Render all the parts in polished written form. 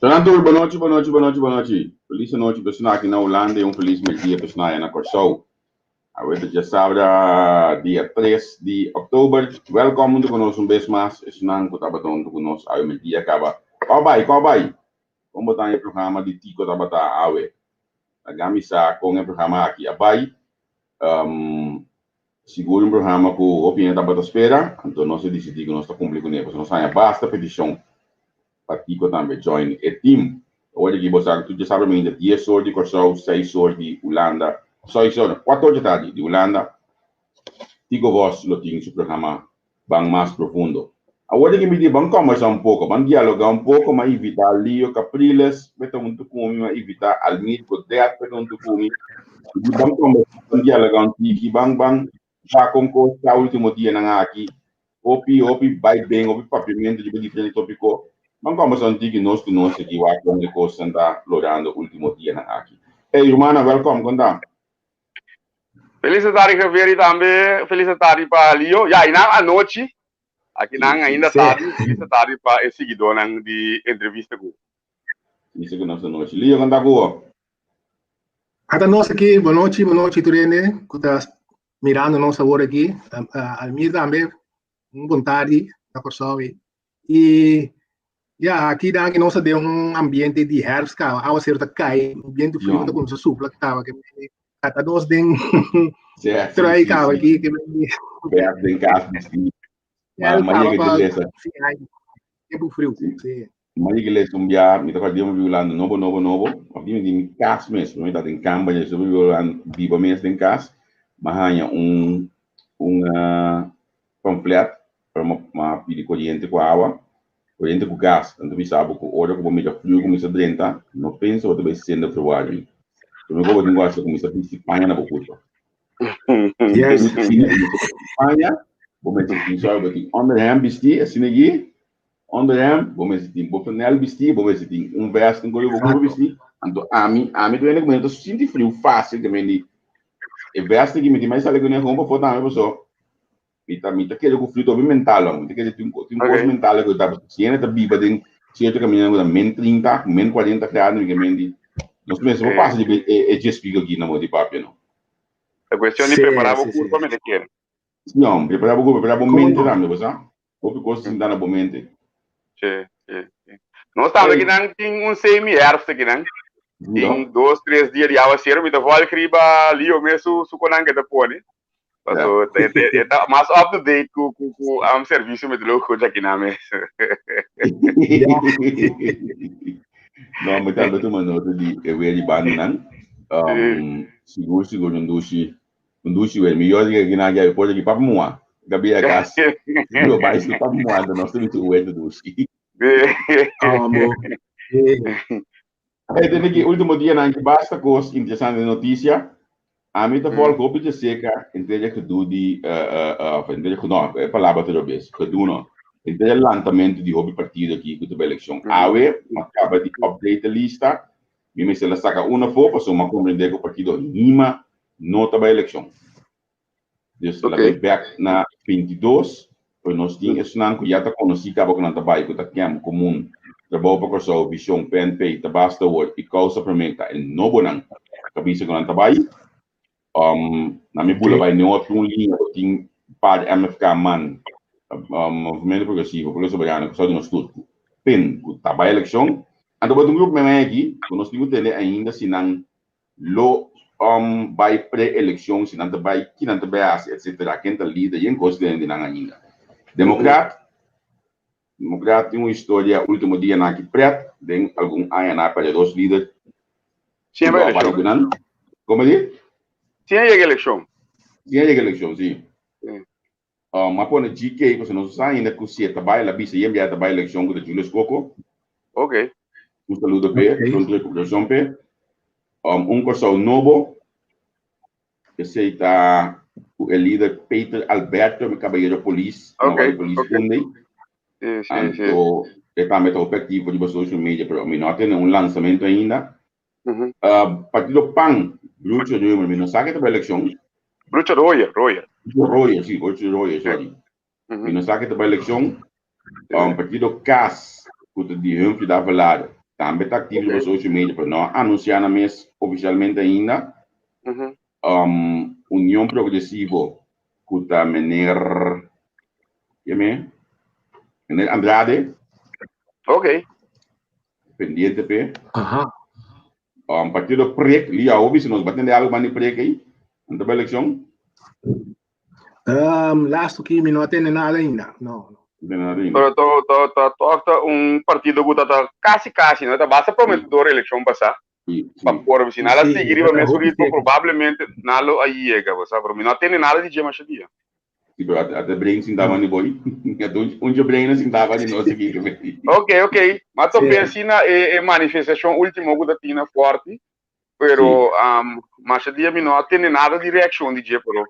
Senador, boa noite. Feliz noite, pessoal aqui na Holanda e feliz dia, pessoal, na Corsou. A gente já sabe, dia 3 de outubro. Welcome conosco vez mais. Estou com o Tabatão conosco. Aí, o dia acaba. Qual vai? Vamos botar em programa de Tico Tabata Awe. A Gamisa com o programa aqui. Abai. Seguro um programa com a opinião da Tabata espera. Então, nós decidimos que nós estamos cumprindo com ele. Nós temos basta petição. Partico também join a team. Hoje aqui você tu já sabe ainda 10 horas de Corsou, 6 horas de Holanda, 6 horas, 4 horas de tarde de Holanda. Tigo vos lo tinha su programa bang mais profundo. Agora que me diz, vamos conversar um pouco, vamos dialogar um pouco, mas evitar lío, capriles, beto muito comigo, mas evitar almir, poder, beto muito comigo. Vamos conversar, vamos dialogar um pouco, bang, já concordo, o último dia na aqui, opi, vai bem, opi, papimento de diferente tópico. Vamos conversar um pouco nós aqui, o que de coisa está explorando o último dia na aqui. Hey, Romana, welcome, conta. Feliz tarde, Javier, também. Feliz tarde para Leo. Já, e na noite, aqui ainda tarde, feliz tarde para esse seguidor de entrevista com. Isso que nós noite. Leo, conta com. Até nós aqui, boa noite, Turene, que está mirando nossa hora aqui. Almir também, boa tarde, na pessoa. E aqui dá que nós deu ambiente de herfst, a certa cai, ambiente frio, tá com essa supla que tava que até nós den trai cava aqui que perto em casa sim. Mas que beleza. Tempo frio, sim. Mas que beleza, me tava dando violando novo. A mim de casa mesmo, me tá em campanha sobre violando viva mesmo em casa. Mas há panfleto para uma pedir corrente com água. Corrente com gás, então me sabe que hora que começa frio, começa a drentar, não pensa ou também sendo trabalho. Então eu vou negócio começa a pisar panha na boca. Yes. Panha, vou meter o pincel, vou ter underhand vestir, assim aqui, underhand, vou meter bofenel vestir, vou meter veste, vou vestir. Então a mim do ele começa a sentir frio fácil também de veste que me tem mais alegria com uma foto também pessoal. Mita que o frio também mental, mita que tem coisa mental que tá ciente da biba tem certo caminhando da men 30, men 40 graus que men nós mesmo passa de just pico aqui na mão de papel não. A questão de preparar o corpo para me querer. Não, preparar o corpo, preparar o mente também, você? Outra coisa sem dar na mente. Sim. Nós estamos aqui não tem semi-herfst aqui não. Tem 2, 3 dias de água séria, me dá volta que riba ali o mesmo suconan que depois, né? So, está mais up to date com serviço meteorológico aqui na mesa. Não, mas também tu mano de de banana. Seguro não dushi o melhor que na já pode que para moa. Gabi a casa. Eu vai se para moa, nós temos o do dushi. Tem que último dia na que basta coisa interessante notícia. A mim tá falando que o PJ seca entende que do de entende que não é palavra toda vez que do não entende lançamento de hobby partido aqui que teve eleição awe acaba de update a lista me se la saca uma foto para uma compreender que o partido Lima não teve eleição desde la back na 22 pois nós tínhamos não que já está conhecido que não trabalha que está aqui comum trabalho para sua visão PNP tá basta word e causa prometa e não bonang cabeça que não trabalha na minha bula vai não outro linha tem par MFK man movimento progressivo por isso soberano que só de nós tudo pen que tá vai eleição então botamos grupo mesmo aqui que nós temos tele ainda se não lo vai pré-eleição se não vai que não vai etc quem tá líder e em consideração de não ainda democrata tem uma história último dia na que preto tem algum ANA para dois líderes sim vai eleição como diz tinha eleição sim mas quando GK você não sabe ainda que você trabalha lá bisa ia trabalhar eleição com o Julius Coco ok um saludo pe pronto recuperação pe coisa novo que se está o líder Peter Alberto me caballero polícia fundei então está metendo perspectiva de social media pero me não tem lançamento ainda partido PAN Lucho me não sabe que trabalha eleição Lucho Royer sorry me não sabe que trabalha eleição partido CAS que de Humphrey da Valado também está ativo nos social media, pero não anunciar mes oficialmente ainda. União Progressivo, que está menor Andrade. Ok. Pendiente, pe. Partido PREC, ali a se nós batendo algo mais PREC aí, na eleição. Last que não tem nada ainda, não. Pero toca partido que está casi, não? Basta prometedor a eleição passar. Por se nada seguir, provavelmente nada aí chega, sabe? Mas não tem nada de dia mais dia. Até brain sim dava nem boi. Onde brain sim dava nem nós aqui. Ok. Mas também assim é manifestação última que tinha forte, pero mas dia não tem nada de reação de dia, pero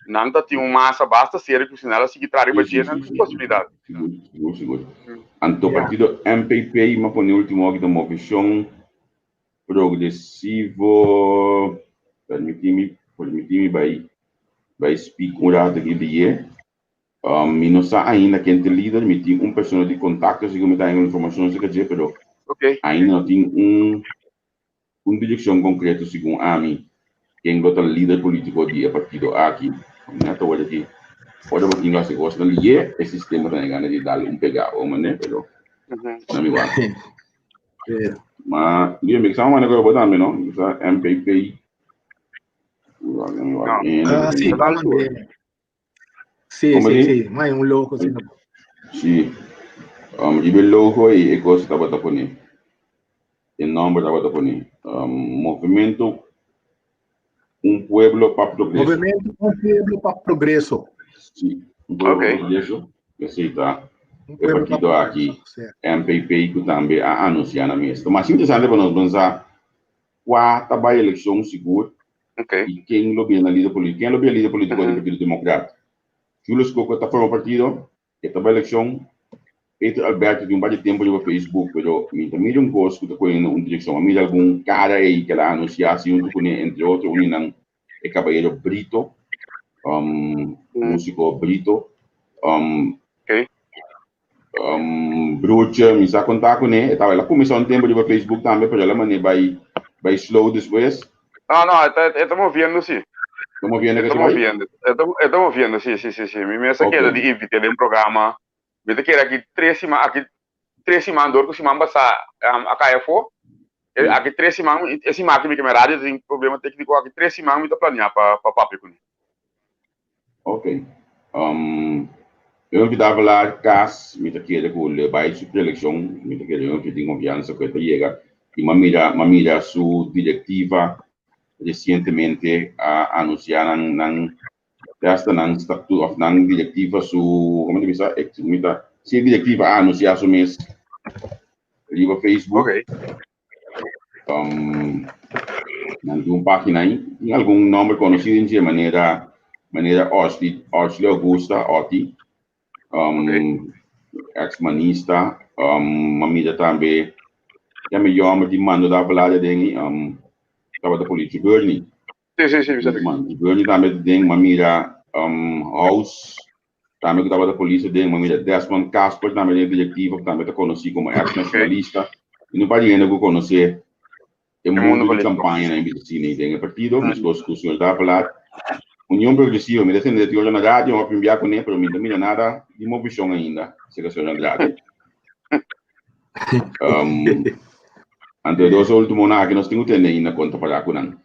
não tem uma massa basta ser que se nada seguir trazer para dia não tem possibilidade. Seguro. Anto partido MPP mas por último aqui da movição progressivo permiti-me vai speak curado aqui de e não sei ainda quem tem líder, me tem pessoa de contato, se me dá informação se quer dizer, pero ainda não tem direção concreta segundo a mim, quem é o líder político de partido aqui, né? Então olha aqui, pode botar lá se gosta de ler, esse sistema tem ganas de dar pegado, né? Pero não me vai. Mas dia me chama agora botar me não, essa MPP. Sì, ma è un loco. Sì, il logo e cosa stava da pone. Il nome stava da pone. Movimento Un Pueblo para Progresso. Movimento Un Pueblo para Progresso. Sì, Un Pueblo para Progresso. Sì, tá. É partido aqui, MPP, que também a anunciar na mesa. Mas interessante para nós pensar qual tá a eleição segura e quem lobia na líder política. Quem lobia a líder política do Partido Democrata. Julius Coco está formando partido, esta eleição, Pedro Alberto tem um bastante tempo no Facebook, pero também um gosto que está correndo uma direção, a mim algum cara aí que ela anunciasse junto com entre outros, é Caballero Brito, músico Brito, Bruce, me está contar com ele, ela começou um tempo no Facebook também, pero ela vai slow depois. Não, estamos vendo sim. Estamos vendo, sí. Mi mesa queda de invitar en programa. Me queda aquí 3 semanas, que se manda a KFO. Aqui 3 semanas, esse máquina que me rádio tem problema técnico, aqui 3 semanas me tá planear para papo com ele. Ok. Eu invitava lá CAS, me tá querendo com o vai super eleição, me tá querendo que tem confiança que ele chega e mira sua diretiva recentemente a anunciar ng statute of ng direktiva como dice si direktiva a anunciar su mes liba Facebook nandun página aí tem algum nome conhecido de maneira Orsley Augusta Otti ex-manista mamida também já me chama de mando da valada dele estava da polícia Bernie. Sim. Bernie também tem uma mira House, também que estava da polícia tem uma mira Desmond Casper, também é diretiva, também está conhecido como ex-nacionalista. E não pode ainda conhecer o mundo de campanha na medicina. Tem partido, mas com o senhor estava a falar, União Progressiva, me defende de hoje na rádio, eu enviar com ele, mas não mira nada de movição ainda, se que o senhor Andrade. Ante dos últimos anos que nós temos ainda conta para com ele.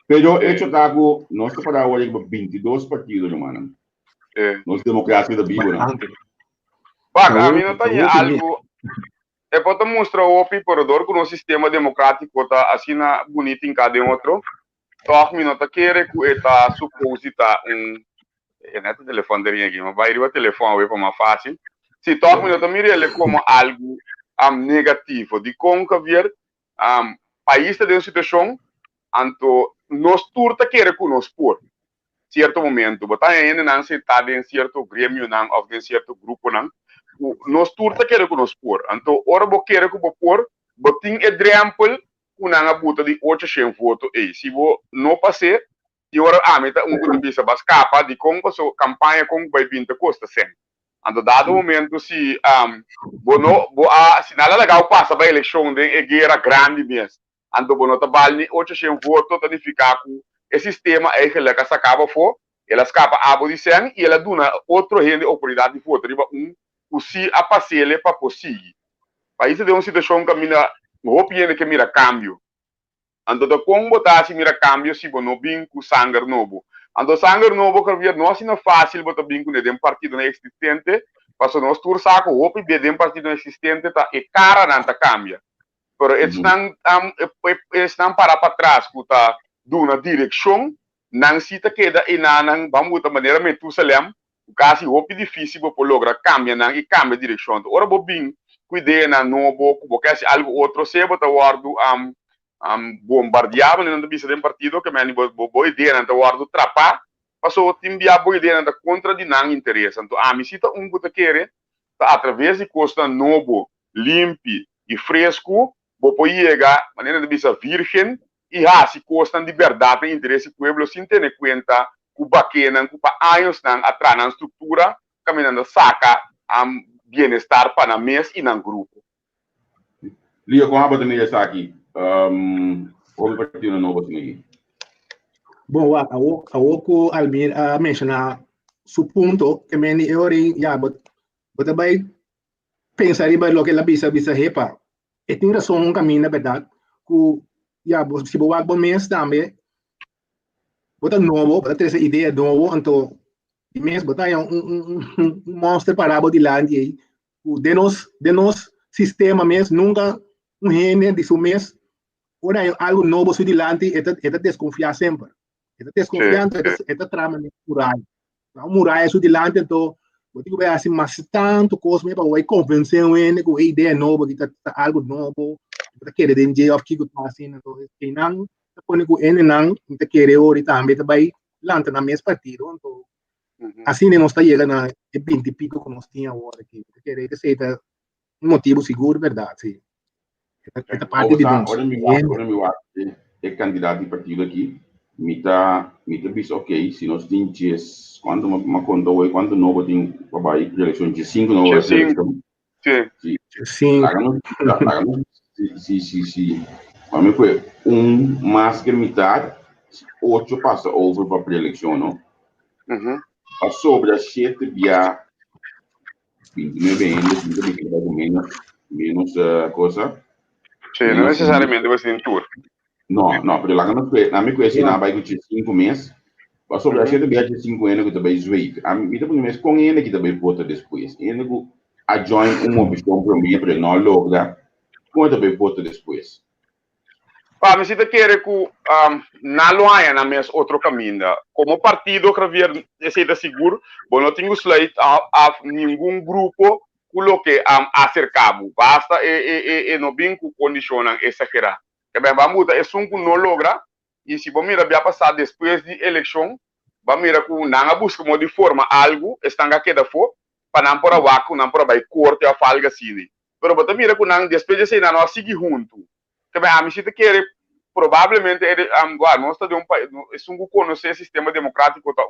Pero hecho tago, nós estamos para agora 22 partidos, mano. Nós democracia da Bíblia, não. A mim não tem algo. É para mostrar o operador que o sistema democrático está assim bonito em cada outro. Só que não está querendo que está suposto estar é neto telefone dele aqui, mas vai ir o telefone para mais fácil. Se toca não está mirando como algo negativo de como ver país está dentro de situação, anto nós turta querer que nós por certo momento, botar ainda não se está em certo grêmio não ou em certo grupo não, nós turta querer que nós por, anto ora bo querer que bo por, botin exemplo una buta de 800 votos e se vo não passe e ora meta que bisa bas capa de como so campanha com vai vir de custa sempre. Ando dado momento se se nada legal passa para a eleição de guerra grande mesmo. Ando bono trabalho 800 votos para ficar com o sistema é que ela acaba for, ela escapa a abolição e ela dá outro gente oportunidade de voto, riba o se a passear para conseguir. País de uma situação que mira, não opinião que mira cambio. Ando da como botar se mira cambio se bono bem com sangue novo. Ando sangue novo que via não é fácil botar bem com um partido não existente, passo nós tur saco hopi de um partido existente tá e cara não tá cambia. Pero estão para trás que tá duna direção, não se tá queda e não vamos de maneira metusalem, o caso hopi difícil para lograr cambia não e cambia direção. Ora bobin cuide na novo, porque se algo outro se bota guardo bombardeava não bisa de um partido que me boa ideia não guardo trapa passou timbia boa ideia não contra de não interesse então a misita que quer tá através de costa novo limpo e fresco vou chegar maneira de bisa virgem e se costa de liberdade e interesse pueblo sem ter conta que baquena que para anos não atrás na estrutura caminhando saca bem-estar para a mesa e no grupo. Lio, como a também está aqui, como partido novo também. Bom, a Oco Almir mencionar su punto que me ni ori ya, but vai pensar em lo que la bisa repa. E tem razão um caminho na verdade, que ya se boa bom mês também, bota novo, bota essa ideia novo, então mês botar monster parábola de land aí, o de nos sistema mês nunca gene de su mês, ora algo novo su dilante, eta desconfiar sempre. Eta desconfiando, eta trama muralha. Então, muralha su dilante, então, eu digo, vai assim, mas tanto coisa, para vai convencer ele com a ideia nova, que tá algo novo, para querer de of que tá assim, então, quem não, quando com ele não, tá querer ori também, tá vai lanta na mesma partido, então, assim não está chegando a 20 e pico que nós tínhamos agora aqui, querer que seja um motivo seguro, verdade, sim. Esta parte de nós. Ora me é candidato de partido aqui, me tá bis ok, se nós tínhamos quando uma conta hoje, quando novo tem para vai eleição de 5 novas Sim. Sim. Para mim foi mais que metade, 8 passa over para a pré-eleição, não? Sobre as 7 via 29 anos, menos coisa. Sim, não necessariamente vai ser em tour. Não, porque lá na minha coisa, na vai ter 5 meses, mas sobre as 7 via 5 anos que também zoei. A mim também mas com ele que também vota depois. Ele que a join uma opção para mim para não logra, com também vota depois. Para mim, se você quer que na loja na mes outro caminho, como partido que vier esse seguro, bom, não tenho slide a nenhum grupo que acercado, basta não bem com condicionam exagerar. Que bem, vamos mudar, é um que não logra e se vamos mirar passar depois de eleição, vamos mirar que não busca de forma algo, estão aqui da fora, para não por a vaca, não por a vai corte a falga assim. Pero você mira que não depois de ser não seguir junto. Que bem, a mim se te quer provavelmente nós está de um país, é um conhecer sistema democrático tá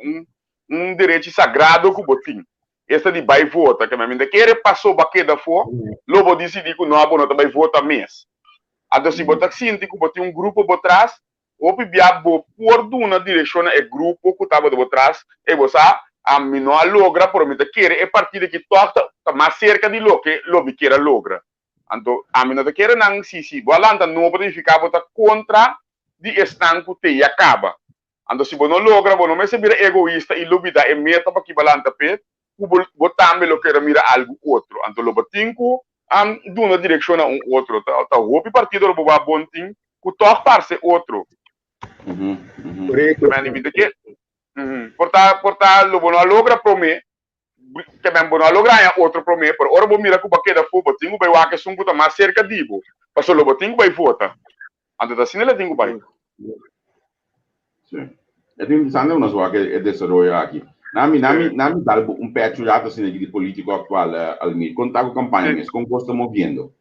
direito sagrado que botim. Esta de vai vota, que me quer passou baque da fora, logo decidir que não abona também vota mês. Então se botar sinto que botem grupo por trás, ou pibia por uma direção é grupo que estava por trás, e você a mim não logra por mim quer é partido que toca mais cerca de lo que queira logra. Então, a mim não quer não se balanta não pode ficar botar contra de estanco te acaba. Então, se você não logra, você não se vira egoísta e lobida é meta para que balanta pé, botar me lo que mira algo outro. Então, lo botinco de uma direção a outro. Tá o partido lo boba bonting, que toca parce outro. Correto. Portanto, lo não logra para mim. Que bem bom lograr outro problema por ora bom mira que baque da fogo tingo vai que são puta mais cerca dibo passou logo tingo vai vota ando da sinela tingo vai sim eu tenho sangue umas vagas é desenvolver aqui nami dá patriota assim de político atual almi contato campanha mas como gosta movendo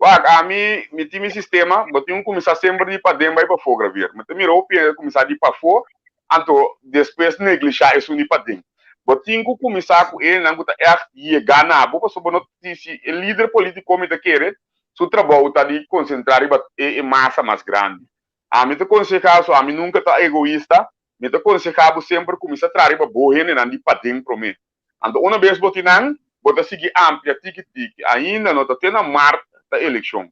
a mim time sistema botinho começar sempre de para dentro vai para fogo gravar mas me mirou começar de para fora então depois negligenciar isso de para dentro botin ku começar com ele, não tá é ganhar, bo passo bono se o líder político me querer, seu trabalho tá de concentrar em massa mais grande. A mim te aconselhava, a mim nunca tá egoísta, me te aconselhava sempre começar a trazer para boa gente não de para dentro para mim. Então uma vez botinan, bota seguir amplia tique ainda não tá tendo a marca da eleição.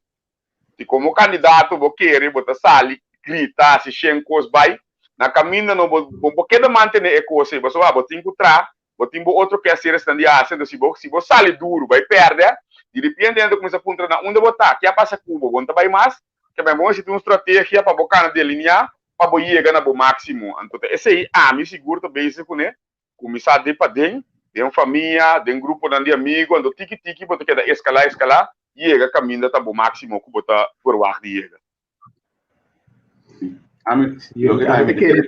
Se como candidato vou querer bota sali, grita, se chen cos vai na caminho não vou querer manter a coisa, você vai botin ku tra, botin bo outro que ser estando assim, se vou sali duro, vai perder, de repente ainda começa a apontar na onde botar, que a passa cubo, vão vai mais, que bem bom se tem uma estratégia para bocar delinear, para boa chegar no máximo. Então esse aí, me seguro também se né, começar de para dentro, de uma família, de um grupo de amigos, ando tiki botar que escalar, e chega caminho tá bom máximo, que botar por o ar de chega. Lo que hay que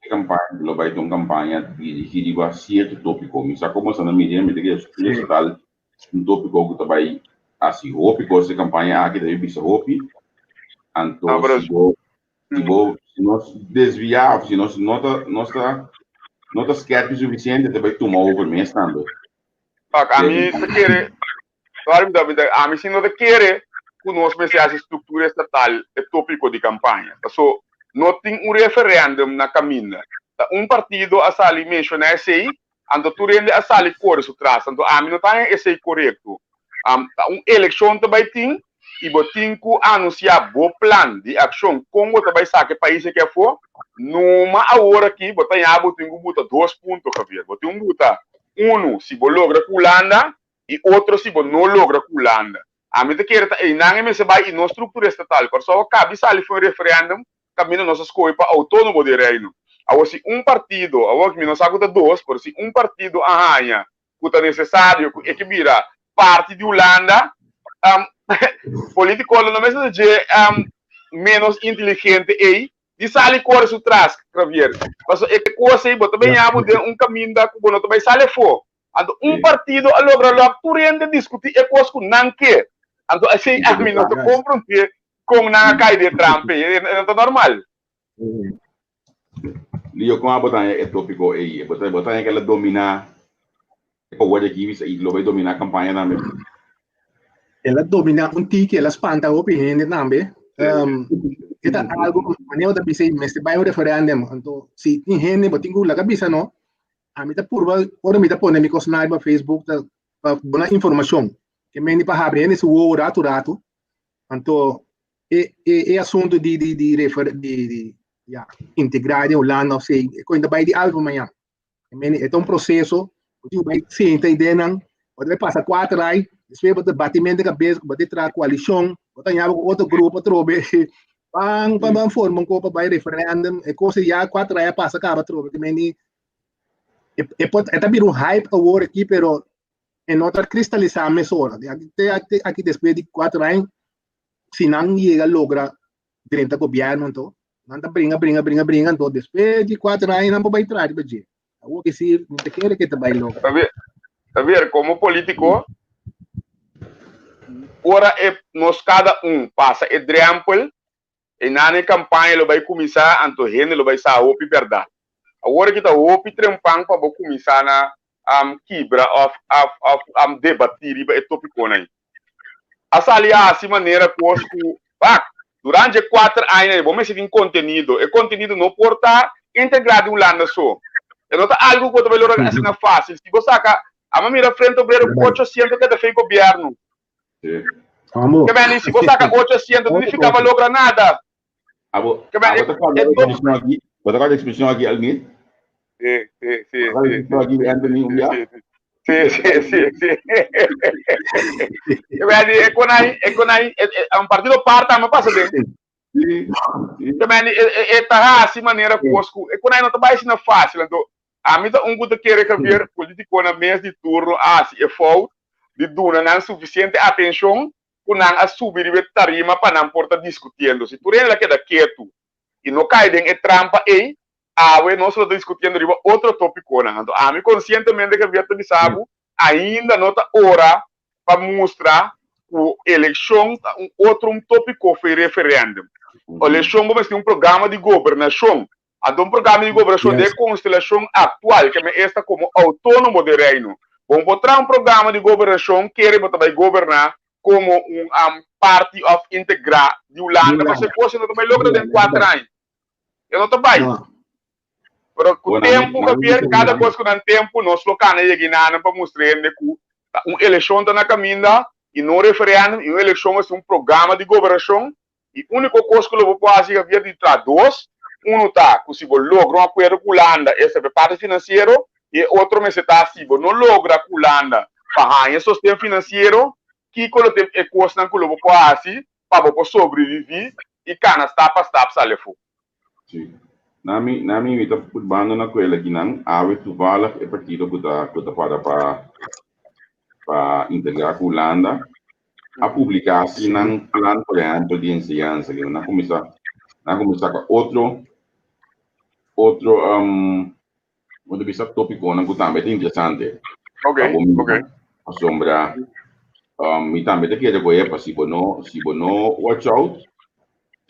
campaña, lo vai ter campanha dirigida a certo tópico. Misa como se não me lembro que é tal tópico que vai assim, hopi coisa campanha aqui deve ser hopi. Então, se nós desviar, se nós não está certo o suficiente, vai tomar over mesmo também. A mim se querer, a mim se não querer, conosco a estrutura estatal é tópico de campanha. Então, não tem referendum na caminho. Partido a sali mencionar esse, ando tu rende a sali cores o traço. Então, a mim não está esse correto. Eleição também tem, e botin ku anunciar bom plano de ação como também sabe que país que for, numa hora aqui, botar em abo tem que 2 pontos, Javier. Botin buta se você logra culanda e outro se você não logra culanda. A mim te quer e não se vai em nossa estrutura estatal, por só cabe sali foi referendum, caminho nossas coisas para autônomo de reino. Agora se partido, agora que não sabe que 2, por se partido arranha, que é necessário que vira parte de Holanda, político não mesmo de menos inteligente aí, de sali cores o traz, Javier. Mas é que coisa aí, também há de caminho da Cuba, também sale for. Então partido a logra tu rende discutir é coisa que não quer. Então assim a mim não te compreende com na cai de Trump, é normal. Lío com a botar é tópico aí, botar aquela dominar, o que aqui isso vai dominar a campanha também. Ela domina tique, ela espanta a opinião também. Kita algo maneiro da bisa mas vai o referendum. Então, se tem gente botinho lá cabeça não, a mim tá purva, ora me tá pondo me cosnar no Facebook tá boa informação. Que me para abrir nesse o rato. Então, é assunto de integrar de Holanda, ou seja, quando vai de algo amanhã. É um processo, o vai senta ideia não, vai passar 4 anos, depois vai batimento de cabeça, vai ter coalição, vai ter outro grupo, trobe, bang forma um copa vai referendum, é coisa já 4 anos passa acaba trobe, também é também hype agora aqui, pero em outra cristalizar mais hora, aqui depois de 4 anos, se não chega logra dentro do governo, então não brinca, então depois de 4 anos não vai entrar de budget. O que se não te quer que te vai logo. Tá ver como político, ora é nós cada passa exemplo e na campanha ele vai começar anto gente ele vai sa opi verdade. Agora que tá opi trempang para começar na quebra of debatir e tópico aí. Essa aliás de maneira que durante 4 anos vamos seguir conteúdo. E conteúdo não porta integrado em Holanda só. É não tá algo que você vai assim na fácil. Se você saca a maneira frente ao brero 800 que é feito governo. Que bem, se você saca 800 não ficava logra nada. Que bem, você pode expressão aqui alguém? Sim. Aqui Anthony Sim. É um partido parte, mas passa bem. Também é assim maneira conosco. É quando aí não está mais na fácil, então a mim tá que querer que ver político na mês de turno se é falta de duna não suficiente atenção com não subir de tarima para não portar discutindo. Se tu ela queda quieto e não cai em trampa aí, nós estamos discutindo outro tópico, então a mim conscientemente que ver também sabe ainda não está hora para mostrar a eleição outro tópico foi referendum. A eleição vamos ter programa de governação. Então, o programa de governação de constelação atual, que é esta como autônomo de reino. Vamos botar um programa de governação que ele vai governar como parte of integrar de Holanda, mas depois não também logra em 4 anos. Eu não trabalho. Pero com o tempo, cada coisa que dá tempo, nós colocamos aqui para mostrar que uma eleição está na caminho e não referendo, e uma eleição é um programa de governação e a única coisa que eu vou fazer é vir de dois. Tá, se você logra um acordo com a Holanda, esse é a parte financeira, e outro mês está se você não logra com a Holanda, para ganhar sustento financeiro, que quando tem a coisa que você pode fazer, para você sobreviver, e cada etapa sai fora. Sim. Na minha vida, por bando na coisa aqui não, há o vala é partido que está para integrar com a Holanda, a publicar assim não plano por exemplo de ensinança, que não começar com onde bisa tópico não que também é interessante. Ok. A sombra, e também daqui a pouco se você não watch out,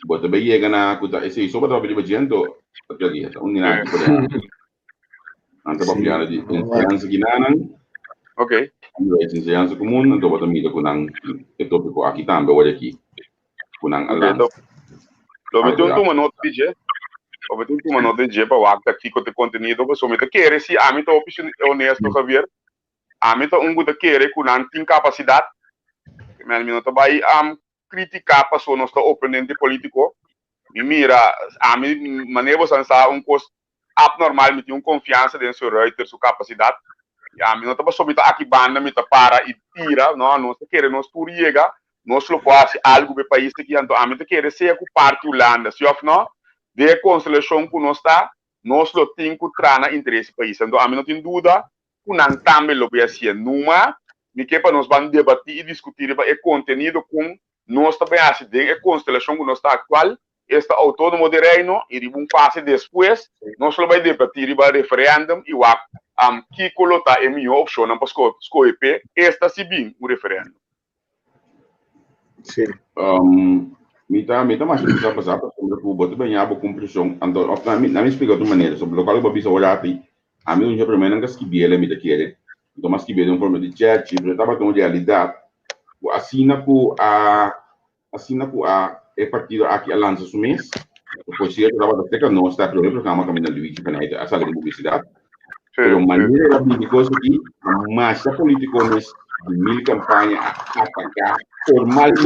você também chega na coisa, esse sobre a vida de gente, porque ali está ninguém pode, ante a piada de ensinança que não, ok, ensinança comum, então você mira com o tópico aqui também olha aqui, com então eu uma nota de dia. Eu tenho uma nota de dia para o acto aqui com o conteúdo, porque somente querer se a mim estou honesto, Javier, a mim estou que querer que não tem capacidade, mas não vai criticar para o nosso oponente político, e mira, a mim maneira você lançar coisa abnormal, me tem confiança dentro do seu Reuters, sua capacidade, e a mim não está somente aqui banda, me está para e tira, não está querer nós por chega, nós lo faz algo para o país aqui, então a mim está querer ser com parte Holanda, se of não de constelação que nós está, nós lo temos que trazer interesse do país. Então, a mim não tem dúvida que nós também lo vamos fazer numa, e que para nós vamos debater e discutir o conteúdo com nós também assim, a constelação que nós está atual, está autônomo de reino, e de uma fase depois, nós lo vamos debatir o referendum e o que colocar a minha opção para escolher, esta se bem o referendum. Sim. Mita mais bisa besar sobre o boto bem abo compreensão então na minha explica de maneira sobre o qual eu bisa olhar aqui a mim já primeiro não que biela me daquele então mas que biela forma de chat eu estava com realidade assina com a é partido aqui a lança o mês depois se eu estava da teca não está problema porque a máquina da Luigi para a sala de publicidade pero maneira de coisa aqui mas a político mês de 1000 campanha atacar formalmente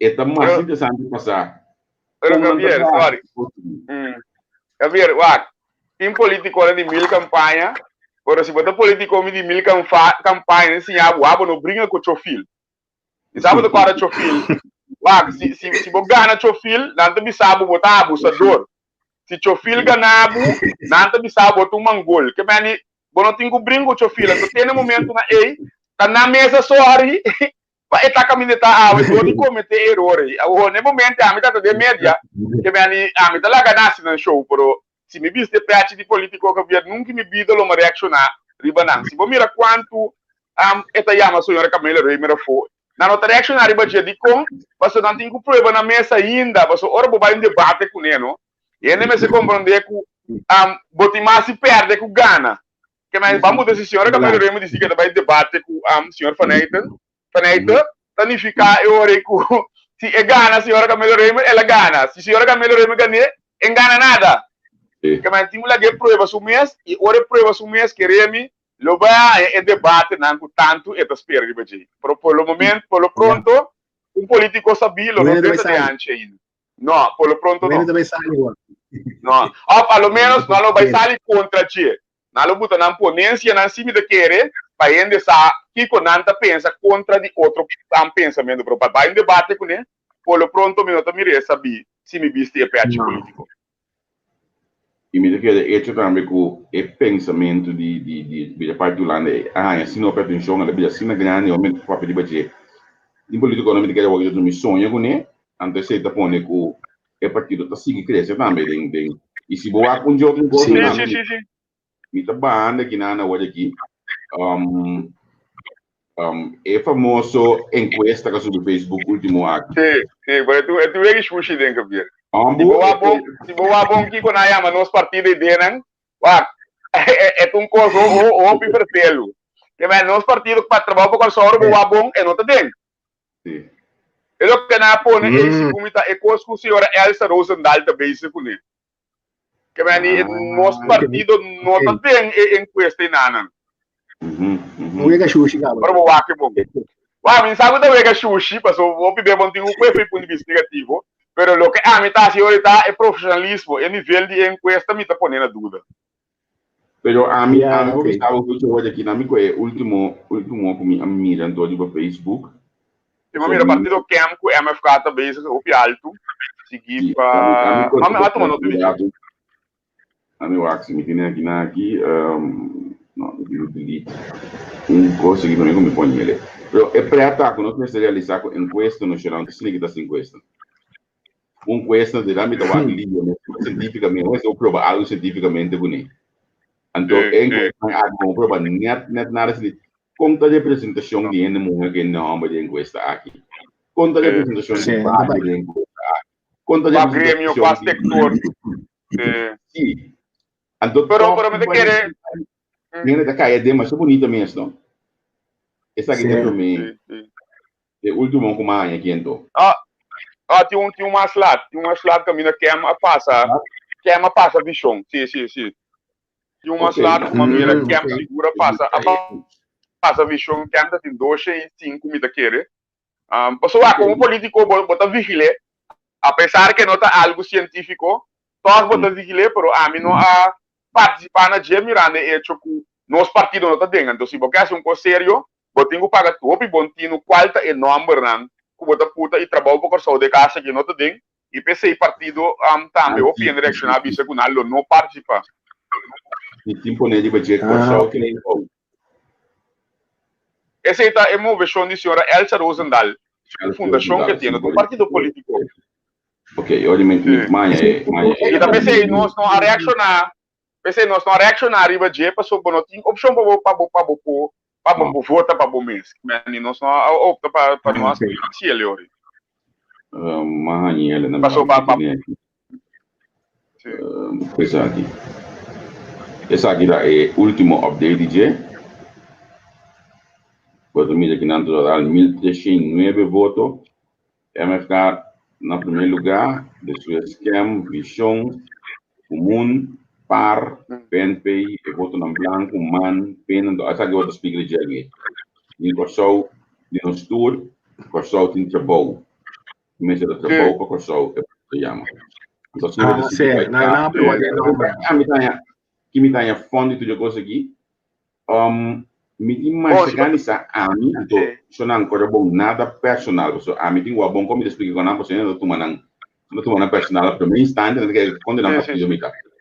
é mais interessante passar. Javier, sorry. Javier, tem político de 1000 campanha, agora se botar político de 1000 campanha, assim, não brinca com o chofil. E sabe do cara chofil? Se você ganha chofil, não tem sabe botar abusador. Se chofil ganabo, não tem sabe botar mangol. Que bem, não tem que brincar com o chofil. Então tem um momento na tá na mesa sorry. Vai estar caminhando eu não cometer erros. No momento a mim tá de média, que bem a mim tá lá ganhando no show, pero se me viste parte de político que vier nunca me bido lo reaccionar ribanan. Se você mira quanto esta chama senhora Camila Reimer foi. Na nota reaccionar riba de com, você não tem que prova na mesa ainda, você ora vai em debate com ele, não? E ele me se compreender que botimar se perde com gana. Que mais vamos dizer senhora Camila Reimer disse que vai debate com senhor Faneiten, tanificar eu recu. Se é gana a senhora Camila Reimer, ela gana. Se a senhora Camila Reimer ganha, engana nada. Que mais tem lá que prova o mês e ora prova o mês que remi lo vai é debate não tanto é espera de bater. Por o momento, por o pronto, político sabia lo não tem antes ainda. Não, por o pronto não. Não, pelo menos não vai sair contra ti. Não lo bota na ponência na cima de querer para ainda sa que com nanta pensa contra de outro pensamento para vai debate com ele. Por o pronto me não também sabia se me viste é parte político. E me diz que hecho também com o pensamento de parte do lado assim não pretensão ela assim na grande momento para pedir bater em política econômica que eu vou me sonho com ele antes de tá pondo com o partido tá seguir crescer também e se boa com outro sim me tá banda que na hora aqui é famoso encuesta que sobre Facebook último aqui. Sim, mas tu é que xuxi dentro, Kabir. Se boa bom que quando a nos partido de nan, é um coisa ou piperpelo. Que mas nos partido para trabalhar com o soro boa bom é não tá dentro. Sim. É o que na pone é se como tá é coisa com a senhora Elsa Rosendahl também se pune. Que mas nos partido não tá dentro encuesta nan. Uega xuxi, cara. Para boa que bom. Me sabe da vega xuxi, passou o pibe bom tem um foi ponto investigativo, pero lo que a mí tá ahorita é profissionalismo, é nível de encuesta me tá ponendo dúvida. Pero a mí me estaba escuchando hoy aquí, na mi que último que me miran todo por Facebook. Tem mira partido Camp com MFK também, o alto, seguir para a tomar nota de. A mim wax me tem aqui não, delete coisa que não me põe ele. Pero é pré-ataque, nós temos que realizar com encuesta no geral, que se que encuesta. Encuesta de âmbito cientificamente, não é só provar algo cientificamente bonito. Então, algo prova net nada se conta de apresentação de uma mulher que não é de encuesta aqui. Conta de apresentação de parte de encuesta aqui. Conta de grêmio quase sector. Sim. Então, pero me querer viene de acá, é demasiado bonita mesmo. Essa aqui é para mim. É o último que mais aqui então. Tinha uma slide caminho que é passa visão. Sim. Tinha uma slide uma mira que é segura passa visão que anda tem 2 e 5 me querer. Passou como político bota vigile, apesar que não tá algo científico, todos bota vigile, pero a mim não a participar na dia mirando hecho que nos partidos não tá dentro. Então se você quer um coisa sério, você tem que pagar tudo e bontino qual tá o número não, que você puta e trabalha por causa de casa que não tá dentro. E PC partido também opinião direcional bisa que não participa. E tempo né de budget por que nem essa é uma versão de senhora Elsa Rosendahl, fundação que tem do partido político. Ok, obviamente manhã. E também se nós não reaccionar, pensei nós não reaccionar riba de passou bom tem opção para votar para bom mês, mas nós não opta para nós se ele ori. Manhã ele não passou para coisa aqui. Essa aqui é o último update de Voto mídia que não total 1.309 votos. MFK na primeiro lugar, depois Scam, Visão, Comum, Par, PNP, e voto na branco, MAN, PEN, essa aqui é outra speaker de alguém. E Corsol, de nos tour, Corsol tem trabalho. Começa a trabalho para Corsol, é o que chama. Então, se você não que me tenha fundo de coisa aqui, me imagina essa a mim, então, isso não é bom nada personal, so a mim tem o bom como explicar com a pessoa, não toma personal para mim, instante, não quer condenar para mim,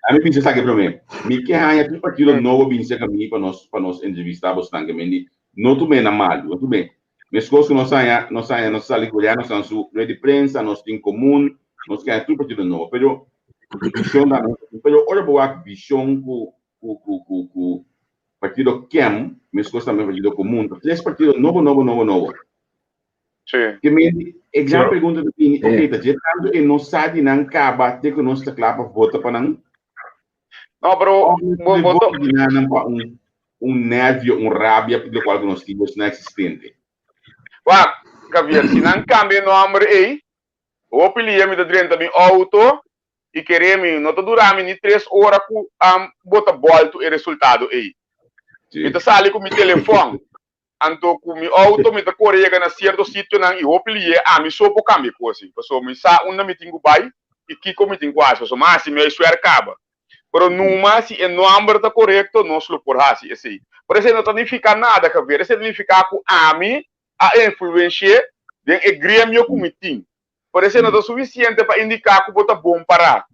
a mim pensa que para mim, me que há aqui partido novo pensa que mim para nós entrevistar bastante, não tu bem na mal, não tu bem, mas coisas que nós saímos colher, nós estamos de prensa, nós tem comum, nós quer tudo partido novo, pero olha boa visão com partido QEM, mas costa também partido comum, três partidos novo. Sim. Que me exame pergunta do fim, ok, tá jetando e não sabe não acaba ter que nós tá para votar para não. Não, bro, voto nervio, rabia pelo qual nós temos não existente. Javier, se não cambia no número aí, o apelido me dá também auto e queremos não durar nem 3 horas com bota volta o resultado aí. Então sai com meu telefone, então com meu auto me dá correga na certo sítio não e o apelido me só por cambio coisa, porque me sa me tenho bai e que como tenho quase, so mas se me isso acaba. Pero numa se o número está correto, não se por assim, assim. Por isso não significa nada, Javier, isso significa que a influência de grêmio comitim. Por isso não é suficiente para indicar que bota bom para.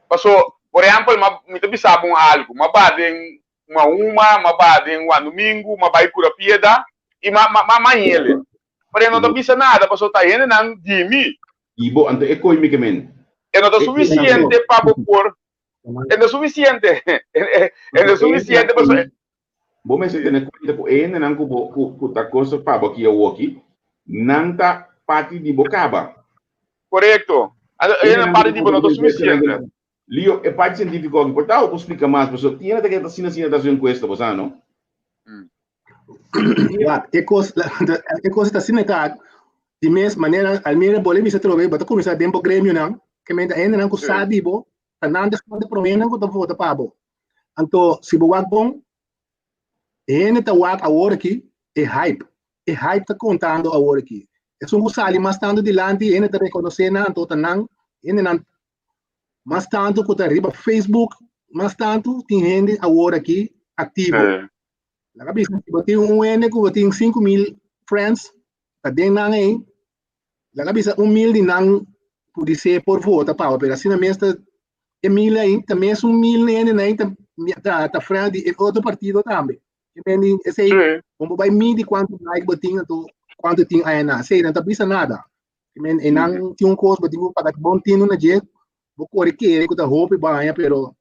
Passou, por exemplo, me sabe algo, uma badem uma badem um domingo, uma vai cura pieda e ele. Por isso não bisa nada, passou tá indo não de mim. E bom, então é coimicamente. É não é suficiente para por. É não suficiente. É não suficiente para Bom, mas você tem que cuidar ainda não com a coisa para aqui o aqui, não tá parte de bocaba. Correto. Ainda parte de não é suficiente. Lio, é parte científico que importa, eu explicar mais, pessoal. Tinha que estar assim da sua encuesta, você não? É coisa está assim, tá? De mesma maneira, a minha bola me se trove, bota começar bem pro Grêmio não, que me ainda não sabe bo, não desconta pro mim não que vota para bo. Então, se boa bom, ainda tá wak agora aqui, é hype tá contando agora aqui. É um gosali mas tanto dilante, ainda tá reconhecendo, então tá não, ainda não, mas tanto que tá riba Facebook, mas tanto tem gente agora aqui ativo. La cabeça, tem N que tem 5.000 friends, tá dentro não aí. La cabeça 1.000 de não pode ser por volta para pero assim na mesa é 1.000 aí, também é 1.000 aí tá frente de outro partido também. Esse aí, como vai medir quanto like botinho quanto tem aí na, sei não tá bisa nada. E não tem coisa botinho para bom tino na jeito, vou correr que tá roupa banha, pero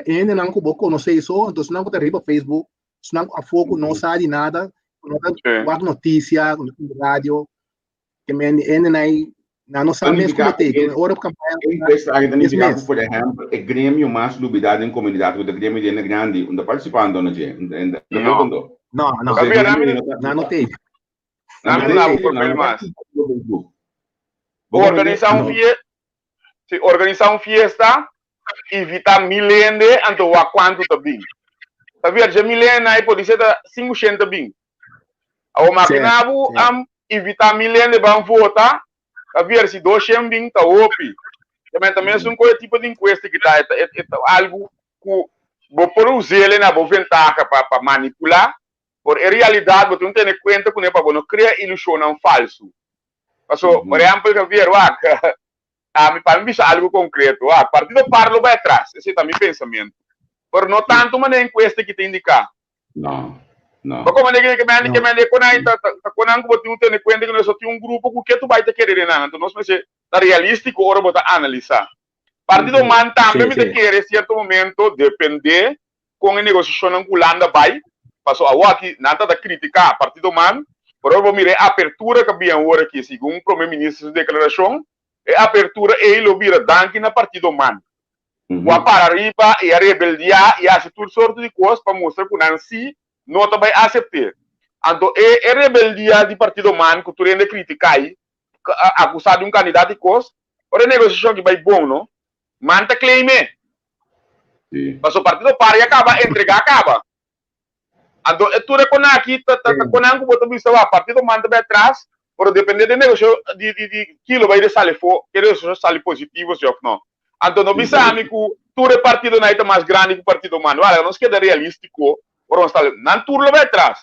ainda não que vou conhecer isso, então não que tá riba Facebook, senão a foco não sabe nada, não tá notícia, não tem rádio, que ainda não sabe mesmo como ter, hora para campanha. Por exemplo, é Grêmio mais lubidade em comunidade, o Grêmio é grande, onde participando não é? Não. Não tem. Não, por mais. Organizar um fiesta, evitar milende, então a quanto também. Sabe, já milende aí pode ser 500 também. O maquinavo evitar milende para votar, sabe, se 200 bem tá opi. Também é um coisa tipo de encuesta que tá, é algo que vou por usar na boa ventaja para manipular, por realidade você não tem conta com ele para não criar ilusão não falso. Por exemplo, que ver para mim algo concreto, partido parlo vai atrás, esse é o meu pensamento. Por não tanto uma encuesta que te indicar. Não. Como é que quando a gente tem conta que nós só tem grupo que tu vai te querer não, então nós vamos ser realístico ora botar analisar. Partido man também me te querer certo momento depender com a negociação com Holanda vai, passou a aqui nada da criticar partido man, por eu vou mirar a abertura que havia agora aqui segundo o primeiro-ministro de declaração, a abertura ele vira danke na partido man. Vou para arriba e a rebeldia e a tudo sorte de coisas para mostrar que não se não vai aceitar. Então, a rebeldia do partido man que tu rende criticar acusado de um candidato de coisas, a negociação que vai bom, não? Man tá claimé. Mas o partido para e acaba, entregar acaba. Então, tu reconhece aqui, reconhece que você visto o partido man também atrás, por depender de negócio de quilo vai de sair for, que negócio sair positivo se ou não. Então, não bisa amigo, tu partido não é mais grande que o partido man. Olha, não se queda realístico, por onde está, não tu vai atrás.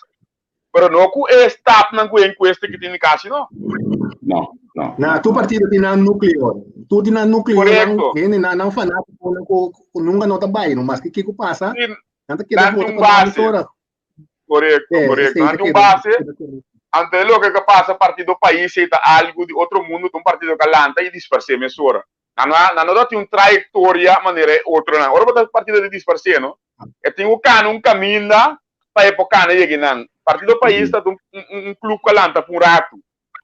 Pero não que é stop não que encuesta que tem casi não. Não, tu partido tem núcleo. Tu tem núcleo, não fanático, nunca não tá bem, mas que passa? Não tem um base. Correto. Não tem um base. Antes lo que passa partido do país é algo de outro mundo, um partido que lanta e dispersa mesura. Não tem uma trajetória maneira outra não. Agora o partido de dispersa, não? E tem um caminho para época não. Partido do país está um clube que lanta por rato.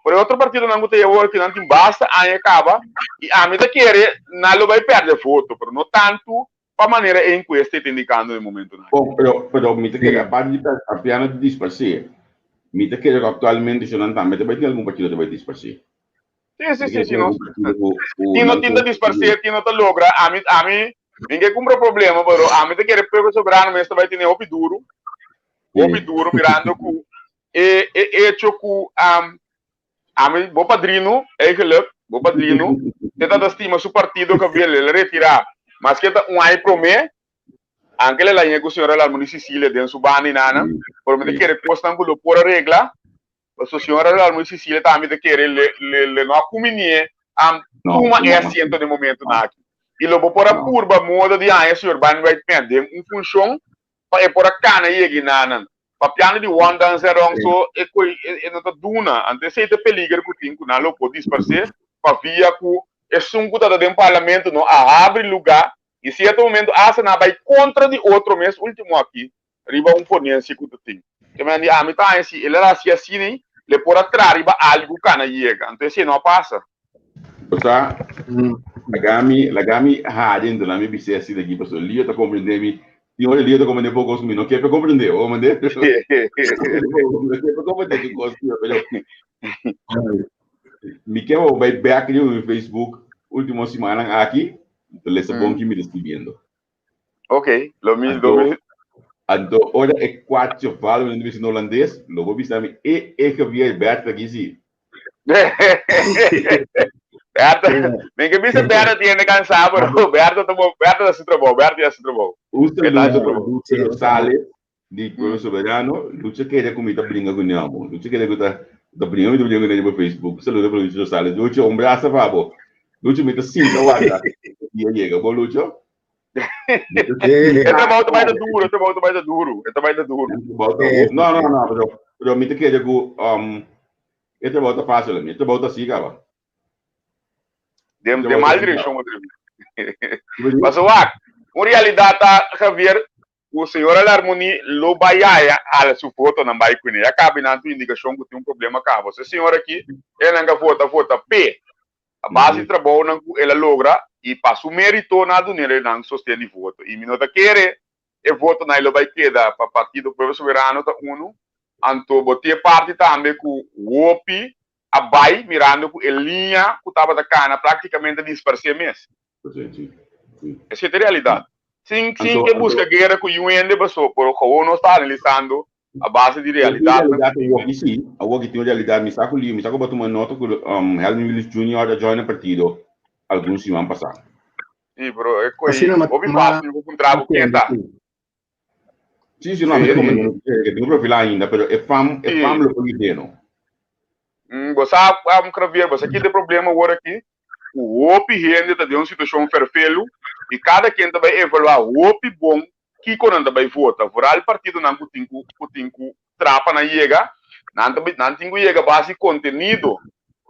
Por outro partido não tem agora que não tem basta, aí acaba e a mim querer não vai perder voto, mas não tanto para maneira em que está indicando no momento. Bom, pero me te querer a parte de a piano de dispersar. Me te querer atualmente se não tá, me te vai ter algum partido que vai dispersar. Sim, não. E não tem dispersar, e não te logra. A mim ninguém cumpre problema, pero a mim te querer pego sobrano, mas vai ter opi duro mirando que hecho que a mim vou padrino, tenta estima su partido que viene le retirar, mas que tá aí promete anche la linha que o senhor lá no Sicília dentro su bani nana, por me querer postar por por regla, o senhor lá no Sicília também te querer le não acumenie uma assento de momento na aqui. E logo por a curva moda de aí o senhor bani vai perder função para por a cana aí nana. Papiano de one dance around so e não tá duna antes se te peligro que tem que não lo pode dispersar para via que é sungo tá dentro do parlamento não abre lugar e certo momento asa na vai contra de outro mês último aqui riba ponense que tu tem. Que me a mim tá assim, ele era assim, le por atrás riba algo cana chega. Então assim não passa. O sea, lagami dentro la mi bise assim daqui pessoal, lio tá compreendendo. E olha, lio tá compreendendo pouco comigo, não quer para compreender, ou mandei. Não quer para compreender que gosto, me quer vai back no Facebook última semana aqui, então esse bom que me descrevendo. Ok, lo mismo. Então, olha, é quatro eu falo no ensino holandês, logo vi também que via Berta aqui sim. Berta, nem que bisa Berta tiene cansado, pero Berta da se trabou, Berta já se trabou. Lucha sale de Pueblo Soberano, Lucha que ele comita brinca com nós, Lucha que ele tá brinca no Facebook, saluda para Lucha sale, Lucha um braço favo, Lucha me tá cinta guarda, e chega, bom Lucha. Esse volta mais duro, esse volta mais duro, esse mais duro. Não, pero me tá que ele esse volta fácil, esse volta assim, cara. De mal direção, mas uma realidade Javier, o senhor da harmonia lo vai a sua foto não vai conhecer, acaba na tua indicação que tem problema acaba. Se senhor aqui ele não foto P, a base de trabalho não ele logra e passa o mérito na do nele não sustenta voto. E minota querer e voto na ele vai quedar para partido Povo Soberano tá uno, anto botar parte também com o OPI abai mirando com a linha que estava da cana praticamente dispersar mesmo. Essa é a realidade. Sim que busca guerra com o UN de pessoa, por o não está analisando a base de realidade. Sim, a que tem realidade, me saco botar uma nota que Helmut Willis Jr. da join o partido alguns semanas passadas. Sim, bro, é coisa. Ouvi fácil, vou encontrar o que tá. Sim, não, mas como tem um perfil ainda, mas é fam lo polideno. Você sabe, cravier, você aqui tem problema agora aqui. O OPI rende tá de uma situação perfeita e cada quem vai evaluar o OPI bom que quando vai votar. Vorar o partido não tem trapa na chega, não tem chega base conteúdo.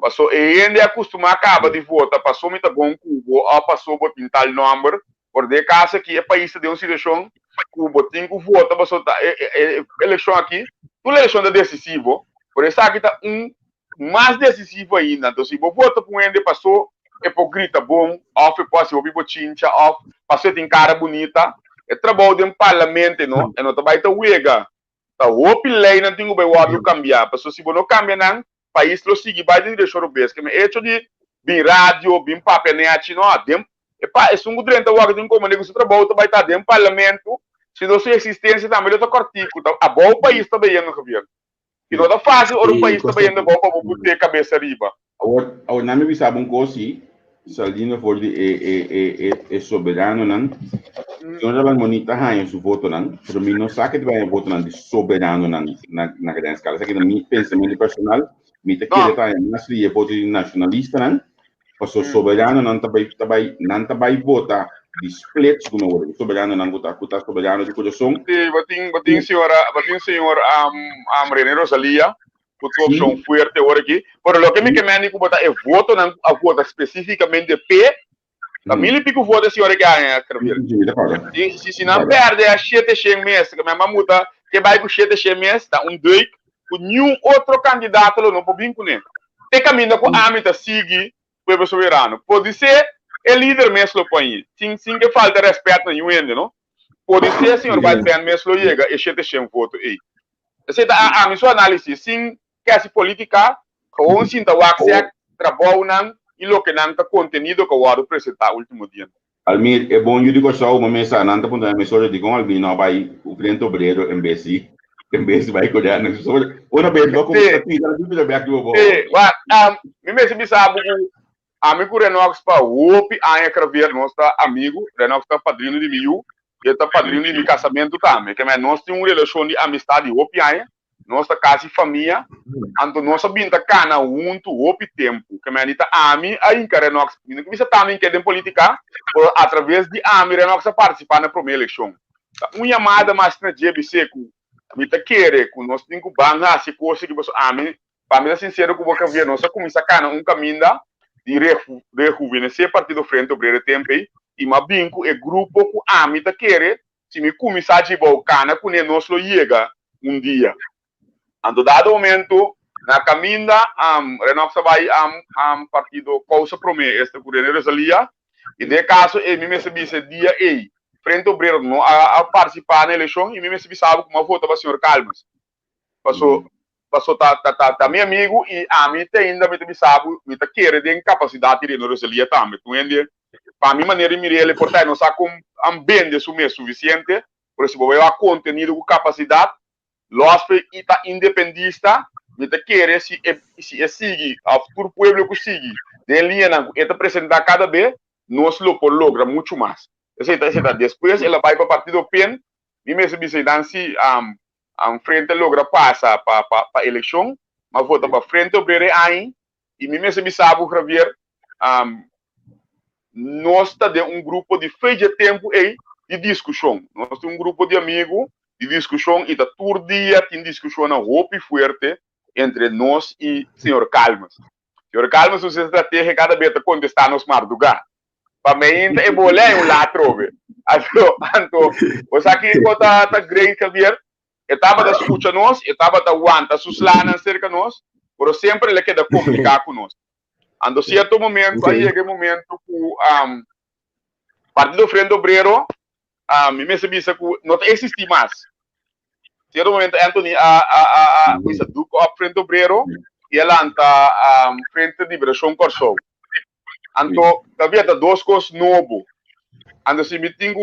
Passou e ainda acostuma acaba de votar, passou muito bom cubo, ou passou botin tal número, por de caso aqui é país de uma situação cubo tem que votar, passou eleição aqui, toda eleição é decisiva, por isso aqui tá mais decisivo ainda. Então, se você vota por ele, passou hipocrita bom, off, pode ouvir bochincha, off, passou tem cara bonita, é trabalho de um parlamento, não? E não vai ter uega. Tá, o lei não tem o bem cambiar, passou se você não cambia, não, país lo sigue, vai de direção europeia, que é hecho de bem rádio, bem papel, né, não, é um grande trabalho de como nego se trabalho, vai estar dentro do parlamento, se não sua existência também, ele está cortico, a bom país também não governo. E não é fácil, o país também ainda bom para botar cabeça riba. Agora, não me sabe coisa, Salino for é soberano, não? Eu já vai monitorar em seu voto, não? Para mim, não sabe que vai votar de soberano na grande escala. Isso aqui é meu pensamento personal. Me te querer estar em mas se é voto nacionalista, não? Porque soberano não vai votar de split, como o soberano não votar, soberano de coração. Batin senhor Maria Rosalia, que opção forte agora aqui. Por lo que me queimei com botar é voto não a voto especificamente de P. Da mil e pico votos senhor que ganha, se não perde a 7 meses, que minha mamuta que vai com 7 meses, dá dois, com nenhum outro candidato não pode vir com ele. Tem caminho com a amita sigue Povo Soberano. Pode ser é líder mesmo lo põe. Sim que falta respeito no UN, não? Pode ser senhor vai bem mesmo chega e 7 votos aí. Essa é a minha análise. Sim que essa política com um sinta o accesso trabalho não e lo que não está contenido que o vou apresentar último dia. Almir, é bom eu digo só uma mesa, não está pondo a mesa de com Almir não vai o cliente obreiro em vez de vai cuidar na sua. Uma vez vou começar a pedir a dúvida bem aqui o bom. Me mesmo sabe amigo Renox para o OP, a Cravier nosso amigo Renox está padrinho de mim, e está padrinho de meu casamento também, que nós temos uma relação de amizade OP aí. Nossa casa e família, anto nossa binta cana junto o tempo, que me anita ami a inca Renox, que me também quer em política, através de ami Renox a participar na primeira eleição. Uma chamada mais na GBC com me tá querer com nós tem que bangar se coisa que você ami, para me sincero com boca via nossa começa cana caminho de rejuvenescer partido frente ao breve tempo e uma binco é grupo com ami tá querer se me começar a volcana, quando nós lo chega dia. Ando dado momento, na caminda, Renoxa vai partido Causa Prome, este governo Rosalia, e de caso, ele me recebi esse dia, frente ao obreiro, a participar na eleição, e me recebi sabe como vota para o senhor Calmas. Passou meu amigo, e a mim ainda me sabe, me tá querendo de capacidade de Rosalia também, tu entende? Para mim, maneira de me ele, portanto, não sabe como ambiente suficiente, por isso, vou a conteúdo com capacidade, lógico, e tá independista, me tá querendo se sigue, a futuro pueblo que sigue, de linha, e tá apresentar cada vez, nós logra muito mais. Depois, ela vai para o partido PEN, e me se dança, frente logra passar para a eleição, mas vota para frente obreiro aí, e me sabe, Javier, nós temos grupo de feio de tempo aí de discussão. Nós temos grupo de amigos de discussão e todo dia tem discussão roupa e forte entre nós e o senhor Calmas. O senhor Calmas, sua estratégia cada vez contestar nos mardugar. Para mim, é bom ler lá, trove. Então, você aqui está grande, Javier, etapa da escuta nós, etapa da aguanta, suslana cerca nós, mas sempre ele quer complicar com nós. Ando certo momento, aí chega o momento que o Partido Frente Obreiro me recebi que não existe mais. Certo momento, Anthony, essa duco a Frente Obreiro, e ela anda Frente de Liberação Corsou. Então, havia duas coisas novas. Ando se me tinha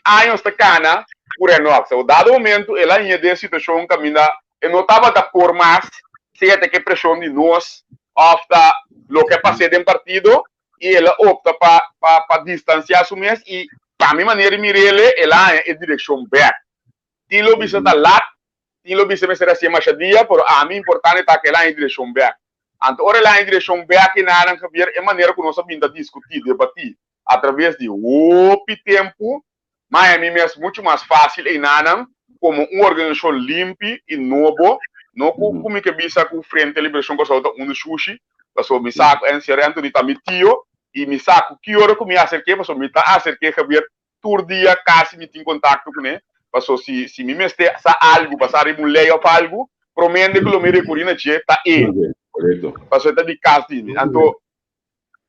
anos de cana, por enox. O dado momento, ela ia de situação caminha, e não estava da por mais, se até que pressão de nós, opta lo que passei dentro do partido e ela opta para distanciar-se mesmo e para minha maneira de mirar ela é direção back. Tem lo bisa da lat, tem lo bisa mesmo assim machadia, por a mim importante tá que ela é direção back. Então ora ela é direção back e nada que ver é maneira que nós sabemos discutir, debater através de tempo, mas a mim é muito mais fácil e nada como uma organização limpa e nova. Não como que bisa com frente à liberação com saúde um sushi, passou me saco em serento de tamitio e me saco que hora que me acerquei, passou me tá acerquei que ver todo dia quase me tem contato com ele, passou se me meste sa algo, passar em mulher ou algo, promende que lo me recurina che tá correto. Passou tá de casa então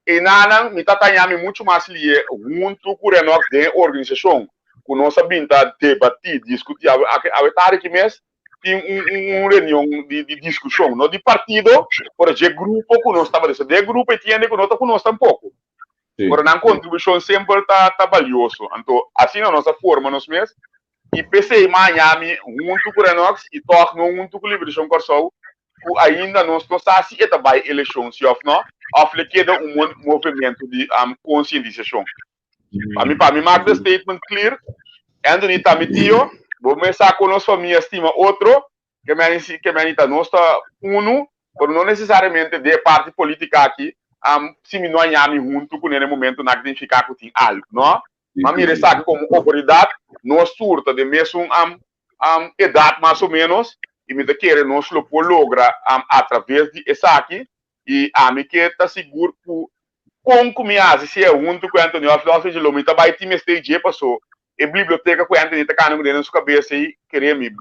e nada me tá tanhando muito mais lié junto com a nossa organização, com nossa binta debater, discutir a tarde que mês tem uma reunião de discussão, não de partido, por exemplo, grupo que nós estamos de grupo e tinha que nós conosco tampouco. Por na contribuição sempre está valioso. Então, assim a nossa forma nós mesmos, e pensei Miami junto com nós e torno junto com a Liberação Corsou, ainda nós não está se vai eleição se of não, of queda movimento de conscientização. Para mim marca statement clear, Anthony Tamitio. Vou começar com nossa família, estima outro, que me anita nós por não necessariamente de parte política aqui, se me não há junto com ele momento na identificar que tem algo, não? Mas me sabe como autoridade, nós surta de mesmo idade mais ou menos, e me querer nós logra através de essa aqui, e a mim que está seguro que como me hace se é junto com o Antônio Alves de Lomita, vai ter stage passou. E biblioteca que a gente está caindo dentro da sua cabeça e querer me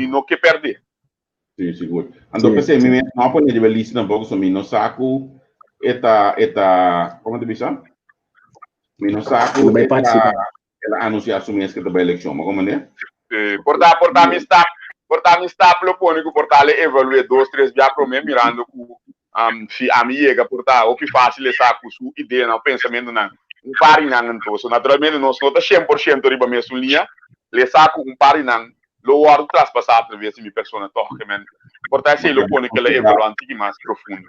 não quer perder. Sim, seguro. Então, pensei, me não pode de lista um pouco sobre no saco, como te diz? Me no saco, ela anunciar assumir essa que eleição, mas como é? Portar me está propondo que portar evaluar 2, 3 dias para mim mirando se a minha chega portar o que fácil é saco sua ideia, não pensamento não. Pari nang so naturalmente nós não tá 100% riba mesmo linha le saco pari nang lo war traspassar através de minha persona toque men portanto se lo pone que ele evaluante que mais profundo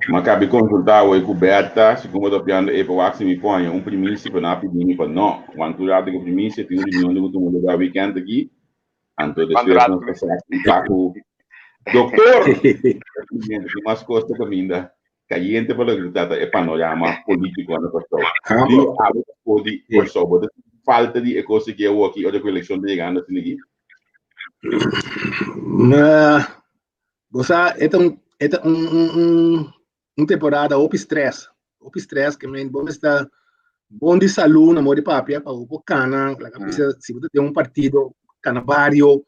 mas cabe consultar o coberta se como tô piando e para me põe princípio na pedir para não quando tu já tem princípio tem reunião do todo mundo da weekend aqui então depois saco doutor mais costa caminda caliente para resultado é panorama político na pessoa. Pode pessoa falta de coisa que eu aqui outra eleição de chegando assim aqui. Você é uma temporada op stress que me vamos estar bom de salud, namoro de papia, para o cana, se você tem partido, cana vários,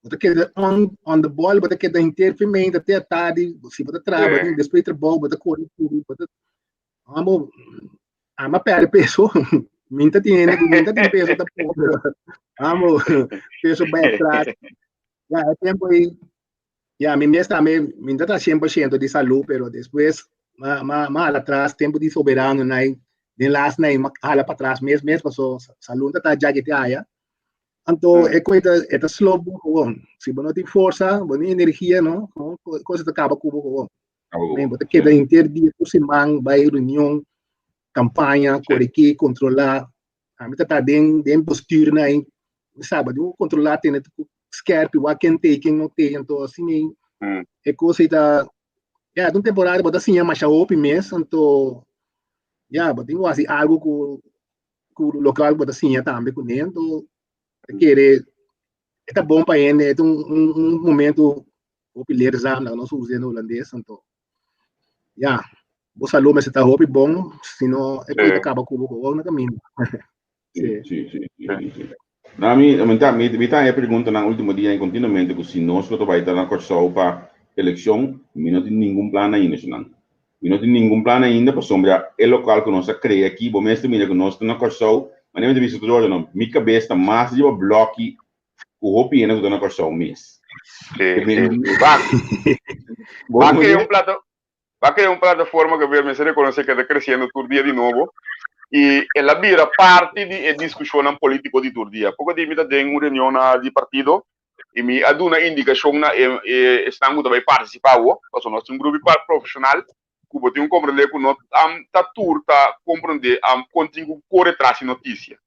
você quer on the ball, você quer interferir, até a tarde, se você trabalha, depois trabalha, você corre tudo, você ama perde peso, minta tem peso da porra, amo peso bem atrás, já é tempo aí, já me mesmo também, minta tá 100% de saúde, pero depois, mal atrás, tempo de soberano, né? De last night, hala para trás, mês passou, saúde tá já que te aya. Então, é coisa, é slow, se você não tem força, você tem energia, não? Coisa que acaba com o você queda inteiro dia por semana, vai reunião, campanha, correr, controlar, a mim tá dentro postura, né? Sabe, eu controlar, tem scarpe, what can take, não tem, então, assim, é coisa da, de uma temporada, você assim, mas já open mesmo, então, tenho assim, algo com o local, você assim, também com dentro, querer é bom para ele, é um momento popularizado na nossa usina holandesa, então, você alô, mas está roupa bom, senão é coisa que acaba com o na caminho. Sim. Na me tá pergunta na último dia continuamente que se nós não vai estar na corção para eleição, não tem nenhum plano ainda, não tem nenhum plano ainda para sombra o local que nós cria aqui, bom mesmo que nós estamos na corção, mas nem de visto tudo não, minha cabeça mais de bloco o roupa ainda que na corção mês. Vai criar uma plataforma que vai me reconhecer que está crescendo todo dia de novo. E ela vira parte de discussão política de todo dia. Porque de mim tem uma reunião de partido e me dá uma indicação na estamos também participar porque nós temos um grupo profissional que tem compreender que nós tá turta compreender contigo corre atrás de notícia.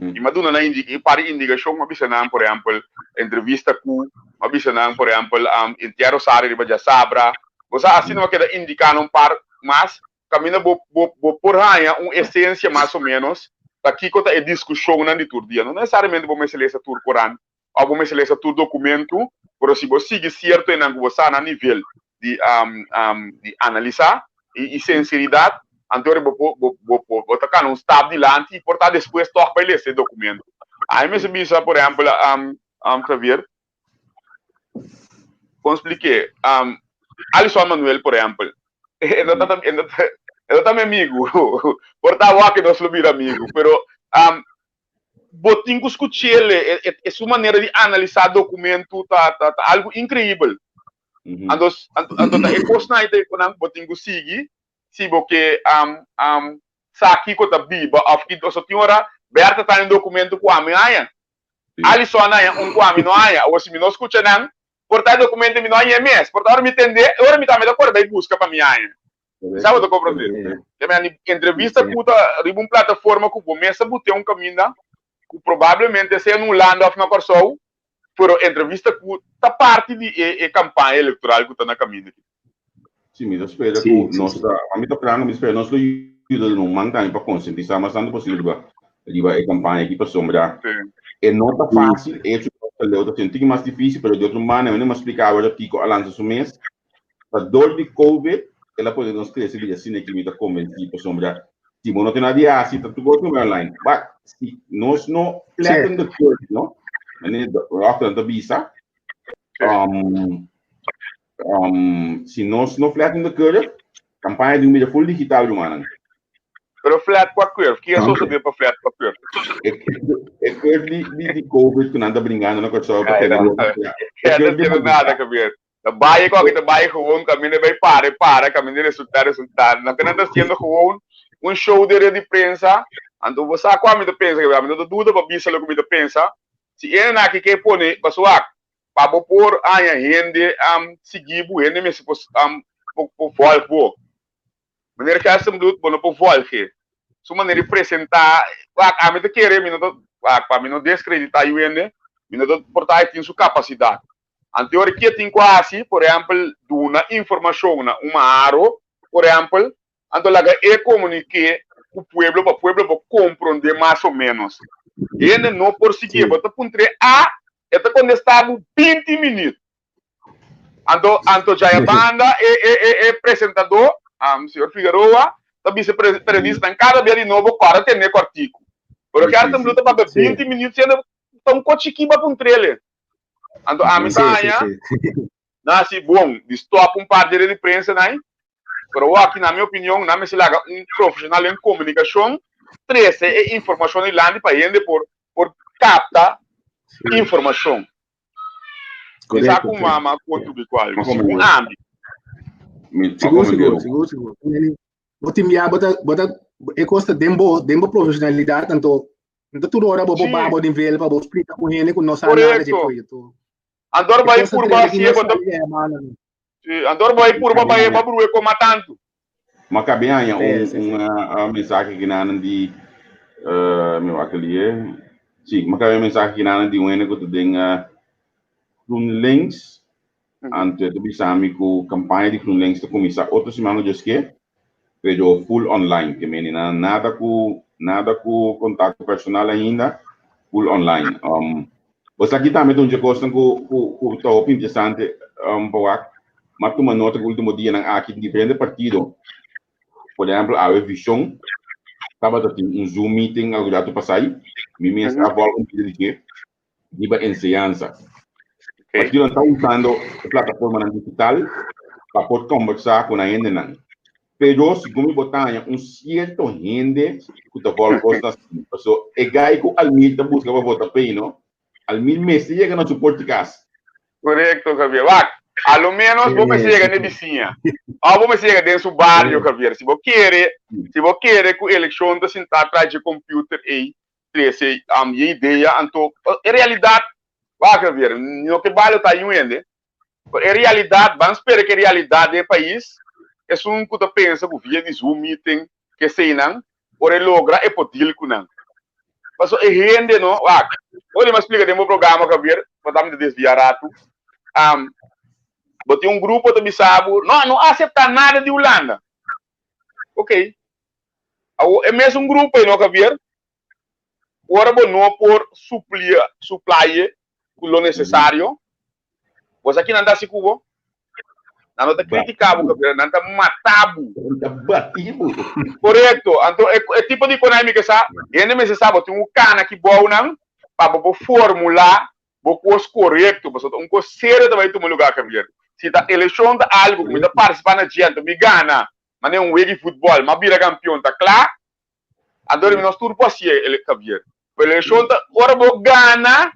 E me dá uma indicação, uma visão por exemplo, entrevista com uma visão por exemplo, inteiro sário de Sabra. Você assim não quer indicar um par mas caminha por raia uma essência mais ou menos daqui que é discussão na liturgia não necessariamente vamos ler essa tour Corão ou vamos ler essa tour documento mas se você sigue certo em algo você na nível de analisar e sinceridade então vou tocar um step de lante e portar depois tocar para ler esse documento aí me se por exemplo Javier como expliquei Alisson Manuel por exemplo eu também amigo, portava que nós somos amigo, pero botinho escutar ele, é sua maneira de analisar documento tá algo incrível. Então é coisa aí quando botinho sigue, se porque saki ko ta biba of que a senhora Berta tá em documento com a minha, Alisson aí com a minha, ou se me não escuta não, portar documento me não é mesmo, portar me entender, agora me tá me da cor vai busca para minha. Sabe o que eu compreendo? Entrevista puta, riba uma plataforma que começa a botar um caminho que provavelmente se no land of na corção, pero entrevista que tá parte de campanha eleitoral que tá na caminho. Sim, me espera que nós a mim tá plano, me espera nós ajuda no mangá para conscientizar mas tanto possível a campanha aqui para sombra. É não tá fácil, é eu senti mais difícil, pero de outra maneira, eu não me explicava aqui com a lança do mês, para dor de COVID ela pode nos crescer de assim que me está convencido por sombra se não tem nada assim tá tudo online mas se nós não flatten the curve não né after the visa se nós não flatten the curve campanha de mídia full digital humana pero flat com a curve que é só saber para flat com a curve é curve de COVID que não anda brincando na coisa para ter não tem nada a ver trabalho com que trabalho gewoon caminho vai para caminho resultado não que não está sendo gewoon show de prensa então você como me pensa que não dúvida para bisa lo que me pensa se é na que pone pessoal para por a gente seguir o gente me se por volta maneira que essa muito bom por volta sua maneira de apresentar a me querer me não para me não descreditar o gente me não portar tem sua capacidade a teoria tem quase, por exemplo, de uma informação, uma aro, por exemplo, então lá é comunicar o povo para compreender mais ou menos. E não por seguir, você pode é quando está 20 minutos. Então já a banda é apresentador, o senhor Figueroa, também se previsto em cada dia de novo para ter nego artigo. Porque a arte luta para 20 minutos sendo tão cochiquiba para um trailer. Então a mim tá aí, nasce bom, stop um par de imprensa, né? Pero aqui na minha opinião, na minha cidade, um profissional em comunicação, 13 é informação e lande para ele por captar informação. Isso com uma contribuir com algo, com âmbito. Seguro. Bota minha bota é costa dembo profissionalidade tanto toda hora bobo de ver para explicar com ele com nossa análise de projeto. Andor vai por baixo Andor vai por baixo para bruer como tanto. Mas cabe aí uma mensagem que não de meu aquele sim, mas cabe mensagem que não de um ene que tu tenha Groenlinks antes de bisa com campanha de Groenlinks to começar outro semana de que vejo full online que menina nada com contato personal ainda full online você aqui também tem um coisa que top interessante mas tu nota que o último dia aqui diferente partido por exemplo a Vision estava tendo Zoom meeting algo já tu passei me mesmo a volta de que diba enseñanza partido está usando a plataforma digital para poder conversar com a gente não. Pero se como botar certo gente que está falando coisas assim, so é gaico al mil tá busca para votar bem, não? Al mil mês chega no suporte casa. Correto, Javier. A lo menos vamos chegar na vizinha. Vamos chegar dentro do bairro, Javier. Se você quer que a eleição da sentar atrás de computer e trazer a minha ideia, então, em realidade, Javier, não que vale tá aí ainda. Em realidade, vamos esperar que a realidade do país é um que pensa que via de Zoom meeting que sei não, ou ele logra é poder com não. Mas é gente não, olha mais explica demo programa Javier, para dar me desviar rato. Botei um grupo de bisabu, não aceita nada de Holanda. Ok. É mesmo um grupo aí, não Javier? Agora não por suplir o necessário. Você aqui não dá se cubo? Não está criticado, não está matado. Correto. Então, é tipo de econômica, sabe? E ainda me sabe, tem um cana que bom, não? Para formular, para coisa correto, para um coisa sério também no lugar, Javier. Se a eleição de algo, que me dá participar na gente, me gana, mas não é um jogo de futebol, mas vira campeão, tá claro? Então, nós tudo pode ser, Javier. A eleição, ora, vou ganhar,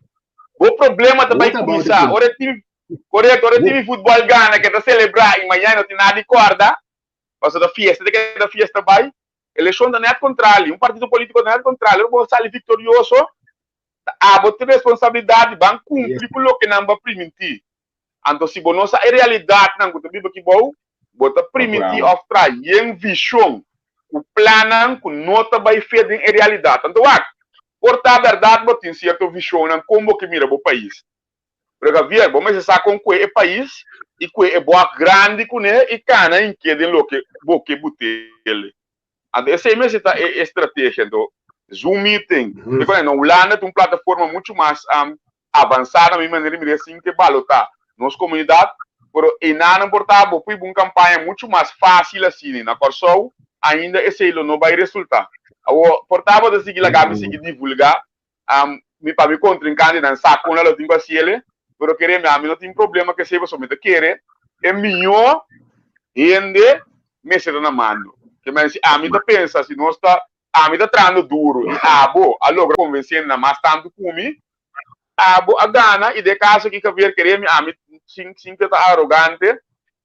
o problema também começar. Correto, ora time futebol gana que está celebrar em manhã não tem nada de corda, passou da fiesta vai, eleição da net contrário, partido político da net contrário, eu vou sair vitorioso, vou ter responsabilidade, vão cumprir com o que não vai permitir. Então, se você a realidade não está vivo que bom, bota permitir ofrar em visão, o plano, que nota vai feito em realidade. Então, por a verdade, você tem certa visão, como que mira o país. Porque Javier, vamos começar com o país e com é boa grande com ele e cana em que den lo que boque butele. Essa é mesmo a estratégia do Zoom meeting. Porque na Holanda tem uma plataforma muito mais avançada, de maneira assim que balotar nas comunidades, pero e não importava, foi uma campanha muito mais fácil assim, na Corsol, ainda esse não vai resultar. Portava de seguir a gabi seguir divulgar, para me contrincante na saco na tem assim ele. Pero queremos, a mim não tem problema que se você quer, é melhor rende me ser na mão. Que mas a mim pensa se nós está a mim trando duro e a logra convencendo na mais tanto comigo, a gana e de caso que Javier queremos a mim sim que tá arrogante,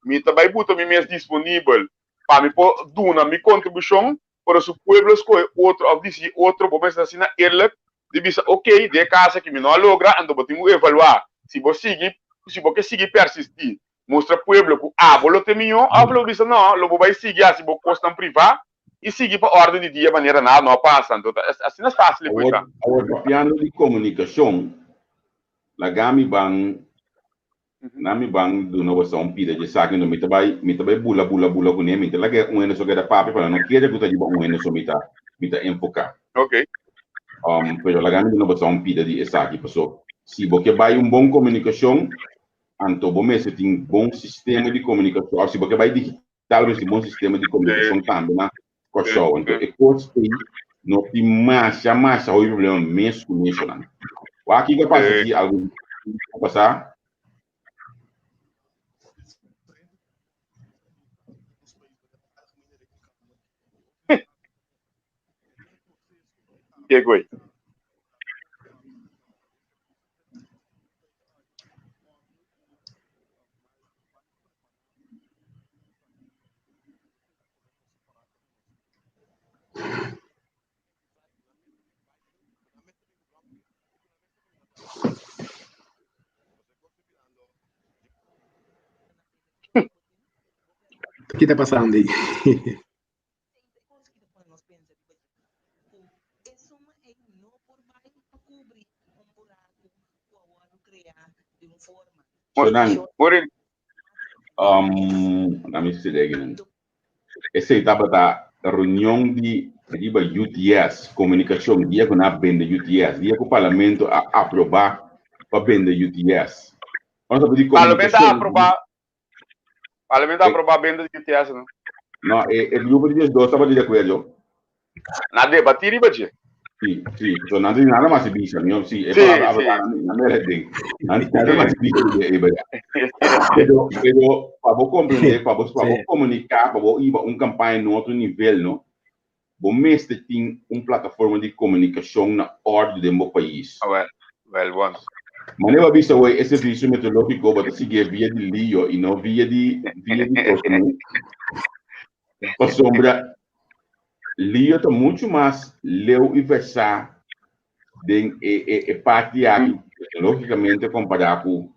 me também boto me mesmo disponível para me pôr duna minha contribuição para os pueblos que outro vamos assim na ele de bisa ok de caso que me não logra ando botamos evaluar. Se você seguir persistir, mostra ao povo que vou ter melhor, vou dizer não, eu vou seguir se vou postar privado e seguir para a ordem de dia, maneira nada não passa. Então, assim é fácil. O piano de comunicação, a gami bang, nami bang do novo som pida de saque no mita vai bula com ele, mita lá que ene só que da papi para não querer que tu diga ene só mita enfocar. Ok. Pero a gami do novo som pida de saque passou. Se você vai bom comunicação, então você tem bom sistema de comunicação. Se você vai digital, você tem bom sistema de comunicação também, né? Então, é coisa que não tem mais o problema mesmo com isso, não. O aqui que passa aqui, algo vai passar? Que foi? O que está passando aí? Na minha cidade, essa etapa da reunião de UTS, comunicação, dia que na venda UTS, dia que o parlamento aprovar para vender UTS. O parlamento aprovar a venda de UTS, não? Não, o grupo de dois estava de acordo. Na debatir e bater. Sim, então não tem nada mais de bicho, não, sim, é para na minha ding, não tem nada mais de bicho, pero para você compreender, para você comunicar, para você ir para campanha no outro nível, não, você tem plataforma de comunicação na ordem do meu país. Well, once. Mas eu aviso hoje, esse serviço meteorológico vai seguir via de Lio e não via de coisa, para sombra. Lio está muito mais leu e versar de parte aqui, logicamente, comparado com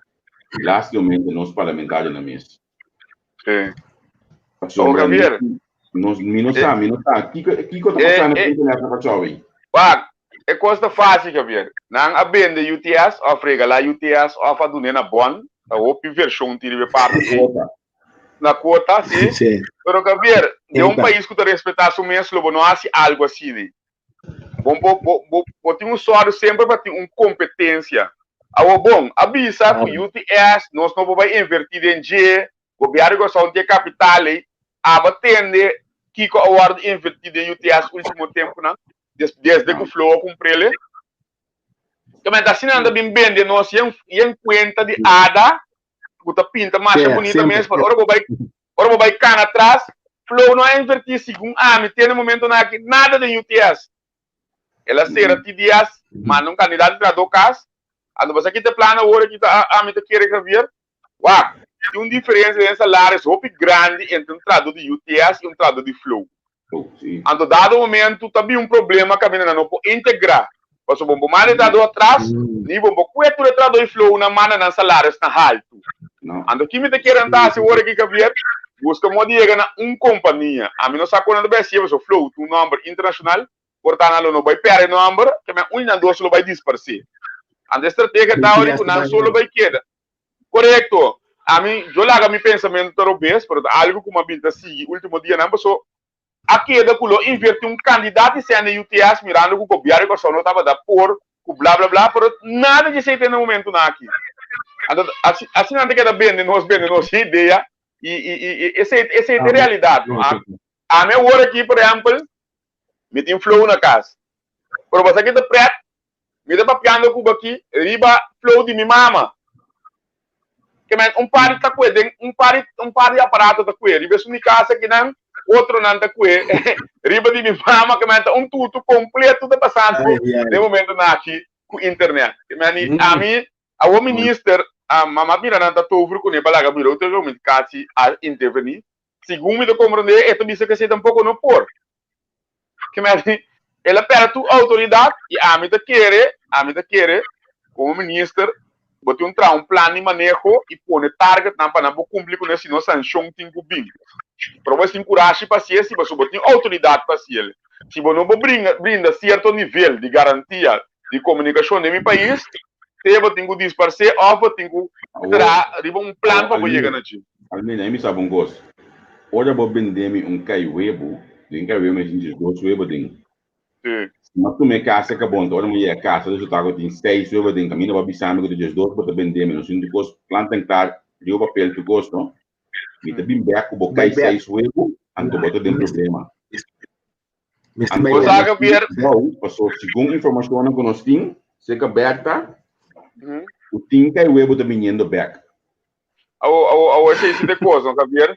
lastimamente nos parlamentares na mesa. Sim. Ô, Javier. Não sabe. O que está passando nessa pessoa aí? É coisa fácil, Javier. Não a venda UTS, a frega lá UTS, a fadunena bon, a outra versão tira parte. Na quota, sim. Pero, Javier, de um país que respeitar o mesmo, não há algo assim, né? Bom, tem usuário sempre para ter uma competência. Bom, avisa que o UTS, nós não vamos invertir em G, o governo só tem capital, atende que a hora invertir em UTS no último tempo, não? Desde que o flow comprei ele. Também está assinando bem de nós, em conta de ADA, puta pinta mais bonita mesmo, agora vai cá atrás, flow não é invertir segundo, me tem no momento nada de UTS. Ela será TDS, mas não candidato para do caso, você aqui tem plano agora que me quer ver, tem uma diferença em salários grande entre um tradutor de UTS e um tradutor de flow. Ando dado momento também problema que a menina não pode integrar. Porque o bom tradutor atrás, nem bom quanto o tradutor de flow na mana na salários na alto. Ando aqui me quer andar se hora que ver, busca uma diga na companhia. A mim não sabe quando vai ser o flow, um número internacional, portanto não vai perder o número, que me não dois não vai dispersar. A estratégia da hora que não só vai quedar. Correto. A mim, eu largo meu pensamento todo vez, porque algo como a vida assim, último dia não passou. Aqui é da culo invertir um candidato e sendo UTS mirando que o governo que só não estava da por, blá blá blá, pero nada de ser no momento na aqui. Assim não tem que dar bem de nós ideia e essa é a realidade. A minha hora aqui, por exemplo, me tem flow na casa. Pero você aqui tá preto, me dá papiando cuba aqui, riba flow de minha mama. Que um par tá com um par de aparato tá com ele, riba sua casa aqui não. Outro não está com ele, riba de minha mama, que tudo completo está passando de momento aqui com a internet. A mim, o ministro, a mamãe mira não está todo com ele, para lá, eu tenho um caso a intervenir. Segundo me compreender, é tudo isso que você um pouco não por. Que ela perde a autoridade e a mim te quer, como ministro, botar um plano de manejo e pôr target para não cumprir com esse nosso sanção tem que vir. Para você encorajar paciência, se você tem autoridade para ele. Se você não brinda certo nível de garantia de comunicação no meu país, você tem que dispersar ou você tem que ter um plano para chegar na gente. Almeida, eu sabe gosto. Olha, vou vender cai web, tem cai web, mas a gente gosta web tem. Mas tu me casa que bom, agora mulher casa, eu estou com 6 web tem caminho para bisar me que tu dois para vender, mas não gosto planta entrar, deu papel que gosto. Me também back o bocai 6 web, anto bota dentro problema. Você sabe ver? Não, passou segundo informação que nós temos, se que aberta, o time que é web da menino back. Eu sei se de coisa, não ver?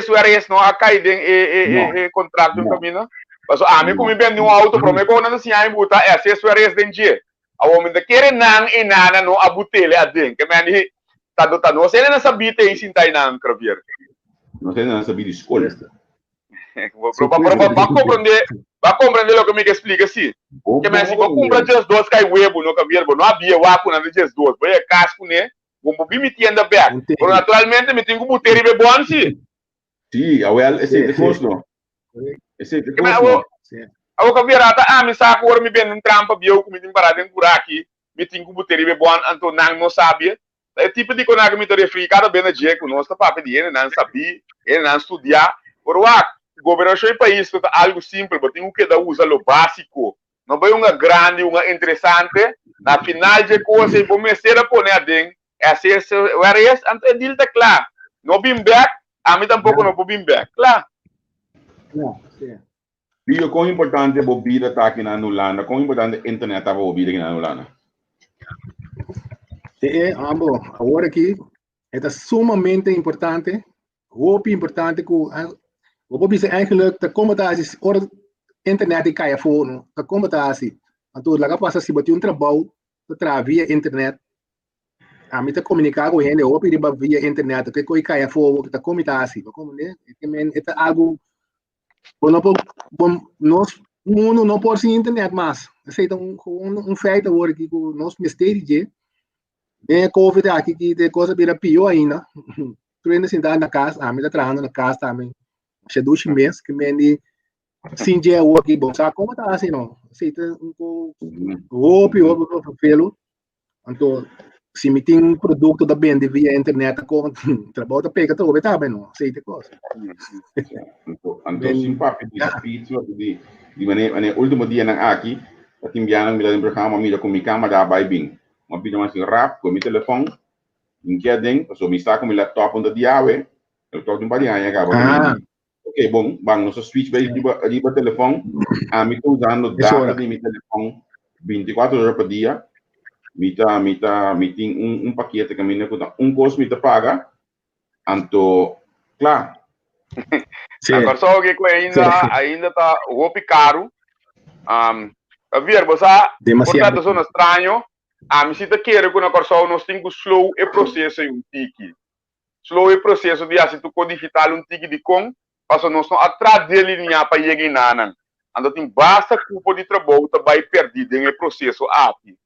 SURS não a cair em contrato do caminho. Mas a mim como bem um auto para mim quando assim aí botar SURS den dia. A homem da querer não e nada não abutele a den. Que me tá não sei não sabia ter isso aí não cravier. Não sei não sabia de escola. Vai compreender o que me explica assim. Que me assim, vou comprar just dois cai web no cravier, não havia waco na just dois. Vai casco né. Vou me tienda back. Pero naturalmente me tenho que botar e bom assim. Sim, esse é de coisa não. Esse é de coisa não. Aku kabirata me saco ora me ben trampa bio me tem parada em buraco me tem que botar e bom anto não sabia. É tipo de coisa que me tô referi cada bem na dia que nós tá papo de ele não sabia, ele não estudar. Por o governo do país que algo simples, mas tem que dar usa o básico. Não vai uma grande, uma interessante. Na final de coisa e começar a pôr dentro. Esse o RS anto é deal tá claro. No bim back, a mim tampouco não bim back, claro. Não, sim. E o quão importante é bobida estar aqui na Holanda? Quão importante é a internet estar bobida aqui na Holanda? Agora aqui é sumamente importante. Muito importante que o Bobby se eigenlijk de combataties or internet die kan je voor de combatatie. Want toen laga passa se botar trabalho via internet. A mim te comunicar com ele, ou pedir via internet, que coi caia for da combatatie. Como né? É algo nós mundo não pode ser internet mais. Aceita feito agora que nós mistério de Covid aqui que de coisa vira pior ainda. Tu ainda sentar na casa, a mim tá trabalhando na casa também. Já 2 meses que me sim dia aqui bom, sabe como tá assim não? Aceita o pelo. Então se me tem produto da venda via internet com trabalho pega tudo tá bem não? Aceita coisa. Então sim papo de pizza de maneira último dia na aqui, a timbiana me dá programa me com minha câmera vai bem. Uma pida mais rápido com meu telefone. Em que dentro, so me está com meu laptop onde diawe, eu tô de balinha agora. Ok, bom, vamos no switch para o telefone. Me estou usando data de meu telefone 24 horas por dia. Me tem paquete que me custa custo me paga. Então, claro. Agora só que ainda tá roupa caro. A ver, você portanto são estranho. Me sinto que é que na corção nós temos que slow o processo em tiki. Slow o processo de assim tu codificar digital de com, para nós não atrás dele linha para chegar na ando tem basta culpa de trabalho tá vai perdido em processo aqui.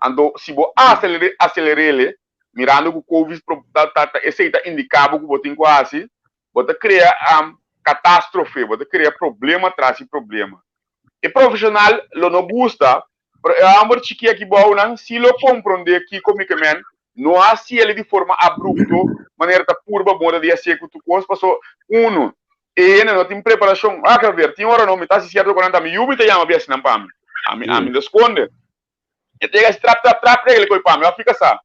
Ando se vou acelerar ele, mirando que o Covid esse tá indicado que botem quase, bota criar catástrofe, bota criar problema atrás de problema. E profissional lo não gusta. Amor chiqui aqui bom não se lo compreender que comicamente não há se ele de forma abrupta maneira tá purba moda de assim que tu coisa passou e não tem preparação quer ver tem hora não me tá se certo quando me yubi te chama bias não pam a mim desconde e tem esse trap ele coi pam eu fica só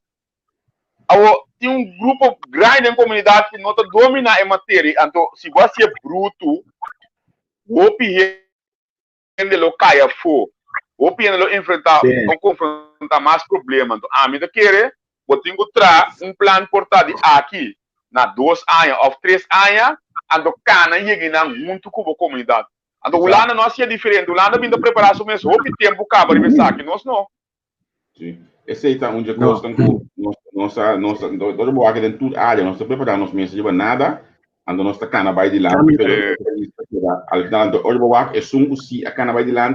tem grupo grande em comunidade que não tá domina a matéria então se você é bruto o pie de lo caia fo o piano enfrentar confrontar mais problemas. Então, a mim da querer, eu tenho que trazer plano portado aqui, na 2 anos ou 3 anos, ando cana chega muito com a comunidade. Então, o Holanda não é diferente. O Holanda vindo preparar o mesmo tempo que acaba de pensar aqui, nós não. Sim. Esse é onde costa nossa todo mundo aqui dentro da área, nós estamos preparando nós mesmos de nada, ando nossa cana vai de lá. Al final, hoje o é um se a cana vai de lá.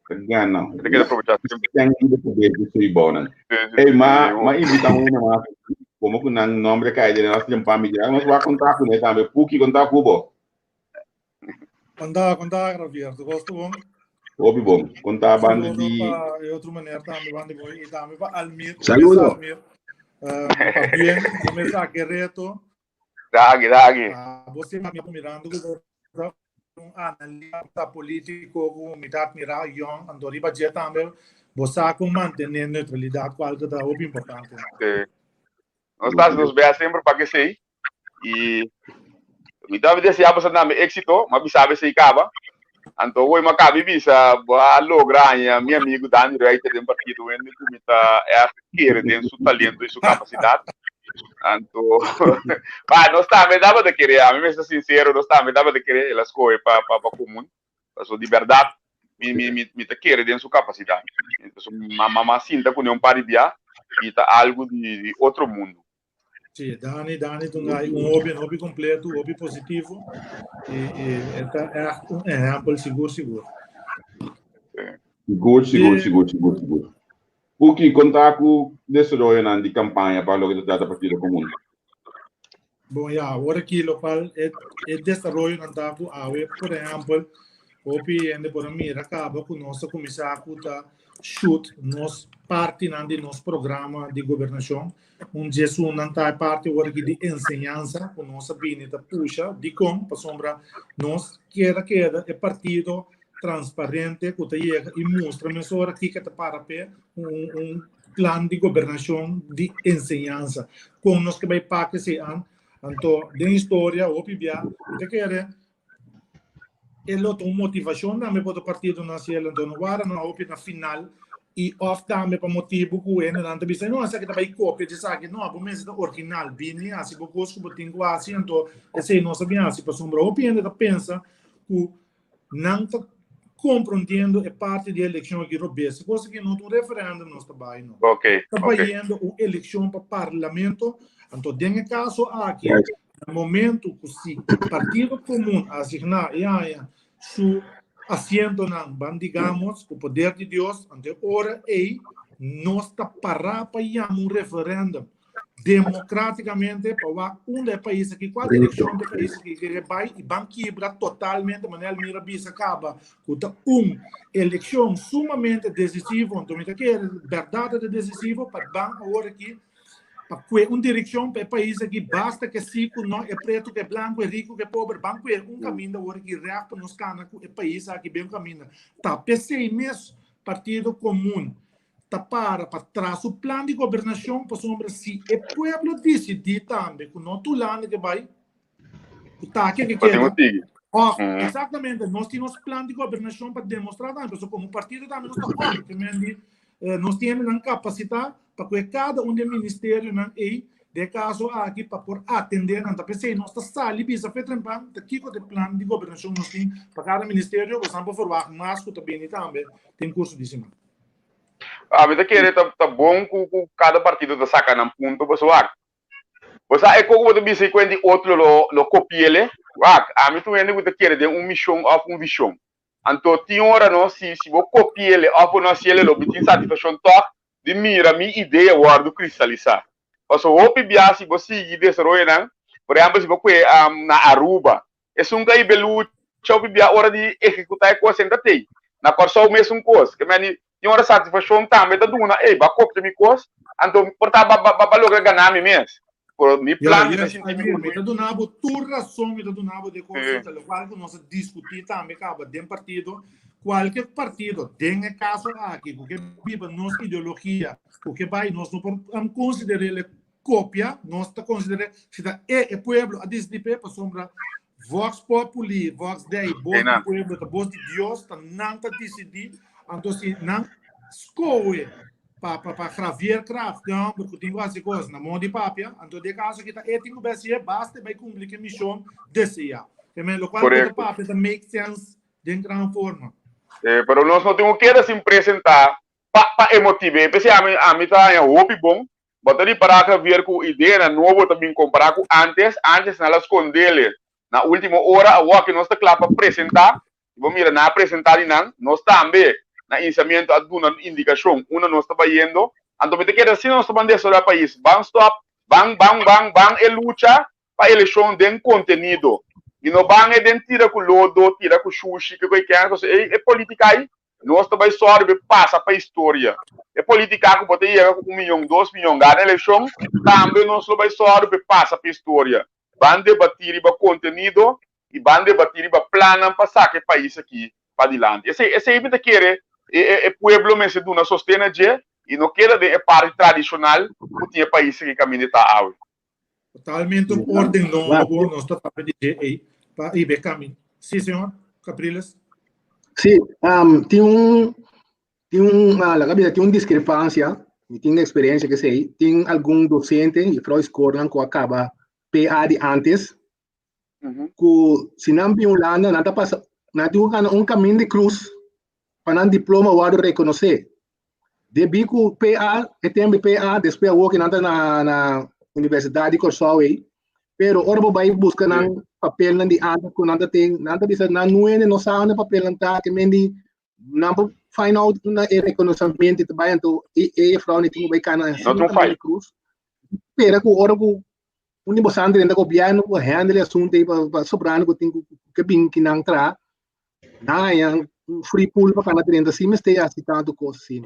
Ganhar tem que aproveitar de poder distribuir mas invitamos uma como que não nome que aí nós temos para migrar mas vai contar com ele também porque contar com o contar Javier tu gosto bom bom contar banda de outra maneira também banda bom e também para Almir saludo para bem começar a reto dagi você me mirando analista político com mitad mirar young andori budget também você com manter neutralidade qual que é o importante nós estamos nos bem sempre para que sei e Mi dava desejar você dar êxito, mas sabe se acaba. Então, hoje uma cabe bisa, boa lograr, meu amigo Dani Reiter de partido, ele comita querer dentro seu talento e sua capacidade. Então, nós estamos dava de querer, a mim mesmo sincero, nós estamos dava de querer elas coisas para comum, para sua liberdade, me te querer dentro sua capacidade. Então, mamãe sinta que não pare de e tá algo de outro mundo. Sim, Dani, tu hai hobby completo, hobby positivo, e é exemplo seguro. Seguro. Porque contar com desarrollo de campanha para o que trata partido comum. Bom, agora aqui local é desarrollo não tá com por exemplo, hobby ainda por mim acaba com nossa comissário tá shoot nos parte de nosso programa de governação, Jesus não está parte agora de ensinança, com nossa bineta puxa, de como, para sombra, nós queda é partido transparente, que chega e mostra mesmo aqui que está para plano de governação de ensinança, com nós que vai para que se então, de história, o PBA, que quer ele tem motivação também para o partido nacional, então agora não na final e off também para motivo que ele não está pensando, não, essa que vai cópia de saque, não, para mim é original, bem, assim, porque os que tem quase, então, esse não sabia, assim, para sombra, o PBA pensa que não está compreendendo a parte da eleição aqui no Brasil, coisa que não tem referendo no nosso país, não. Está fazendo a eleição para o parlamento, então, tem caso aqui, no momento que o Partido Comum asignar su asiento, digamos, com o poder de Deus, ante hora aí, nós está para um referendo democraticamente para dos países que qual eleição de países que vai e vão quebrar totalmente, maneira Mirabis acaba com eleição sumamente decisiva, então que é verdade decisiva para agora aqui para direção para país que basta que rico não é preto, que é branco, é rico, que é pobre, banco é caminho agora que real para nos cana o país aqui bem caminho. Tá, PC mesmo Partido Comum tá para trás o plano de governação para sombra se o povo decidir também que não tu lá que vai o tá que quer. Exatamente, nós temos plano de governação para demonstrar também, como partido também nós temos a capacidade para que cada dos ministérios aí de caso aqui para por atender não tá pensei nós está ali bisa fetrempan aqui com o plano de governação nós tem para cada ministério por exemplo formar mais que também tem curso de cima. Mas tá bom com cada partido da saca num ponto pessoal. Você é como você disse quando outro lo copia ele, a mim tu ainda você quer de missão ou visão. Então tinha hora não se você copia ele ou não se ele lo tem satisfação toque de mira minha ideia guardo cristalizar. Porque o PBA se você seguir desarrollo não, por exemplo se você na Aruba, é um gai belu o PBA hora de executar coisa ainda tem. Na corso mesmo coisa, que mani tinha hora satisfação também da duna, ba copia mi coisa, então portar ba logra ganhar mi mesmo. Por mi plano de sentir me do nabo tu razão me do nabo de coisa, lo qual que nós discutir também acaba de partido qualquer partido tem caso aqui porque viva nossa ideologia porque vai nós não considerar ele cópia nós está considerar se é povo a desdipe para sombra Vox Populi Vox Dei voz do povo da voz de Deus tá não tá decidir então se não escolhe para Javier Kraft não porque tem quase coisa na mão de papia então de caso que tá ético basta vai cumprir a missão desse ano também o qual o papia tá make sense de grande forma. Pero nós não temos que assim apresentar para emotivar, especialmente a mim tá em hobby bom, botar ali para ver com ideia nova também comparar com antes na esconder na última hora o que nós está claro para apresentar, vamos mirar na apresentar e nós também na iniciamento a uma indicação, uma nós está indo, então me quer assim nós estamos dentro do país, stop, bang e luta para eleição de conteúdo. E não vão tira com lodo, tira com sushi, que é política aí. Nós também só passa para a história. É política que pode ir com 1 milhão, 2 milhões, ganha eleição, também nós também só passa para a história. Vão debater para conteúdo e vão debater para plano para sacar o país aqui para adiante. Esse é o que quer é povo mesmo de sostener e não quer a parte tradicional que tinha país que caminha está hoje. Totalmente um ordem novo, nós estamos a pedir para ir caminho. Sim, senhor Capriles? Sim, tem uma discrepância, tem experiência que sei, tem algum docente e Freud escola que acaba PA de antes, que se não tem Holanda, nada passa, não tem caminho de cruz para um diploma ou reconhecer. Debi que PA, tem PA, depois eu vou na universidade de Corsol, pero ora vai buscar um papel de antes, que nada tem, nada bisa, não sabe o papel que mendi, não find out na reconhecimento de bairro, então Frau não tem faz cruz, pero que ora que bostante ainda governo que handle assunto para sobrando que tem que bem que não tra, não free pool para cada treinta sim, mas tem tanto coisa assim.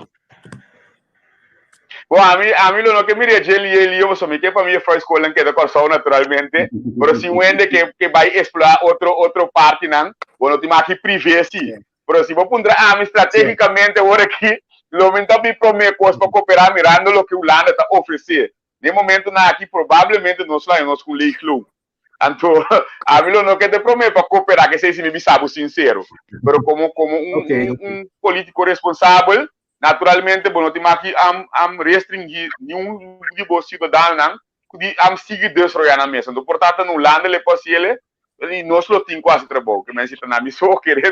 Bom, a mim não que me ele eu só me que para mim foi escola que da Corsol naturalmente, mas se wende que vai explorar outro parte não, bueno, tem aqui privacy. Pero se vou pondre estrategicamente agora aqui, lo momento me promete coisa para cooperar mirando o que o Holanda está oferecendo. De momento na aqui provavelmente nós lá nós com lei club. Então, a mim não que te promete para cooperar que seja me sabe sincero, pero como um político responsável, naturalmente, bueno, tem aqui restringir nenhum tipo de cidadão, que seguir desarrollar na mesa. Então, portanto, no Holanda le possible e nós lo tem quase trabalho, que me cita na missão querer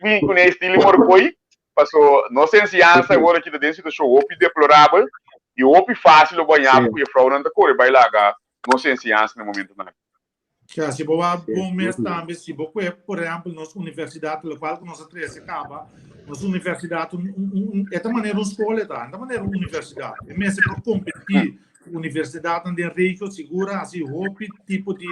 me conhece estilo morcoi, passou nossa ensinança agora aqui dentro do show op deplorável e op fácil o banhar porque frau não tá corre vai lá nossa ensinança no momento não. Já se boa bom mês também se boa por exemplo nossa universidade local que nossa três acaba nossa universidade é da maneira escola tá da maneira universidade é mesmo para competir universidade onde regio segura assim op tipo de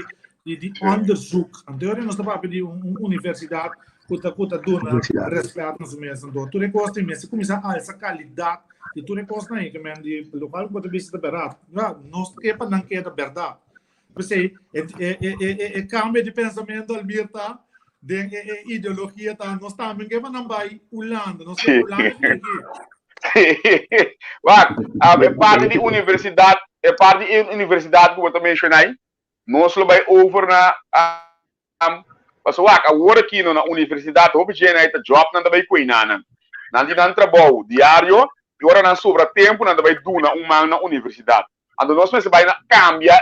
onderzoek. En deur nós estamos a pedir universidade que está dando respeito nos meses. Então, tu recosta mesmo começar a essa qualidade e tu recosta aí que men de local que você vista barato. Nós que para não quer da verdade. Você é cambio de pensamento Alberta, de ideologia tá. Nós também que para não vai Holanda, nós que Holanda aqui. É parte de universidade, que você mencionou. Nós vai over na agora aqui na universidade o objeto é job não vai cuidar não tem trabalho diário e agora não sobra tempo não vai doar na universidade então nós vai cambiar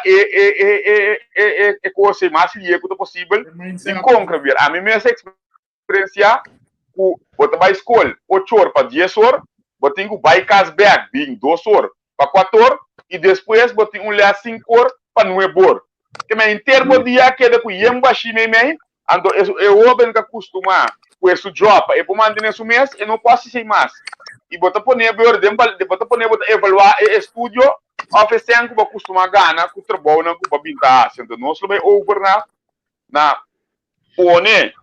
coisa mais líquido possível de concrever a mim minha experiência que você vai escolher 8 horas para 10 horas você tem que vai casback bem 2 horas para 4 horas e depois você tem 5 horas para 9 horas que me intermo dia que de cuiem bashime me ando eu ben que acostumar com esse job e por manter nesse mês e não posso ser mais e botar poner botar evaluar estúdio oferecendo que acostumar ganhar com trabalho não com babinta então nós vai over na pone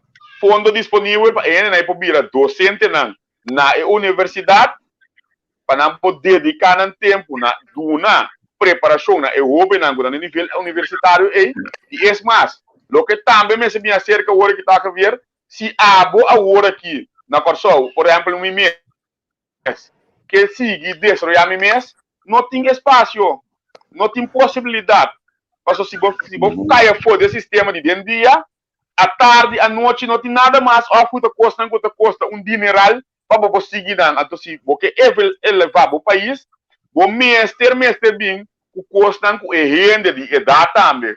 fundo disponível para ele na pobira docente na universidade para não poder dedicar tempo na duna preparação na Europa no nível universitário e é mais o que também me sabia acerca agora que está a ver se agora aqui na Corsol por exemplo um mês que siga desarrollar um mês não tem espaço não tem possibilidade mas se você cair fora do sistema de dia à tarde à noite não tem nada mais quanto custa dineral para você seguir então se você elevar o país o mestre bem o custo que rende de idade também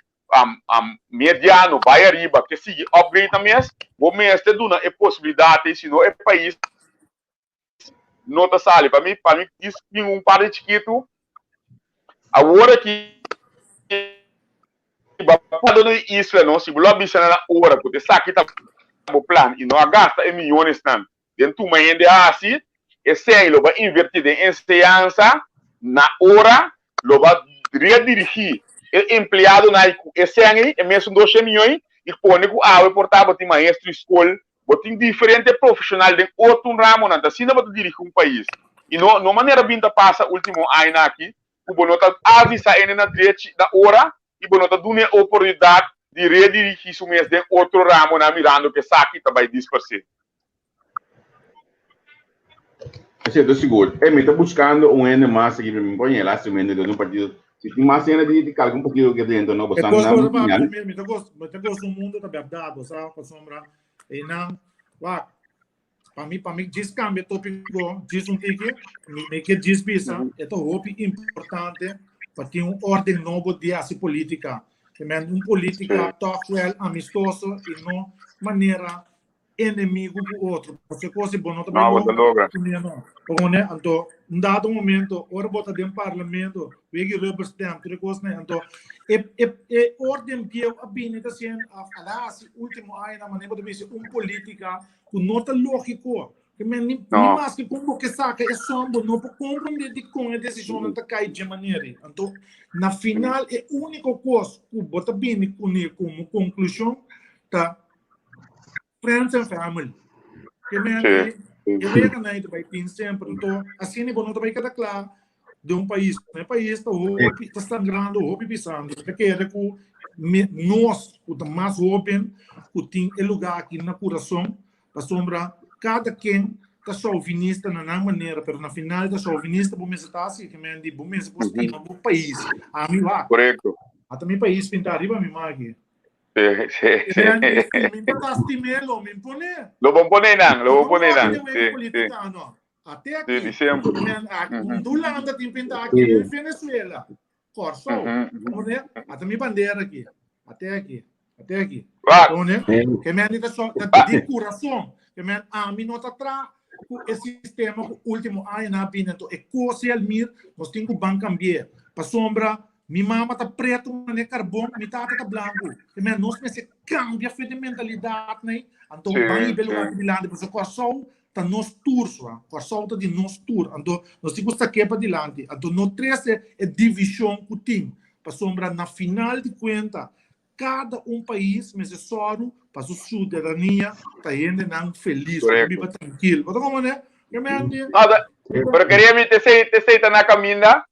mediano vai arriba que sigue upgrade também o mestre duna é possibilidade se não é país nota sale para mim isso tem par de chiquito agora que para isso é não se lobby na hora porque saque tá o plano e não gasta milhões não dentro uma ainda assim esse aí lo vai invertir em ensinança na hora lo vai redirigir o empregado na esse ano é mesmo 2 milhões e põe que a portável tem maestro escola tem diferente profissional de outro ramo não assim não vai dirigir um país e não maneira vinda passa último ano aqui o bonota avisa ele na direita da hora e bonota dune oportunidade de redirigir isso mesmo de outro ramo na mirando que saque também dispersar. Certo, seguro. Me está buscando um N mais que me põe lá, se me deu um partido Se tem uma cena de calco um pouquinho que dentro, não, você Eu gosto não para é mim, eu gosto do mundo da verdade, sabe? Para sombra, e não, para mim diz cambia tópico, diz tique, me que diz bisa, é tão importante para ter ordem novo de essa política, que é política total, amistoso e não maneira inimigo do outro. Você coisa bom não também não. Como né, então, em dado momento, ora bota dentro do parlamento, vege representante, tudo coisa né, então é ordem que eu abinito assim, a falar último ano na maneira de ver política com nota lógico, que nem mais que como que saca é só não por compreender com a decisão não tá cai de maneira. Então, na final é único coisa que bota bem como conclusão tá friends and family. Que eu vejo que não vai pensar então assim nem bom também cada claro de país está sangrando o pisando porque é que nós o mais open o tem o lugar aqui na coração para sombra cada quem está chauvinista na maneira mas na final está chauvinista bom mesmo está assim que me diz bom mesmo postina o país a mim lá correto até meu país pintar arriba me magi me impone lo vamos poner até aqui do lado tem pintar aqui em Venezuela corso até minha bandeira aqui até aqui que me anda só de coração que me a mim não tá atrás o sistema último ano na pina então é coisa almir nós temos banco cambiar para sombra minha mama tá preto né carbono minha tata tá branco que me nós se cambia a mentalidade né então vai pelo lado de lá depois o corso tá nos tours com a solta de nos tour então nós temos que estar para dilante então no 13 é divisão que tem para sombra na final de conta cada país mas é só para sua cidadania tá indo não feliz viva tranquilo então como né pero queria me ter na caminha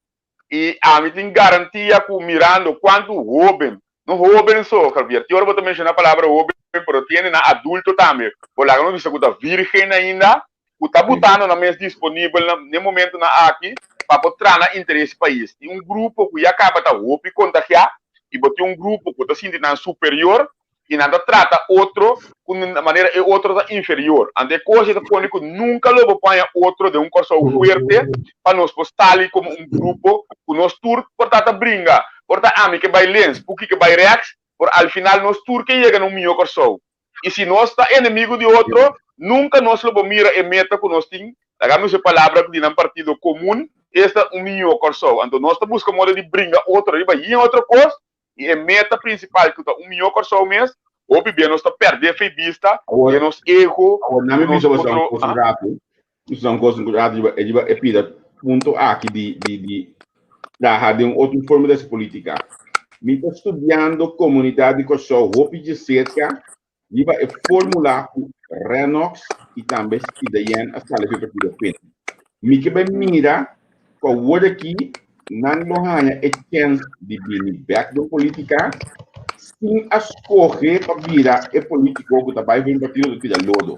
e a mim tem garantia que mirando quanto roubem não roubem só Calvier eu vou mencionar a palavra roubem pero tem na adulto também por lá não vista que tá virgem ainda que tá botando na mesa disponível no momento na aqui para botar na interesse país e grupo que acaba tá roubo e contagiar e botar grupo que tá sentindo superior e nada trata outro de maneira e outro da inferior ande coisa da põe que nunca logo põe outro de corso forte para nós postar como grupo que nós tour portata brinca porta ami que vai lens porque que vai react por al final nós tour que chega no meu corso e se nós está inimigo de outro nunca nós logo mira e meta que nós tem hagamos a palavra que tem partido comum esta meu corso então nós busca modo de brinca outro e vai em outra coisa e a meta principal que tá meu corso mês ou bem nós está perder a vista e nós erro na minha visão são coisas é pida ponto aqui de da outra forma de política me está estudando comunidade que só roupa de cerca e vai formular Renox e também se daí a sala de partido pen me que bem mira com o word aqui não há chance de vir back da política sem escolher para virar é político que está vir partido do que é lodo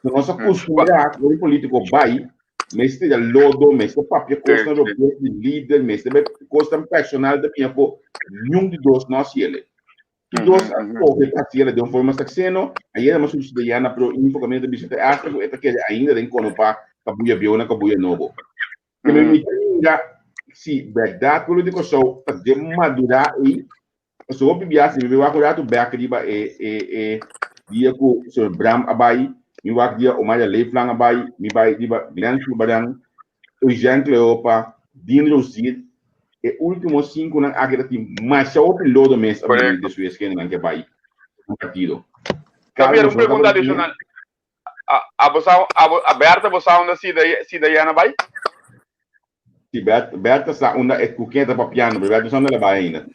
nós acostumamos com o político vai mas tem lodo mas o papel custa do líder mas também custa personal da minha por nenhum de dois nós ele que dois escolher para ser de uma forma saxeno aí é uma subsidiária na pro infocamento de visita acho que ainda tem como para cabuia biona cabuia novo que me mira se verdade político só de madurar e so bibia se me vai acordar o back riba dia com o Bram abai mi wak dia o maya leiflang abai mi bai riba Glenn Badang o Jean Cleopa Dean Rosid e último 5 nang agirati mas o piloto mês abrir de Suez que não que bai partido Javier pergunta adicional a Berta você onda se daí ana bai se Berta sa onda é cuqueta para piano Berta sa onda bai ainda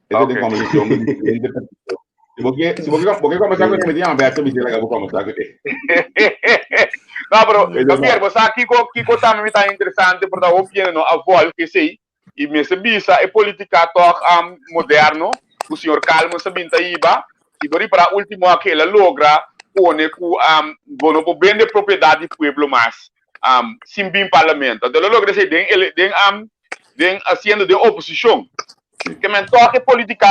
essa tem como se você começar com esse dia aberto me diga que vou começar com ele não pero Javier você aqui que também está interessante por dar opinião a vol que sei e me se bisa é política moderno o senhor Calmo sabinta iba e dori para último aquela logra pone com bono por bem de propriedade do pueblo mais sim bem parlamento então logra se den vem haciendo de oposição. Que men toque política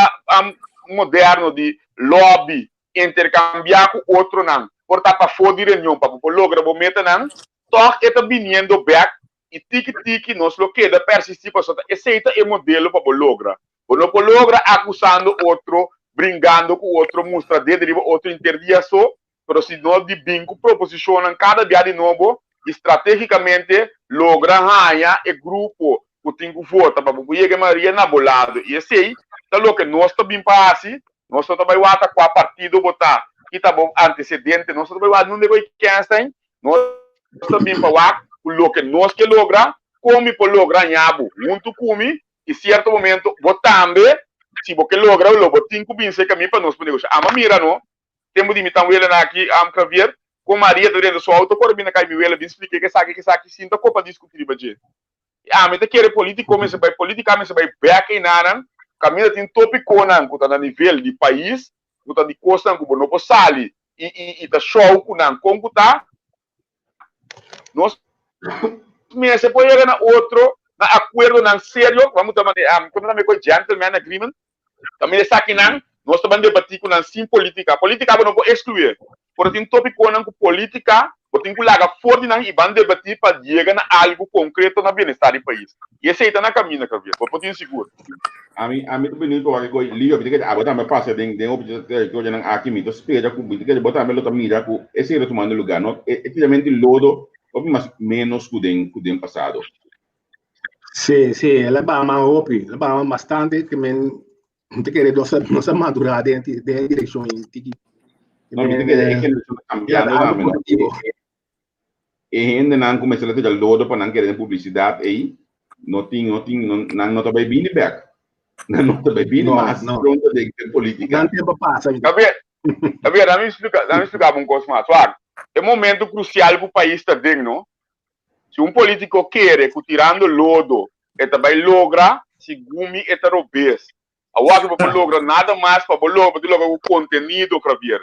moderno de lobby, intercambiar com outro não. Por tapa fodi reunião para logra bometa não. Toque está viniendo back e tiki nós lo queda persistir para sota. Esse é o modelo para logra. Não logra acusando outro, brincando com outro, mostra de deriva outro interdiação, mas se nós de bingo proposicionam cada dia de novo, estrategicamente logra ganhar o grupo que tem que votar para que chegue Maria na bolado. E esse aí, tá lo que nós também passa, nós também vota com a partido votar, que tá bom antecedente, nós também vota não depois quem tem, nós também para o que nós que logra, como para logra nhabo, muito como e certo momento votando, se você logra o lobo, tem que vir que para nós podemos. Ama mira não, temos de imitar o ele aqui, Javier, com Maria dentro da sua auto, por mim na cai me ele, me explica que sabe sinta copa discutir baje. Mas quer político, começa vai política, começa vai back em nada, caminha tem tópico não, que tá no nível de país, que tá de costa, que não pode sair e tá show com não, como tá, nós mas se pode chegar na outro na acordo não sério, vamos também quando também com gentleman agreement, também está aqui não, nós também debater com não sim política não pode excluir, porque tem tópico não com política, tem que largar fora não e vão debater para chegar na algo concreto na bem-estar do país. E esse aí está na caminho, Javier, pode ter seguro. A mim também não estou aqui liga, porque a botar me passa de objetivo de não aqui me, então espera com porque de botar me lo também já com esse retomando lugar, não? Efetivamente lodo, mas menos que o passado. Sì, la Bahama la Bahama bastante che te quiere no se madura de dirección no me que cambiando gente não começa a ter lodo para não querer publicidade aí não tá bem bem back não tá bem bem mas pronto de política não tempo passa Javier, dá-me explicar um pouco mais. É um momento crucial para o país também, não? Se um político quer que tirando lodo, ele vai lograr, se gumi é robês. Agora não vai lograr nada mais para lograr o conteúdo, Javier.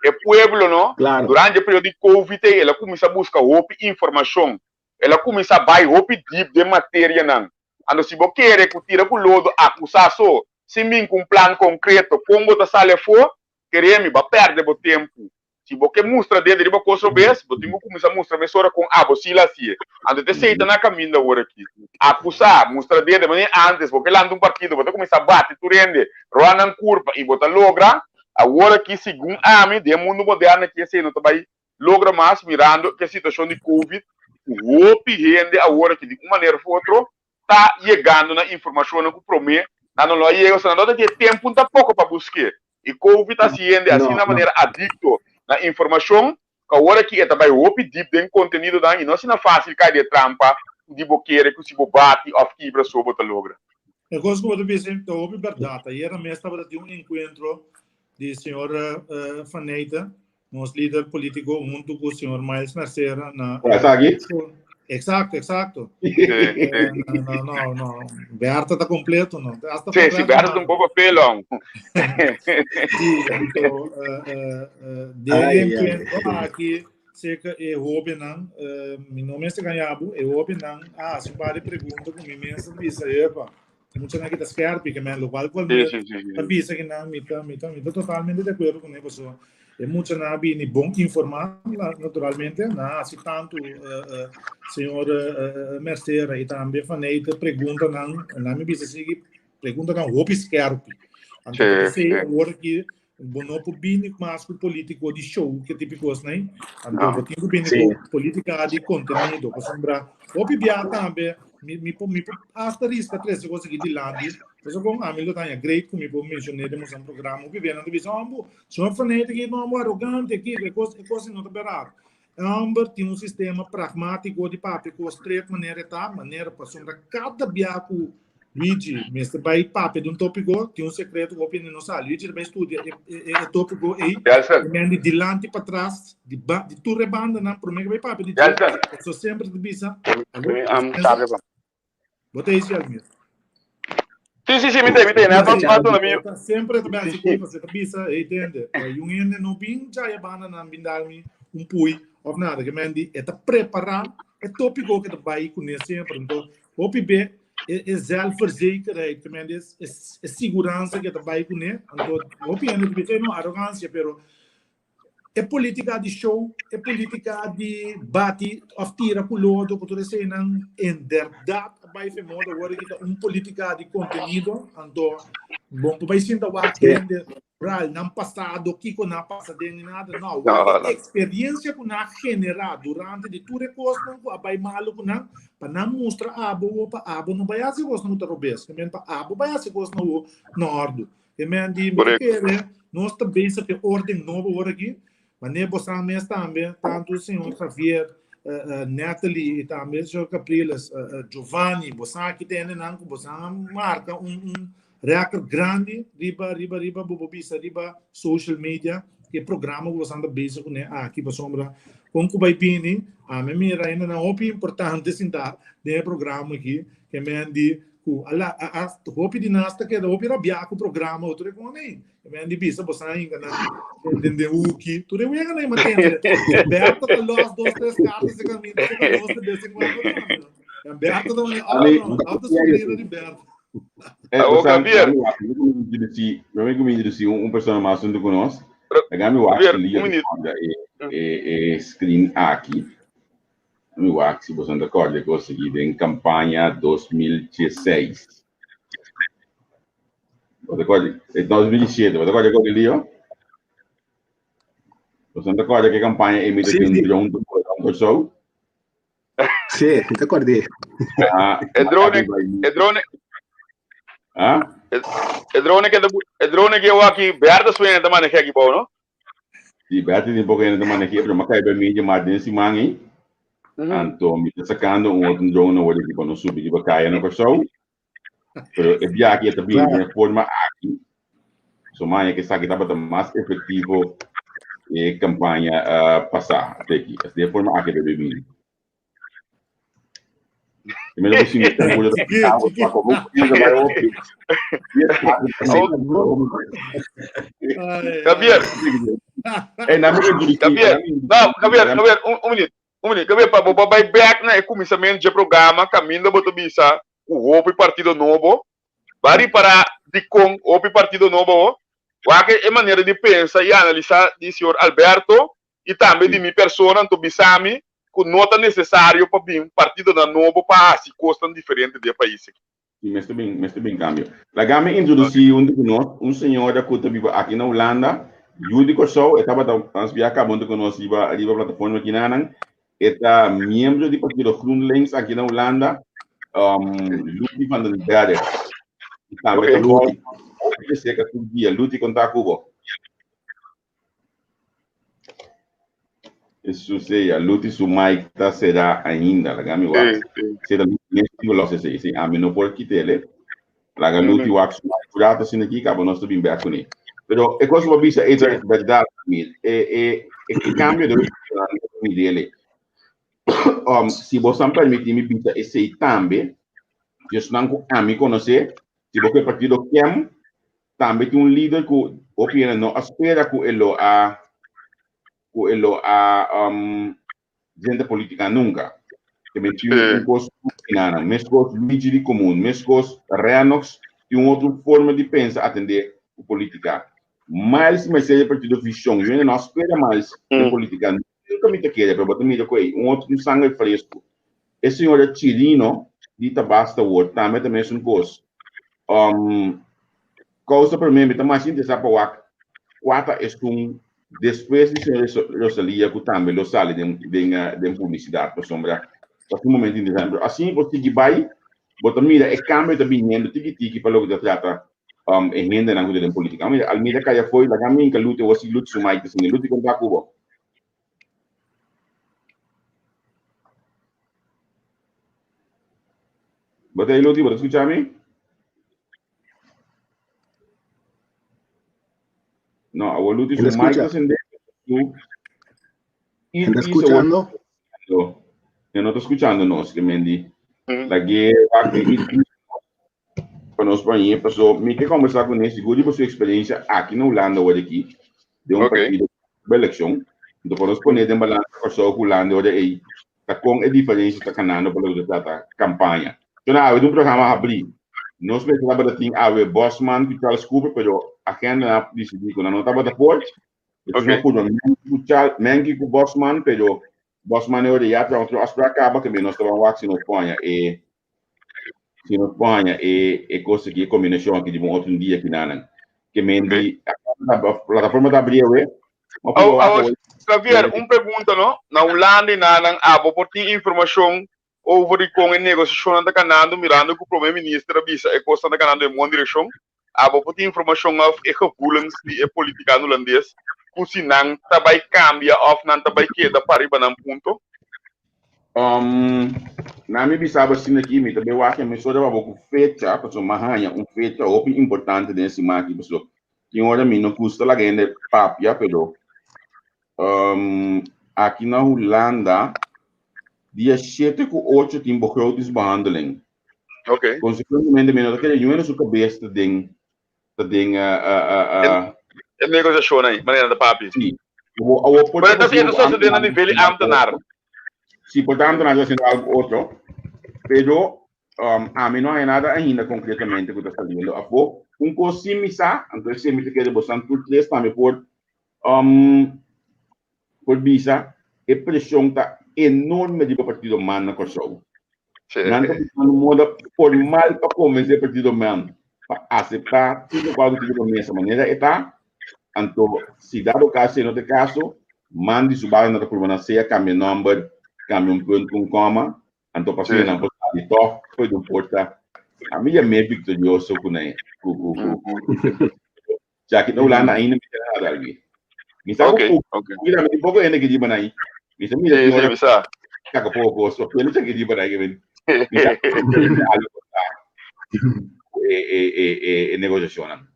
O povo, não? Claro. Durante o período de Covid, ela começa a buscar informação. Ela começa a buy deep de matéria, não? Então, se você quer que tira o lodo, acusar só, se vem com um plano concreto, como você sai fora, queremos, vai perder o tempo. Se você mostra dentro de uma coisa vez, você tem que começar a mostrar mesora com você lá assim. Então, você está na caminho agora aqui. Acusar, mostra dentro, mas antes, você lança partido, você começa a bater, tu rende, roda na curva e você logra. Agora aqui, segundo a mim, do mundo moderno aqui, assim, não vai logra mais, mirando que a situação de Covid, o OP rende agora que de uma maneira ou outra, está chegando na informação que promete, não vai chegar, senão não tem tempo, tá pouco para buscar. E Covid está sendo assim, na maneira adicto na informação, que agora que também o OP deep tem conteúdo da e não é fácil cair de trampa, de boqueira, que se bate, ou quebra sobre a logra. Eu gosto de dizer que houve verdade. E era mesmo para ter encontro de senhora Faneita, nosso líder político, junto com o senhor Miles Mercera. Exato. No. Beata está completo, não? Sim, Beata está um pouco pelão. Aqui, sei que é hobby, não? Meu nome é Ganhabo, é hobby, não? Se pare pergunta com mim mesmo, isso aí, pá. Muita gente está scared, porque me local qual me avisa que não, me totalmente de acordo com a pessoa. É muito na bem bom informar, naturalmente, na se tanto senhor Mercera e também Faneita pergunta não me bisa seguir pergunta não hobby scared. Então sei agora que não por bem mais com político de show que típico assim, então eu tenho bem com política de conteúdo, para sombra hobby biar também me asteriska 13 coisas que de lá diz mas eu como a mim tá great como eu mencionei temos um programa que vem na divisão só Faneita que não é arrogante que coisa não tá barato Amber tem um sistema pragmático de papel com straight maneira para sombra cada biaco Luigi, mestre vai papel de um tópico tem um secreto que opinião não sabe Luigi vai estudar é tópico aí de dilante para trás de tu rebanda não por mim vai papel de só sempre de bisa botei isso Almir Sim, me tem, né? Sempre também assim, você bisa, entende? E ainda não bem já é banda na bindalmi pui, ou nada, que mendi é tá preparar é tópico que vai conhecer, então, OPB zelfverzekerdheid, is segurança que trabalha com ele. Então, não é arrogância, pero é política de show, é política de bate, of tira com o lodo, que tudo isso em verdade, vai ser modo agora que política de conteúdo, então, bom, vai sentar o cliente, não passado, que não passa de nada, não, a experiência que não genera durante de tudo o custo, vai malo que não, para não mostrar para abo não vai ser custo no terrobes, também para abo vai ser custo no norte, também de nós também se que ordem novo agora aqui. Mas nem você mesmo também, tanto o senhor Javier, Natalie e também o senhor Capriles, Giovanni, você aqui tem você marca recorde grande, riba, bobobisa, riba social media, que é programa que você anda basic com aqui para sombra, com o Baipini, a minha mira ainda não é importante sentar nesse programa aqui, que me andi a hopi dinasta que hopi rabia com o programa outro com nem me andi bisa você ainda não entende o que tu deve ganhar mas tem Berto que lost 2-3 cartas de caminho que lost de 50 é Berto da auto subida de Berto o Javier eu me disse pessoa mais junto conosco pegamos o screen aqui no WhatsApp, se você não recorda, eu consegui em campanha 2016. Você recorda? Em 2017, você recorda aquele dia? Você não recorda que a campanha emitiu um show? Sim, me recordei. É drone que eu aqui, Berta Suena também aqui aqui bom, não? Sim, Berta tem pouco ainda também aqui, mas cai bem mídia mais desse manhã. Então, me está sacando outro drone no olho que para não subir para cair no pessoal. Pero é bem aqui também de forma aqui. Somente que está aqui estava mais efetivo e campanha passar até aqui. De forma aqui deve vir. Primeiro você me tem coisa para como vai ouvir. Javier. Javier, um minuto. Cabe para vai back na começamento de programa caminho boto bisa o Hopi Partido Novo vari para de com Hopi Partido Novo que é maneira de pensar e analisar do senhor Alberto e também de minha persona to bisami com nota necessário para vir Partido da Novo para se costam diferente do país aqui. Mestre bem cambio. La gama introduziu um senhor da Cota Viva aqui na Holanda, Judy Corsou, estava acabando conosco a plataforma aqui na Anang. Eta membro do Partido GroenLinks aqui na Holanda, Luti van den Berg. Também Luti. Eu sei que todo dia Luti contar com o isso sei, a Luti sumai tá será ainda, la gami wax. Será mesmo lo sei, a mim não por que tele. La Luti wax curado assim aqui, acabou nós também bem com ele. Pero é coisa que é verdade, é que cambio de dele. Se você me permite me pintar esse também, eu não me conhecer, se você partido quer, também tem líder que opina não espera que ele gente política nunca. Também tem coisa nada, mas coisa de comum, mas coisa reanox e outra forma de pensar atender a política. Mas seja partido visão, eu não espera mais de política. Nunca me queria, para botar mídia com outro sangue fresco. Esse senhor é Chirino, de Tabasta Ward, também é um coisa. Causa para mim, mas mais interessante para o quatro é depois de senhor Rosalia, que também lo sale de publicidade, por sombra, a um momento em dezembro. Assim, você vai, botar mídia, é câmbio de vinhendo, tiki para logo de trata, renda na coisa de política. A mídia que já foi, a caminho que luta, você luta sumai, que se luta contra Cuba. Bota aí, Loti, ¿puedes escucharme? No, a Loti su mic está encendido. ¿Está escuchando? Yo no estoy escuchando, no, es que Mendy. La guerra que conozco ahí, pasó, me que conversar con él, seguro por su experiencia aquí en Holanda, o aquí, de un partido de elección. Entonces, podemos poner en balance, pasó Holanda, o de ahí, está con la diferencia, está ganando por la campaña. Então, de um programa abrir. Nós precisamos de ter Bosman que Charles Cooper, pero a agenda decidi que não estava de porte. Então, não pude mengi com Bosman, pero Bosman é o dia para outro aspecto acaba que nós estamos lá se nos põe se nos põe e conseguir combinação aqui de um outro dia que não que mendi a plataforma da abrir Javier, pergunta, não? Na Holanda, na por ter informação over com a negociação da Canadá, mirando que o primeiro-ministro avisa a costa da Canadá em uma direção, por ter informação of gevoelens de política holandês, se não vai cambiar ou não vai queda para ir para um ponto. Na minha bisava assim aqui, me também eu acho que a pessoa dava pouco fecha, porque uma ranha, fecha importante nesse marco, pessoal. Que hora me não custa lá ganhar papia, pero aqui na Holanda, dia 7 com 8 tem begrotingsbehandeling. Ok. Consequentemente, menor que eu não sou cabeça de negociação aí, maneira da papi. Sim. Mas então só se dê a nível ambtenar. Sim, portanto, nós fazendo algo outro, pero a mim não é nada ainda concretamente que está saindo. Apo, coisa similar, então se me quer bastante por três também por visa, a pressão está enorme de partido man na Kosovo. Não muda por mal para começar partido man, para aceitar tudo qual que de dessa maneira está. Então, se dado caso, no caso, mande subir na curva seja caminho number, caminho ponto com coma, então passei na porta de top, foi do porta. A minha meio vitorioso com ele. Já que não lá na ainda me tem nada ali. Me sabe um pouco ainda que diba aí. Me sabe me sabe. Já que pouco só pelo que diba aí que vem. Negociação.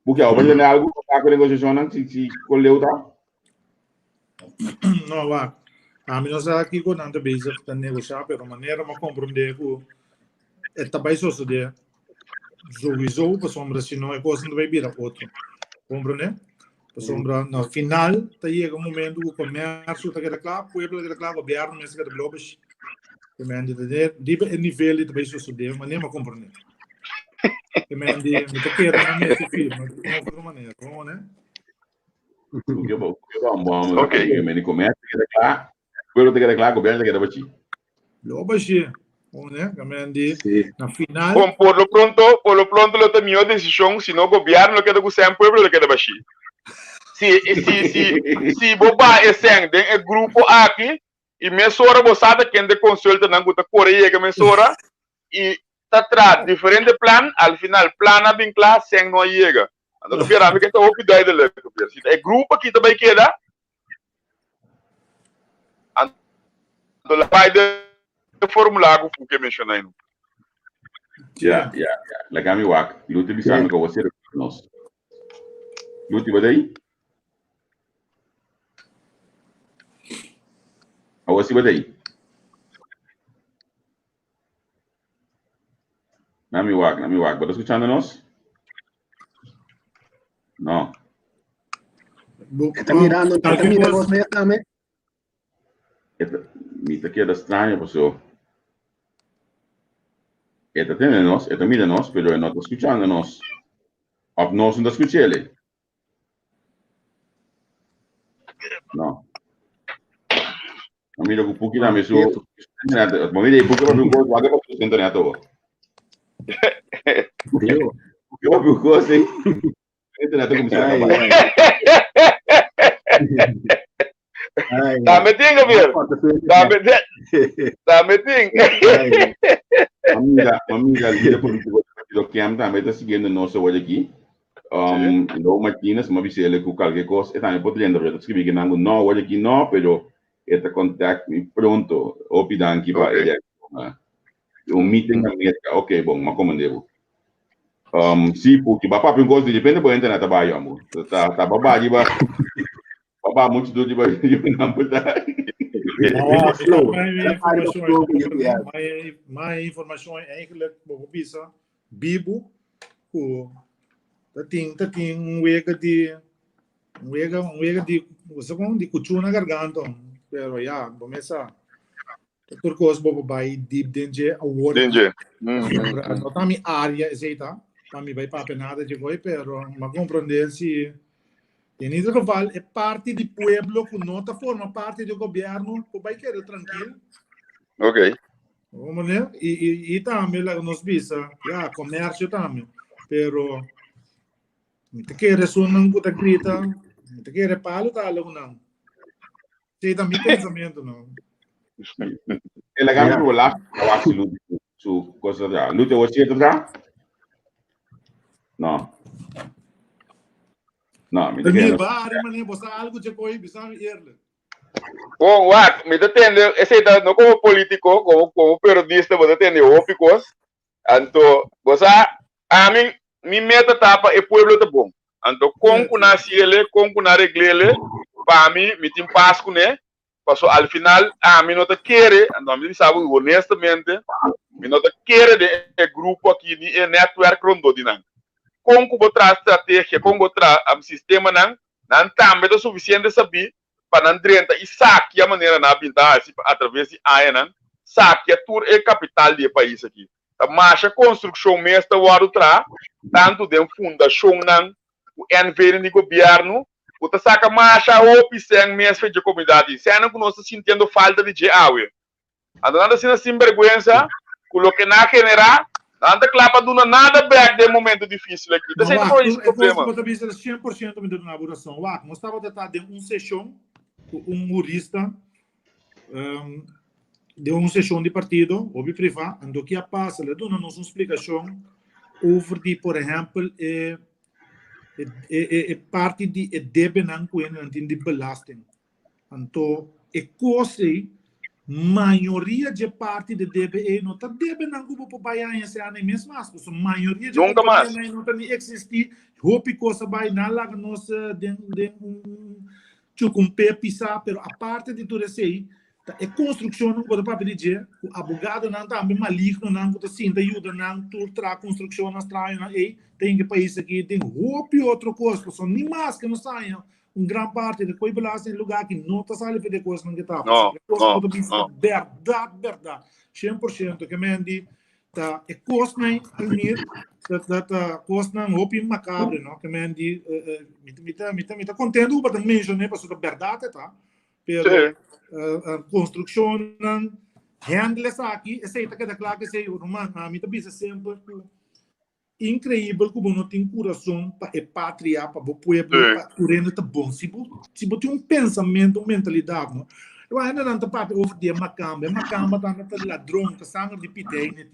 Porque alguém tem algo para negociação se colheu tá? Não, vá. A mim nós aqui com nada base para negociar, pero maneira uma compreender que é também só se de zoizo para sombra se não é coisa não vai virar outro. Compreende? Para sombra no final tá chega momento que o comércio tá querendo claro, o pueblo quer claro, governo mesmo quer globos. Que me ande de nível de também só se de maneira compreender. Que me ande me tá querendo na mesma firma, de maneira, como né? Que bom, ok. Me comércio quer claro. Quello che era claro, governo che era baci. Lo baci, né? Cambiando na final. Bom, por lo pronto lo tomou a decisão, se não o governo quer que o pueblo quer baci. Se boba é sangue, é grupo aqui e mesora bosada quem de consulta na guta Coreia que mesora e tá traz diferente plan, al final plana bem claro, sangue não chega. Então o governo que tá opidade dele, é grupo que também queda. Então, vai de formulário que mencionei. Yeah. Lagami wak. Luti bisa ko você nos. Luti ba daí? Você ba daí? Nami wak. Ba escuchando nos? No. Está mirando también. Me queda estranho, pessoal. Esta tiene-nos, esta mira-nos, pero não está escuchando-nos. Ou nós não escucha ele. Não. Mira um pouquinho na mesa. Mira um pouquinho para ver o que vai acontecer na internet. Eu vi o que assim. A internet começou a trabalhar. Tá metindo, Gabriel? Tá metindo? Amiga, líder político do Partido também está seguindo nosso olho aqui. Não, Martínez, uma vez ele com qualquer coisa, também pode lembrar, escrevi que não, olha aqui não, pero este contato pronto, opidan aqui para ele. Meeting na meta, ok, bom, mas como devo. Sim, porque para um coisa depende da internet trabalho, amor. Tá babado, Papa muito do de não puder. Mais informações eigenlijk bisa bibo ku tating wega de você com de cuchu na garganta pero ya começa turcos bobo vai deep danger award. Danger. Não tá minha área essa para mim vai para nada de coi, pero mas compreender se em outro geval é parte do pueblo que não tá forma parte do governo, que vai querer tranquilo. Ok. Vamos ver? E também lá nos visa, comércio também, pero me te quer ressonar com a grita, me te quer palo tá logo não. Sei também pensamento não. Ele ganha o lá, eu acho que su coisa da luta você tá? Não. Não, me Também vai, mas nem você algo de coi, bisa erle. Bom, me detende, esse aí não como político, como periodista, você entende ópicos. Então, você, a mim, minha meta tapa é pueblo de bom. Então, como nasce ele, como na regle ele, para mim, me tem paz com ele. Porque al final, a mim não te quer, então, me sabe honestamente, me não te quer de grupo aqui, de network rondo de não. Como que botar estratégia, como botar sistema não também é suficiente saber para não drenta e saque a maneira na pintar através de AEN, saque a tour é capital do país aqui. A marcha construção mesmo o tra tanto de fundação não o NVN do governo, o tá saca marcha o pisang mesmo de comunidade. Se não conosco sentindo falta de água. Andando assim sem vergonha, coloque na generar anda clapa duna nada back de momento difícil aqui. Então, não é esse problema. Eu também 100% de inauguração. Nós estávamos tratando de uma sessão jurista de uma sessão de partido, ou privado, onde que passa, ele dona nos uma explicação over, por exemplo, parte de debe não conhecer de belasting. Então, coisa maioria de parte de DBE não está debe não como para esse ano mesmo mas a maioria de nunca mais não tem existir hope coisa vai na lá nós de chucumpe pisar pero a parte de tudo isso aí é construção não pode para dizer o advogado não está bem maligno não está sim ajuda não tra construção nas trai aí tem que país aqui tem hope outro coisa só nem mais que não saia grande parte de coisa lá em lugar que não está saindo de coisa não que está verdade 100% que me andi tá é coisa nem almir tá coisa não hope macabro não que me andi me tá contento para mencionar para sua verdade tá pero construção não handle essa aqui essa aí tá que claro que sei o romano me tá bisa sempre incrível como não tem coração para a pátria, para o povo, para o reino tá bom. Se você tem pensamento, uma mentalidade, não? Eu ainda não estou parte over de macamba tá na ladrão, tá sangue de piteine,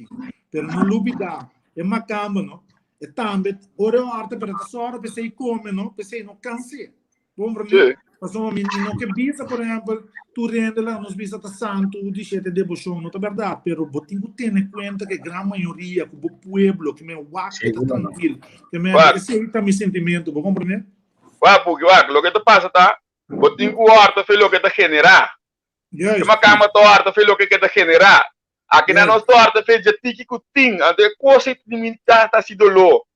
pero não lubida, macamba, não? É também, ora arte para a sora, para você comer, não? Para você não canse. Bom, para mim, mas não que bisa, por exemplo, tu rende lá, nos bisa tá santo, de jeito de devoção, não tá verdade, pero botinho tem em conta que a grande maioria, que o povo, que me waque tá tranquilo, que me esse tá meu sentimento, vou compreender? Porque o que te passa tá, botinho o horta fez o que te generar, que macamba to horta fez o que te generar, aqui na nossa horta fez de tiki que tem, até coisa de mim tá sido lo,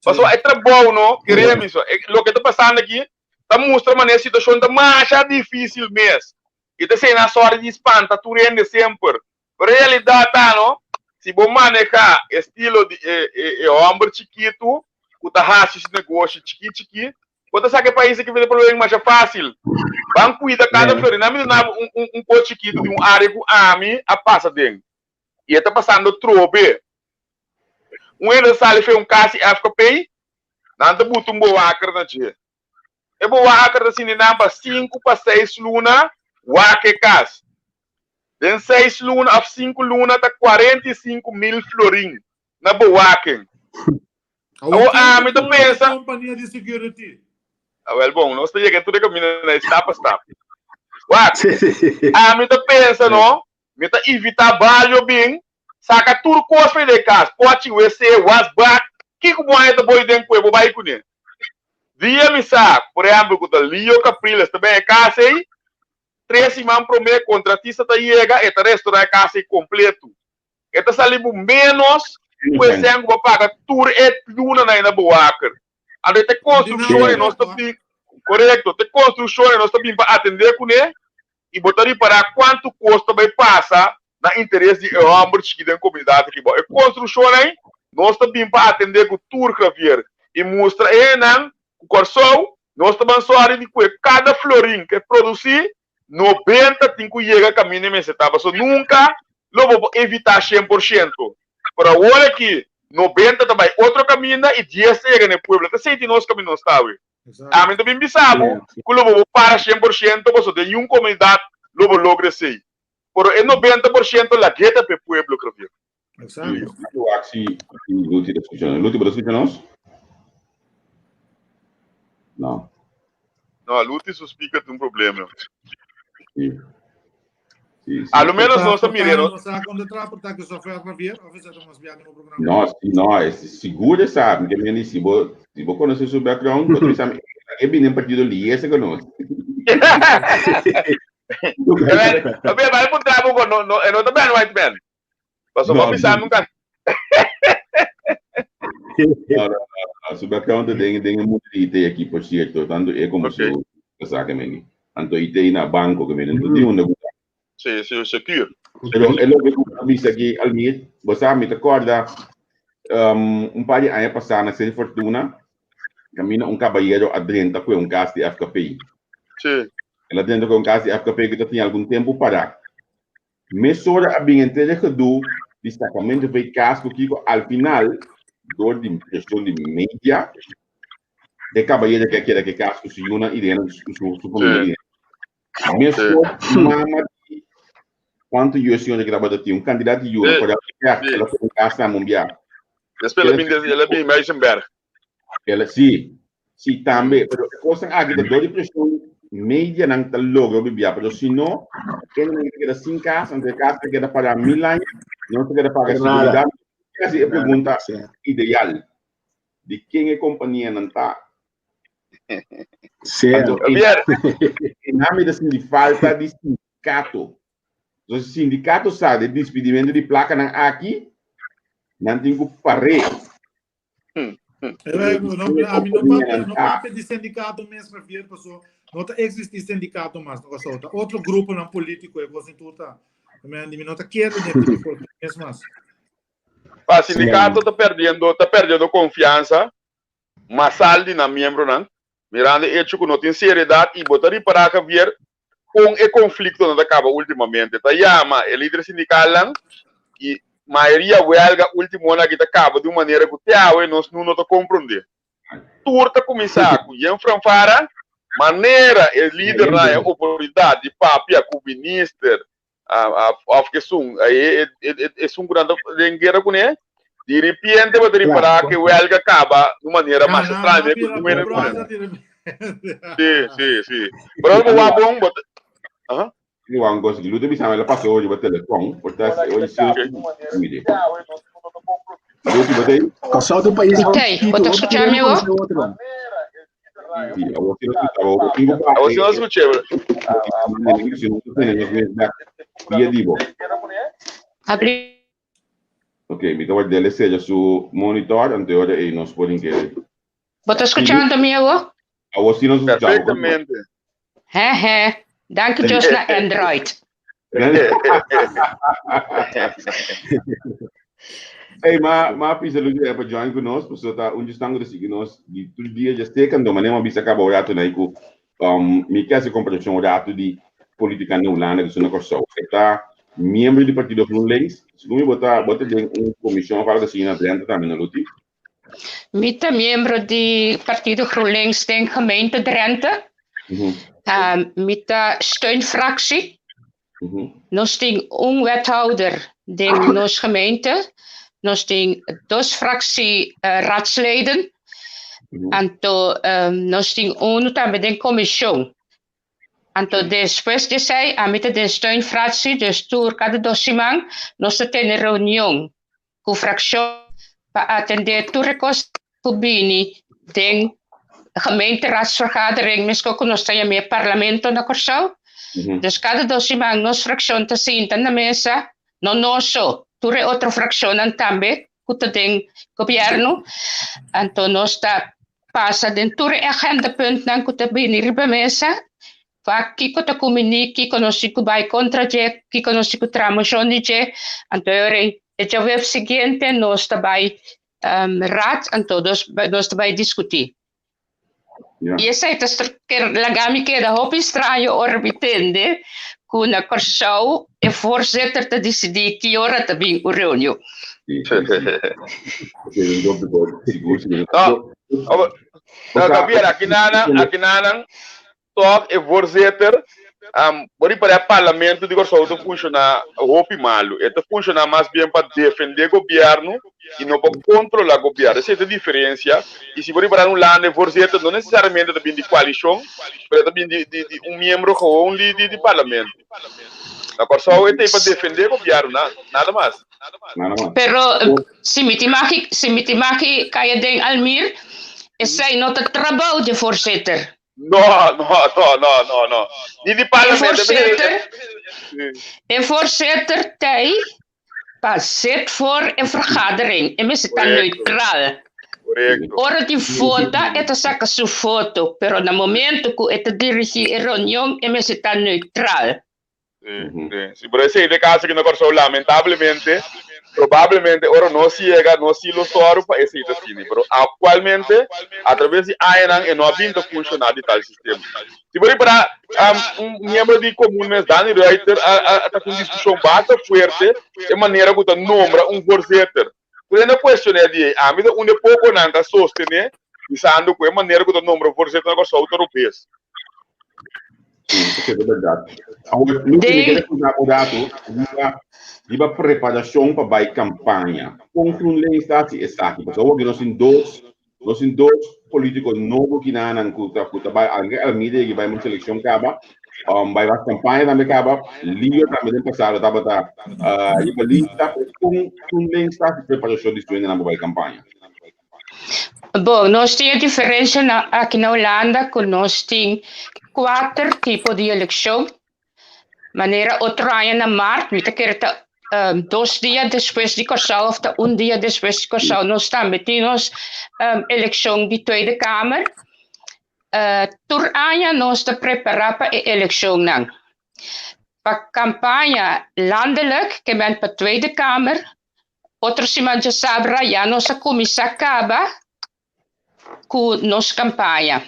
mas é trabalho, não, queremos isso, o que tá passando aqui tá mostrando uma situação da mais difícil mesmo. E tá na sorte de espanta, tu rende sempre. A realidade tá, não? Se você manejar estilo de homem chiquito, o tá racho esse negócio chiquito, você sabe que país que vem problema mais fácil. Vamos cuidar cada flor. Não me coisa chiquito de área que a passa dentro. E tá passando trobe. Ele sai fez caso FKP, não tá botando boa na dia. Eu vou acreditar assim, namba 5 para 6 luna, wake cas. Den 6 luna, a 5 luna, tá 45 mil florim. Na boaken. Me tá pensa. Companhia de security. Well, bom, nós temos que tudo que na stop. Me tá pensa, não? Me tá evitar valho bem. Saca tudo coisa de casa. Pode ser, was back. Que como é da boi dentro, eu vou vai com ele. Dia misa, por exemplo, com o Leo Capriles também é casa aí, 13 man promete contratista tá chega e tá restaurar casa completo. E tá salindo menos, pois é que vai pagar tudo é luna na boaca. A gente tem construção e nós tá bem, correto, tem construção e nós tá bem para atender com ele e botar para quanto custa vai passar na interesse de ambos que da comunidade aqui. A construção aí, nós também para atender com tour Javier e mostra não o corso, nós também só a de cada florim que produzir 90 tem que chegar caminho nessa etapa. So nunca lo vou evitar 100%. Para agora aqui 90 também outro caminho e 10 chega no pueblo. Tá sente nós caminho nós tá, ué. A mim também bisamo, que lo vou para 100%, porque de uma comunidade lo vou lograr ser. Pero é 90% la gueta para o pueblo, Javier. Exacto. Eu acho que Luti está escutando. Luti, você escuta nós? Não. Não, a Luti suspica de um problema. Sim. Ao menos nós estamos mirando. Você está quando está que só foi a Javier, ou você está mais viado no programa? Nós, segura, sabe? Que me se vou conhecer seu background, você sabe, é bem partido ali, esse que nós. Também vai para o trabalho, não também white man. Mas só pensar nunca. Seu background tem muito IT aqui, por certo, tanto é como seu, sabe, que tanto IT na banco que me não tem negócio. Sim, secure. Pero é logo que eu disse aqui, Almir, você me recorda par de anos passados na Sem Fortuna, caminha caballeiro adentro com caso de FKP. Sim. Ela dentro com caso de FKP que já tinha algum tempo para. Mesora a bem entender que do destacamento foi caso que ao final dor de pressão de mídia de caballeiro que quer que caso se una e dentro su família. Mesora mama quanto eu senhor gravado tinha candidato de uma para ela foi caso mundial. Depois ela bem Meisenberg. Ela sim também, pero coisa aqui de dor de pressão média não está logo bibia, pero se não ele não quer 5 casas, entre casas que quer pagar 1000 anos, não quer pagar seguridade. Essa é a pergunta ideal de quem é companhia não está. Certo. Em nome de falta de sindicato. O sindicato sabe de despedimento de placa aqui, não tem que parar. Não papo de sindicato mesmo, Javier, pessoal. Não existe sindicato mais, não gosta. Outro grupo não político é você tudo tá. Também não está querendo mesmo mais. O sindicato está perdendo confiança, mas salde na membro não. Mirando hecho que não tem seriedade e botar para Javier com o conflito não acaba ultimamente. Tá chama o líder sindical lá e maioria huelga último ano que acaba de uma maneira que nós não está compreender. Turta começar com Ian Franfara, maneira o líder na autoridade papia com o ministro a questão é um grande dengueira com ele. De repente vai ter para que o huelga acaba de maneira mais estranha. Sim. Pero não é bom, mas Eu amo gosto de luta, ela passou hoje para telefone, portanto hoje sim. Qual do país? Pode escutar, amigo? Você não escutou. Abri. Ok, me dá dele seja seu monitor, anterior e nós podemos querer. Pode escutar, amigo? Você não escuta. Perfeitamente. Dank u, Jos, na Android. Hey, mas pisa lugar para join conosco, pessoa tá onde estão seguindo nós de todo dia já está quando mas bisa acaba o rato aí com me quer se comparação o rato de política na Holanda que são corso. Está membro do partido GroenLinks, segundo bota de comissão para da China dentro também na luta. Mita membro do partido GroenLinks tem gemeente Drenthe. Mita steunfractie. Nós tem wethouder de nos gemeente. Nós temos 2 fractie raadsleden. Então, nós temos também de comissão. Então, depois de sair, a meta de steunfractie, de tour cada 2 semanas, nós temos reunião com a fração para atender todas as coisas que tem gemeenteraadsvergadering, mesmo que nós temos meer parlamento na Corsão. Dus cada 2 semanas, nós fração está senta na mesa, não nós Ture outra fração também, que tem governo, então nós está passa dentro a agenda ponto não que está bem ir para mesa, vaak kiko ta kumini, kiko no siku by contra je, kiko no siku tramotion je, anto el web siguiente nos by raad, anto nos by discutir. Ja. E essa é a lagami que da hopi estranho orbitende, com a Corsau e voorzitter te decidir que hora te vir o reunião. Gabriel, aqui na toch e voorzitter, por para o parlamento de Corsau te funciona hopi malo, e te funciona mais bem para defender o governo e não para controlar o governo. Essa é a diferença. E se for para um lado, voorzitter, não necessariamente também de coalição, mas também de membro gewoon de parlamento. A Corsau é para defender o governo, nada mais. Pero se me timaki kaya den Almir, essa é não trabalho de voorzitter. Não. Niet die parlementen. En voorzitter, hij zit voor een vergadering. En we zitten neutraal. Ora die foto, het is ook zo'n foto. Pero na momento que het dirige een reunião, en we zitten neutraal. Sí, por ese caso que no Corsau, lamentablemente, probablemente ahora no se llega, no se lo soro para ese cine, pero actualmente a través de AENAN no ha vindo funcionar de tal sistema. Se for para um membro de comum, Dani Reuter, está com discussão bastante forte, de maneira que está nombra voorzitter. Por exemplo, a questão é de, a mim, onde pouco não está sostener, dizendo que é maneira que está nombra voorzitter na Corsau europeu. Isso é verdade. Agora, não tem que cuidado, a preparação para a campanha. Com o Estado está aqui. Porque hoje nós temos dois políticos novos que não han cuidado. A medida que vai uma seleção acaba, vai a campanha também acaba, líder também passado, estava a lista com o Estado de preparação de estudante na boa campanha. Bom, nós temos diferença aqui na Holanda, que nós temos 4 tipos de eleição. Maneira outra ano na março, we quer 2 dias depois de Corsau, ou 1 dia depois de Corsau, nós também temos eleição de Tweede Kamer. Por ano nós te preparar para a eleição não. Para a campanha landelijk, que vem para a Tweede Kamer, outra semana já sabe, já nossa comissão acaba com nossa campanha.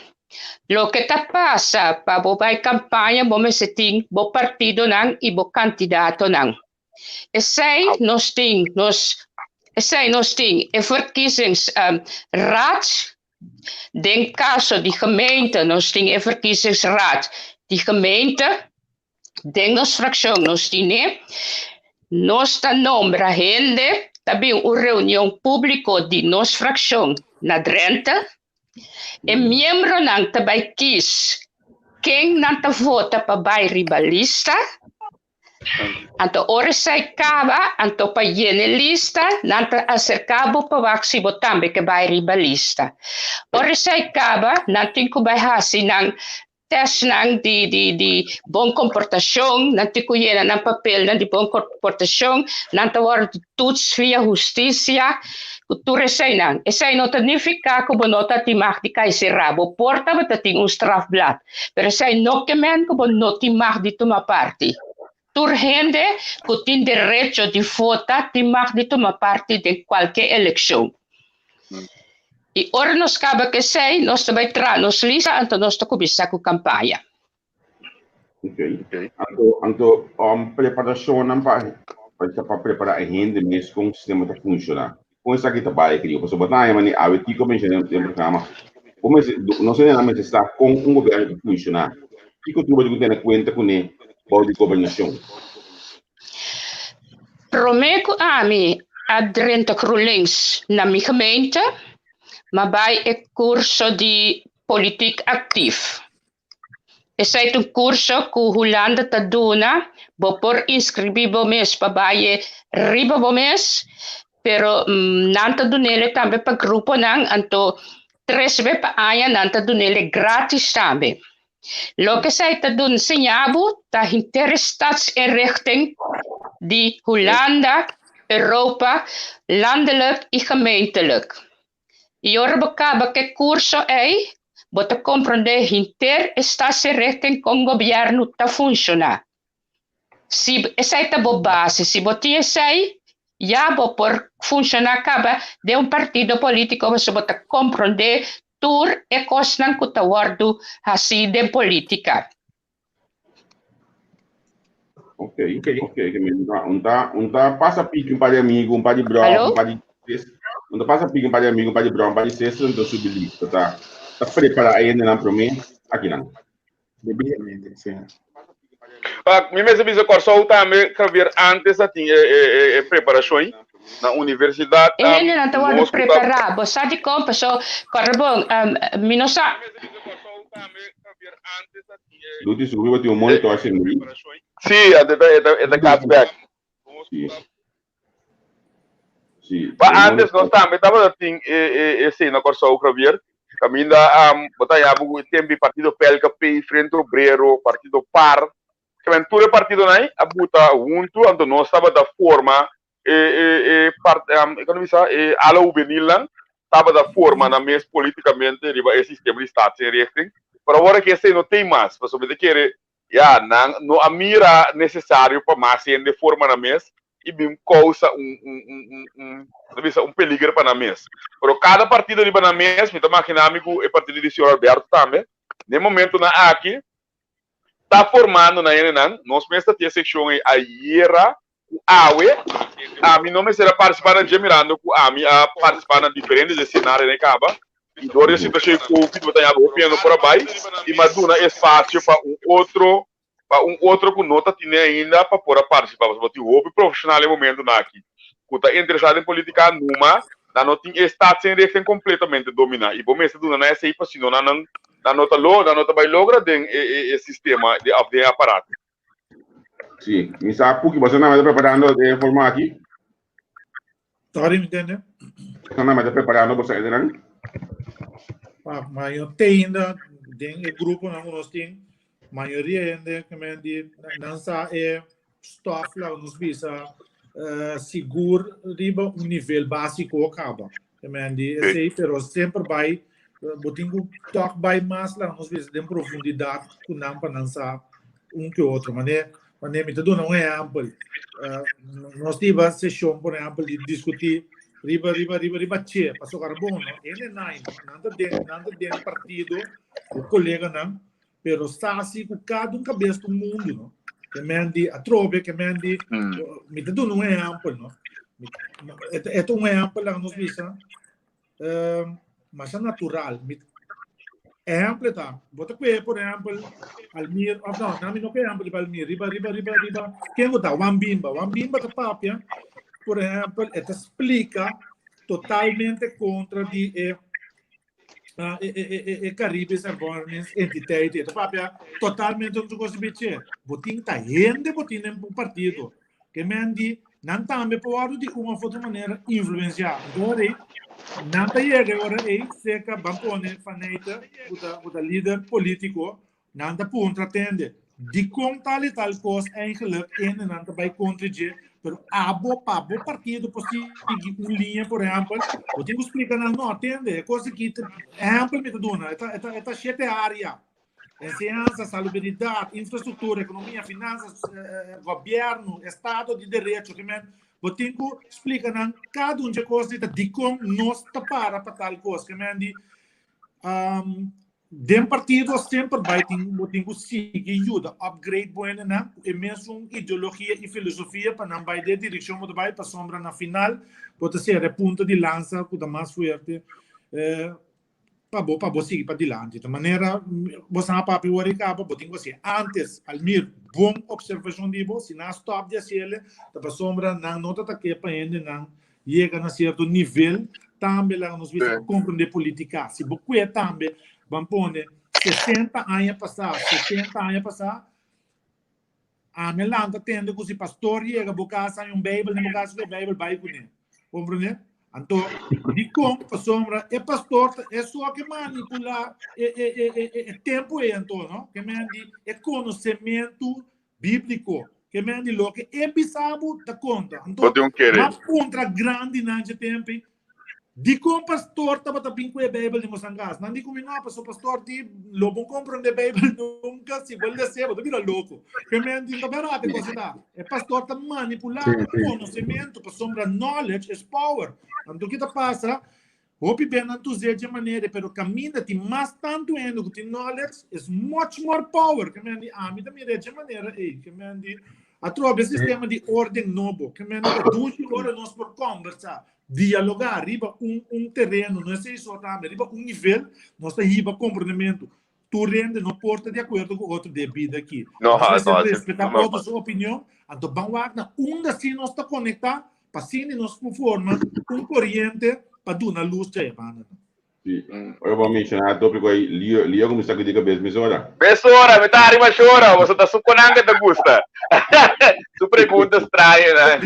Lo que está passa para a campanha, vamos ter o partido não e o candidato não. Esse nós temos verkiezingsraad. In caso de gemeente, nós temos verkiezingsraad. De gemeente, de nossa fracção, nós temos. Nós nombra gente, também uma reunião pública de nossa fracção na Drenthe. E membro não também quis quem não vota para a ribalista. Então, ora sai acaba, então para a lista, não acercava para se votar também que vai ribalista. Ora sai acaba, não tem que vai assim, não teste de boa comportação, não tem que ir na papel de boa comportação, não tem que todos via justiça. Cultura não. Essa não significa que você não tem mag de cair rabo. Porta você tem strafblad. Pero essa não que men que você não tem mag de tomar parte. Tur gente que tem direito de votar tem mag de tomar parte de qualquer eleição. E ora nós acaba que sei, nós também entrar nos lista, então nós estamos começar com a campanha. Ok. Então, preparação para preparar a gente mesmo com o sistema de funcionar. Com essa aqui trabalha aqui, porque o batalha mani a veti como engenheiro do programa, como não sei nem está com governo que funciona. E que tu vai ter conta com ele de governação. Prometo a mim a Drenthe GroenLinks na minha gemeente, mas vai o curso de política ativo. Esse é curso que o Holanda está dando, vou por inscrever mês para vai riba mês. Pero nanta dunele também para grupo não, então 3 vezes para ano nanta dunele grátis também. Lo que sai te doen sinjabo, dat interesseringrichting die Hollanda, Europa, landelijk en gemeentelijk. Jorbe kaba ke kurso ei, você compreender inter está se retem com o governo tá funcionar. Se essa é a boa base, se você essa já vou por funcionar acaba de partido político, você pode compreender tur e coisa que está guardo assim de política. Ok. Unta passa pique um par de amigo, um par de brão, um par de unta passa pique um par de amigo, um par de brão, um par de sexta, então subir lista, tá? Tá preparado ainda não para mim? Aqui não. Devidamente, sim. Me mesmo diz agora só também que ver antes assim preparações na universidade. Ele não estava preparado, você de compra só carbon, minosa. Do que subiu tem um monitor assim. Sim, é da cashback. Sim. Mas antes nós também estava assim esse na corso o Javier. Caminho botar já o tempo partido PLKP frente ao Obrero, partido PAR. Que aventura partido aí a buta junto ando nós estava da forma economista ala juvenil estava da forma na mesa politicamente riba esse sistema de estado sem resto. Para agora que esse não tem mais, para sobre que já não a mira necessário para mais de forma na mesa e bem causa um peligro para na mesa. Pero cada partido riba na mesa, me toma dinâmico e partido de senhor Alberto também. No momento na aqui está formando na Enenan, nós mesmos temos seção a IERA, o AWE, a mim não me será participar de Mirando, a mim a participar de diferentes cenários em Caba, e dor de situação de Covid, vou estar opiando por aí, e mas dá espaço para um outro que nota tem ainda para poder participar, mas vou o profissional em momento aqui, que está interessado em política numa, não tem estado sem resto completamente dominar, e vou mesmo do na SI para se não na nota vai logra o sistema de aparato. Sim, me sabe porque você não está preparando de forma aqui? Sorry, me entende? Você não está preparando você ainda? Mas eu tenho ainda dentro do grupo nós temos maioria ainda que me diz não é staff lá nos visa seguro riba nível básico acaba. Que me diz esse pero sempre vai botinho toque vai mais lá nos vezes de profundidade com não para lançar que outro maneira me tudo não é amplo nós tivemos sessão por exemplo de discutir riba che passou carbono ele nada de partido o colega não pero está assim com cada cabeça do mundo não que me a trove que me tudo não é amplo não é um amplo lá nos vezes mas é natural. Exemplo tá. Bota que por exemplo, Almir, não é exemplo para Almir, riba. Quem está? Wambimba tá papia. Por exemplo, ela explica totalmente contra de Caribbean Governance Entity. Ela papia totalmente não gosta de bicho. Botin tá rende botin em partido. Que me diz não também pode de uma outra maneira influenciar. Agora não chega agora se que bampone faneita o líder político não dá ponto atende de como tal coisa eigenlijk não vai contribuir pero abo partido possível linha por exemplo eu tenho que explicar não atende coisa que exemplo me dona esta sete área ciência, salubridade, infraestrutura, economia, finanças, governo, estado de direito, que eu tenho que explicar cada de coisas de como nós para tal coisa, que de partido sempre vai ter que seguir ajuda, upgrade bueno, e mesmo ideologia e filosofia para não vai de direção, mas vai para sombra na final, pode ser a ponta de lança, que mais forte, para seguir para adiante. De maneira, você não pode ver acaba, você antes, Almir, bom observação de você, se não stop de ser, para sombra não nota que para ainda não chega a certo nível, também lá nos visa compreender política. Se você também vamos pôr 60 anos passar, a melanta tende que se pastor chega a bocar sai Bíblia, nem bocar sai Bíblia vai com ele, compreende? Então, de como para sombra é pastor é só que manipular tempo então, não? Que é conhecimento bíblico, que lo que é bisabo da conta. Então, uma contra grande nesse tempo, Di com pastor tava taping com a Bíblia de Moçangas. Não di com não, pastor di lobo compram de Bíblia nunca se vuelve a ser, tu vira louco. Que me andi também até coisa da. É pastor tá manipulando conhecimento, para sombra knowledge is power. Então que tá passa? Hope bem na tuze de maneira, pero caminha ti mais tanto endo que ti knowledge is much more power. Que me andi a mim também de maneira que me andi a troca sistema de ordem novo. Que me andi a 2 horas nós por conversar. Dialogar, riba terreno, não é só também, riba nível, nós está riba comportamento. Tu rende não porta de acordo com o outro de vida aqui. Nós respeitar a sua opinião, então vamos na assim nós está conectar, para assim nós forma corrente para dar luz de Evana. Sim. Eu vou mencionar o tópico aí, Lio como está com dica mesmo, Mesora. Mesora, me tá arriba chora, você tá suponendo que te gusta. Tu pergunta estranha, né?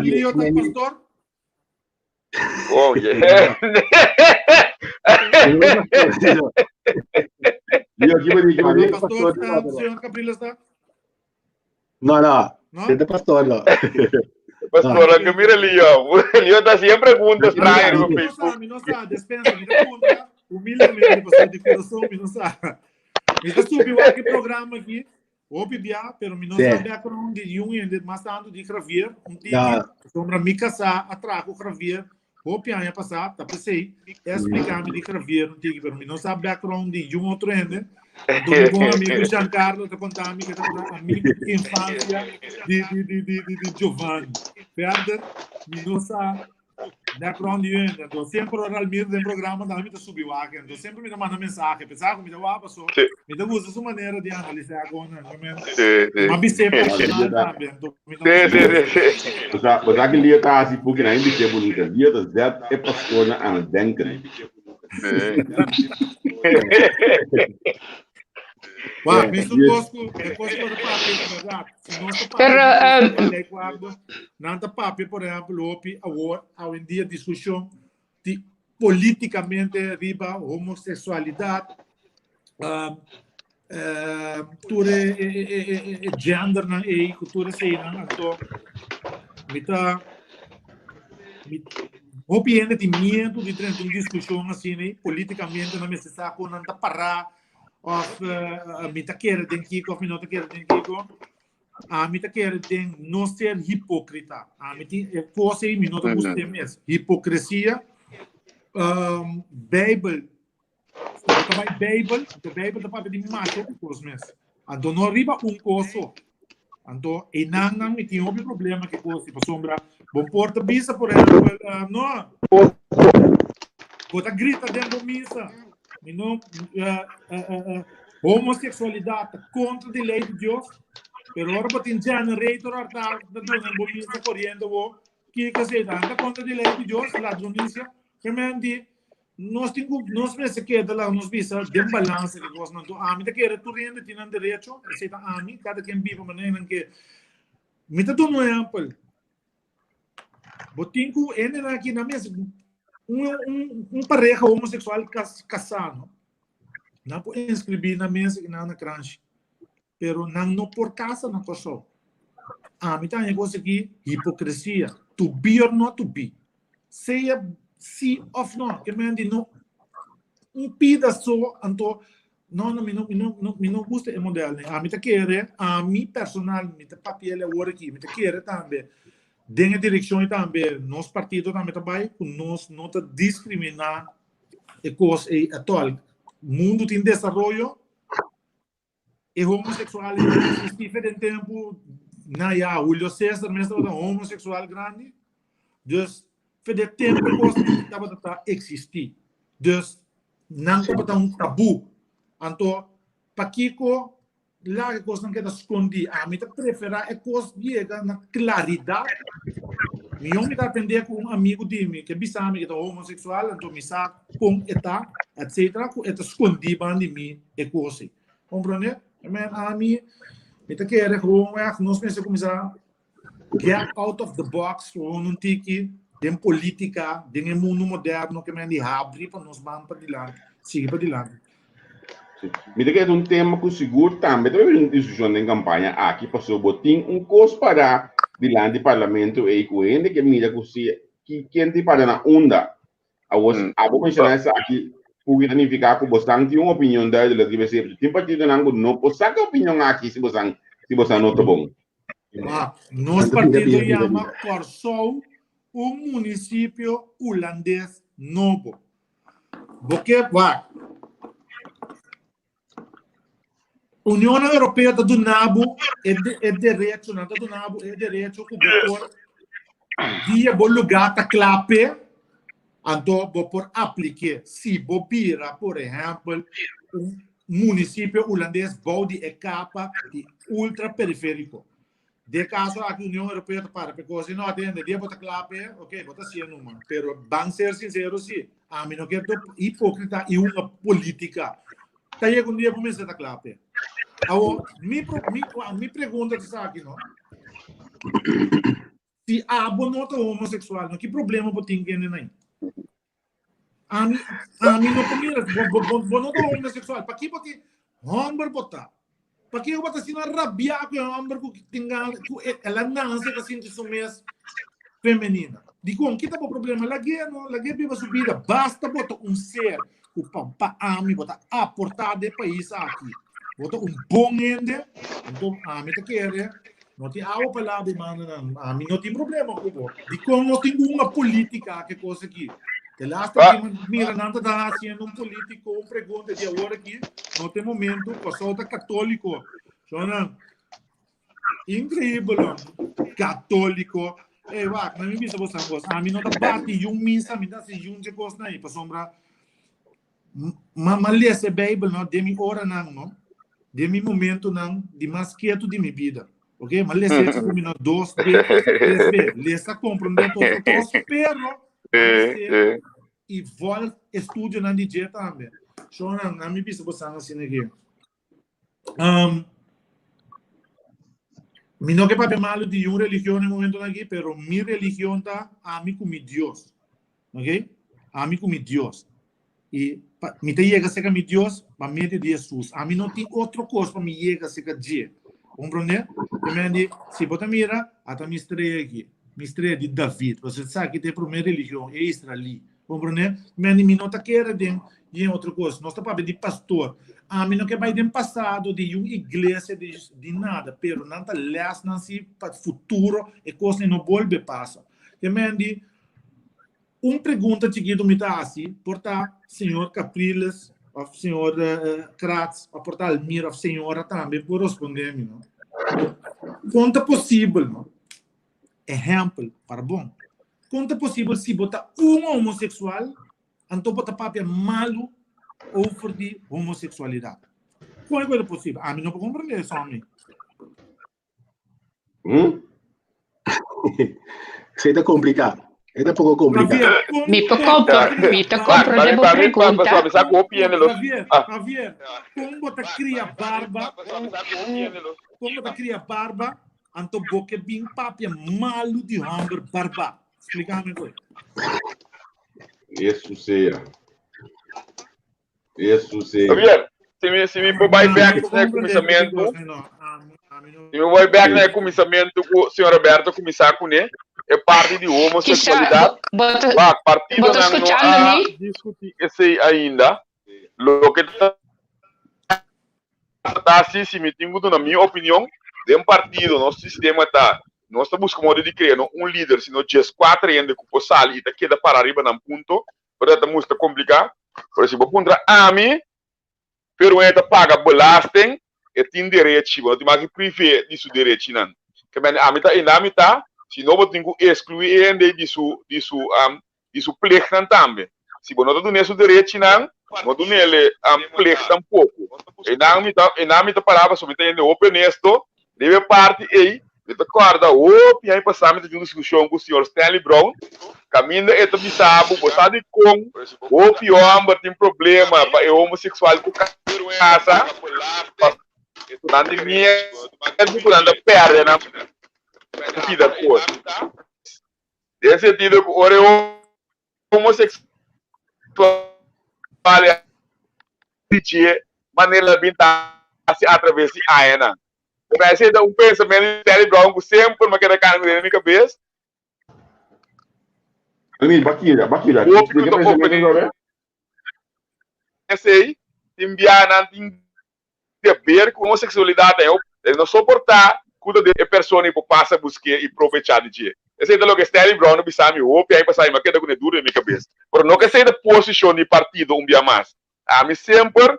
Lio tá pastor? Oh, yeah. Lio, aqui Pastor, senhor Capriles está? Não, você é pastor, não. Pastor, que mira Lio. Lio tá sempre perguntas estranhas no Facebook. Não sabe, dispensa, me pergunta. Humildemente, pastor de coração, me não sabe. Me subiu aqui programa aqui. Obibia, pero mi non sabe background de Jung de mais tanto de Javier, sombra me casar, atraco Javier, opia ia passar, tá pensei, explicar-me de Javier, pero mi não sabe background de Jung outro ende, do bom amigo Giancarlo, tá contando que tá amigo de infância de Giovanni, perder, mi não sabe background de Jung, então sempre oral mesmo no programa da mim tá subiu aqui, então sempre me manda mensagem, pensar que me dá uma pessoa, me dá usa sua maneira de analisar agora, mas me sempre também, mas aquele dia tá assim porque na ainda é bonita, dia da Zé é pastor na ana denken. Wow, me supposco da papel, verdade. Nanta papel, por exemplo, hoje há um dia discussão de politicamente riba homossexualidade, cultura gender na cultura sei na então hoje ainda tem medo de ter uma discussão assim, né? Politicamente não me se sabe quando anda parar of me tá querendo tem que of me não tá querendo tem que me tá querendo não ser hipócrita me tem coisa aí me não tá gostando mesmo hipocrisia Bible tá para de macho coisa mesmo então não riba coisa então e não me tem outro problema que coisa para sombra bom porta bisa por exemplo não bota grita dentro da missa não homossexualidade contra a lei de Deus, pero agora para ter generator da missa correndo que se dá contra a lei de Deus, ladronícia, realmente nós se queda lá nos bisa de balança que nós não me tá querendo tu rende tem direito, aceita cada quem vive maneira que me tá dando exemplo, botinho ainda aqui na mesa pareja homossexual casado não pode inscrever na mesa que não na crunch pero não por casa na pessoa me tá negócio aqui hipocrisia to be or not to be seja sim ou não que me andi não pedaço então me não gosta é modelo me tá querer mim personal me tá papel agora aqui me tá querer também dentro da direção também nosso partido também trabalha com nós não tá discriminar e coisa atual mundo tem desenvolvimento e homossexualidade existe diferente tempo Julio César mesmo era homossexual grande dus de tempo que estava existir dus não estava um tabu então Paquico lá que coisa não queda escondir me prefere é coisa de na claridade eu me aprender com um amigo de mim que bisame que é homossexual então me sabe com eta etc com eta escondir de mim é coisa compreende me tá querendo nós pensamos começar get out of the box não tiki tem política tem mundo moderno que me abre para nós vamos para dilante seguir para dilante. Me diga que é um tema que seguro também teve uma discussão em campanha aqui passou botim coisa para de lá de parlamento e coende que mira que quem te para na onda a vou mencionar essa aqui porque significa que você tem uma opinião da deve ser tem partido não pode sacar opinião aqui se você não tá bom. Nosso partido chama Corsou, município holandês novo. Porque União Europeia está do nabo é direito, não está do nabo é direito que por dia bom lugar tá clape, então por aplicar se bobira, por exemplo, município holandês bode é capa de ultra periférico. De caso aqui a União Europeia para, porque se não atende, dia bota clape, ok, bota sim numa, pero vamos ser sinceros sim, a mim não quero hipócrita e uma política. Tá aí um dia para mim se tá clape. Agora, me pergunta está aqui, não? Se a bonota homossexual, não que problema pode ter ninguém nem? A mim não comida, bonota homossexual, para que pode homem botar? Para que eu botar assim na rabia com o homem que tenha ela nasce assim de sumês feminina? Digo, que tá o problema? La guerra viva subida, basta botar ser o pampa a mim botar aportar de país aqui. Botar bom ende, então a mim tá querendo. Não tem água para lá de mano, a mim não tem problema com o de como não tem uma política que coisa aqui. De lá está que mira nada está fazendo político, pergunta de agora aqui, não tem momento, passou da católico, só incrível, católico, vai, não me visa você coisa, a mim não tá bate missa, me dá se de coisa aí, para sombra, mas lê essa Bíblia, não, de minha hora não, de meu momento não, de mais quieto de minha vida. Ok, mas lê se combina 2B, lê essa compreender todos pero e volta estudo na DJ também. Só na minha pista você assim aqui. Me não que papai malo de uma religião no momento aqui, pero minha religião tá a mim como Deus, ok? A mim como Deus. E me te chega a ser meu Deus, para mim de Jesus. A mim não tem outra coisa para me chegar a ser Deus. Compreende? Também se você mira, até me estreia aqui, me estreia de David. Você sabe que tem a primeira religião é Israel. Compreende? Mas me não está querendo de outra coisa. Nós estamos de pastor. A mim não quer mais de passado de uma igreja de nada, pero não está leste não se para o futuro e coisa não volve passa. Também pergunta chiquito me está assim, porta senhor Capriles, o senhor Kratz, a porta Almira, a senhora também por responder-me, não? Quanto é possível, não? Exemplo, para bom. Quanto é possível se botar homossexual, então botar papel malo ou for de homossexualidade? Como é possível? A mim não pode compreender isso, a mim. Isso é complicado. É pouco complicado. Me compro de boa pergunta. Javier, como você cria barba? Como você cria barba? Então você bem papel malo de homem barba. Explica-me coisa. Isso seja. Javier, se me for back no comissamento, se me for back no comissamento com o senhor Roberto começar com ele, é parte de homossexualidade. A partido não há discutir esse ainda. Lo que está assim, se me tenho na minha opinião, de um partido, nosso sistema está, nós estamos buscando de criar líder, se não tinha 4 ainda que o sali e queda para arriba num ponto, para estamos a complicar. Por exemplo, contra a mim, pero ainda paga belasting, e tem direito, não tem mais que privé disso direito não. Que bem, a mim tá, se não eu tenho que excluir ainda disso pleito também. Se você não tem esse direito não dou nele pleito tampouco. E na mim tá palavra sobre ainda honesto, deve parte aí, de acordo, e aí passamos de uma discussão com o senhor Stanley Brown, caminho é também sabe, você de com o pior tem problema, é homossexual com casa, não tem minha, não perde na vida coisa. Nesse sentido, o homossexual é de maneira bem se através de AENA. Mas ainda um pensamento de Stanley Brown que sempre me quer cair na minha cabeça. Bakira. Sei, enviar na ver com homossexualidade eu não suportar cuida de pessoa que passa buscar e aproveitar de dia. Esse é o que Stanley Brown não sabe o aí para sair mas que é duro na minha cabeça. Por não que seja da posição de partido dia mais. A mim sempre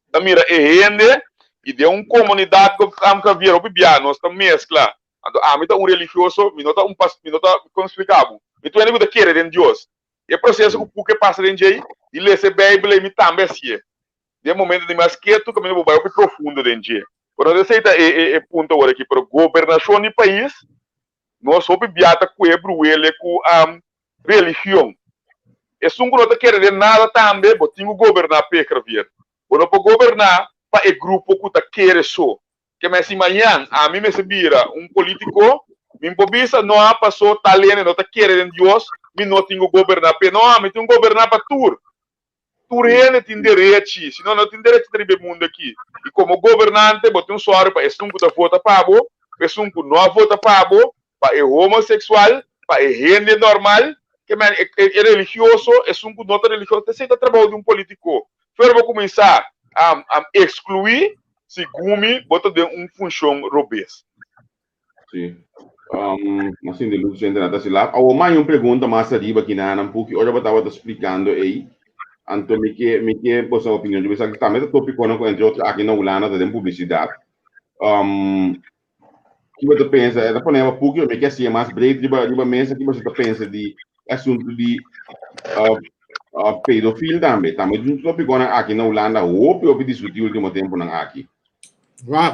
da mira rende e de comunidade que am vir o bibia nós estamos mescla. A mim tá religioso, me nota como explicável. E tu ainda que querer em Deus. E o processo que passa dentro aí, e ler a Bíblia e me também assim. De momento de mais que tu caminho vai profundo dentro aí. Por isso é ponto agora aqui para governação do país, nós só biata com ele com a religião. E se não tá querendo nada também, mas tem que governar para vir. Quando para governar para o grupo que tá querendo só. Que me assim amanhã a mim me se vira político, me pobisa não há passou talento, não tá querendo Deus, me não tenho que governar para não, me tenho que governar para tudo. Turene tem direito, senão não tem direito de ter mundo aqui. E como governante, botem um suário para esse que vota para o, esse que não vota para o, para o homossexual, para o rende normal, que é religioso, esse que não é religioso, tem que trabalhar de político. Então, vou começar a excluir, se gume, bota de função robês. Sim. Assim, de luz, gente, nada se lá. A mãe uma pergunta mais arriba aqui na porque hoje eu estava explicando aí. Então, me que você opinião de você que também o tópico não entre outros aqui na Holanda tem publicidade. Que você pensa? É da panela porque me que assim é mais breve de mesa que você pensa de assunto de pedofilia também junto tópico aqui na Holanda ou discutir o último tempo na aqui.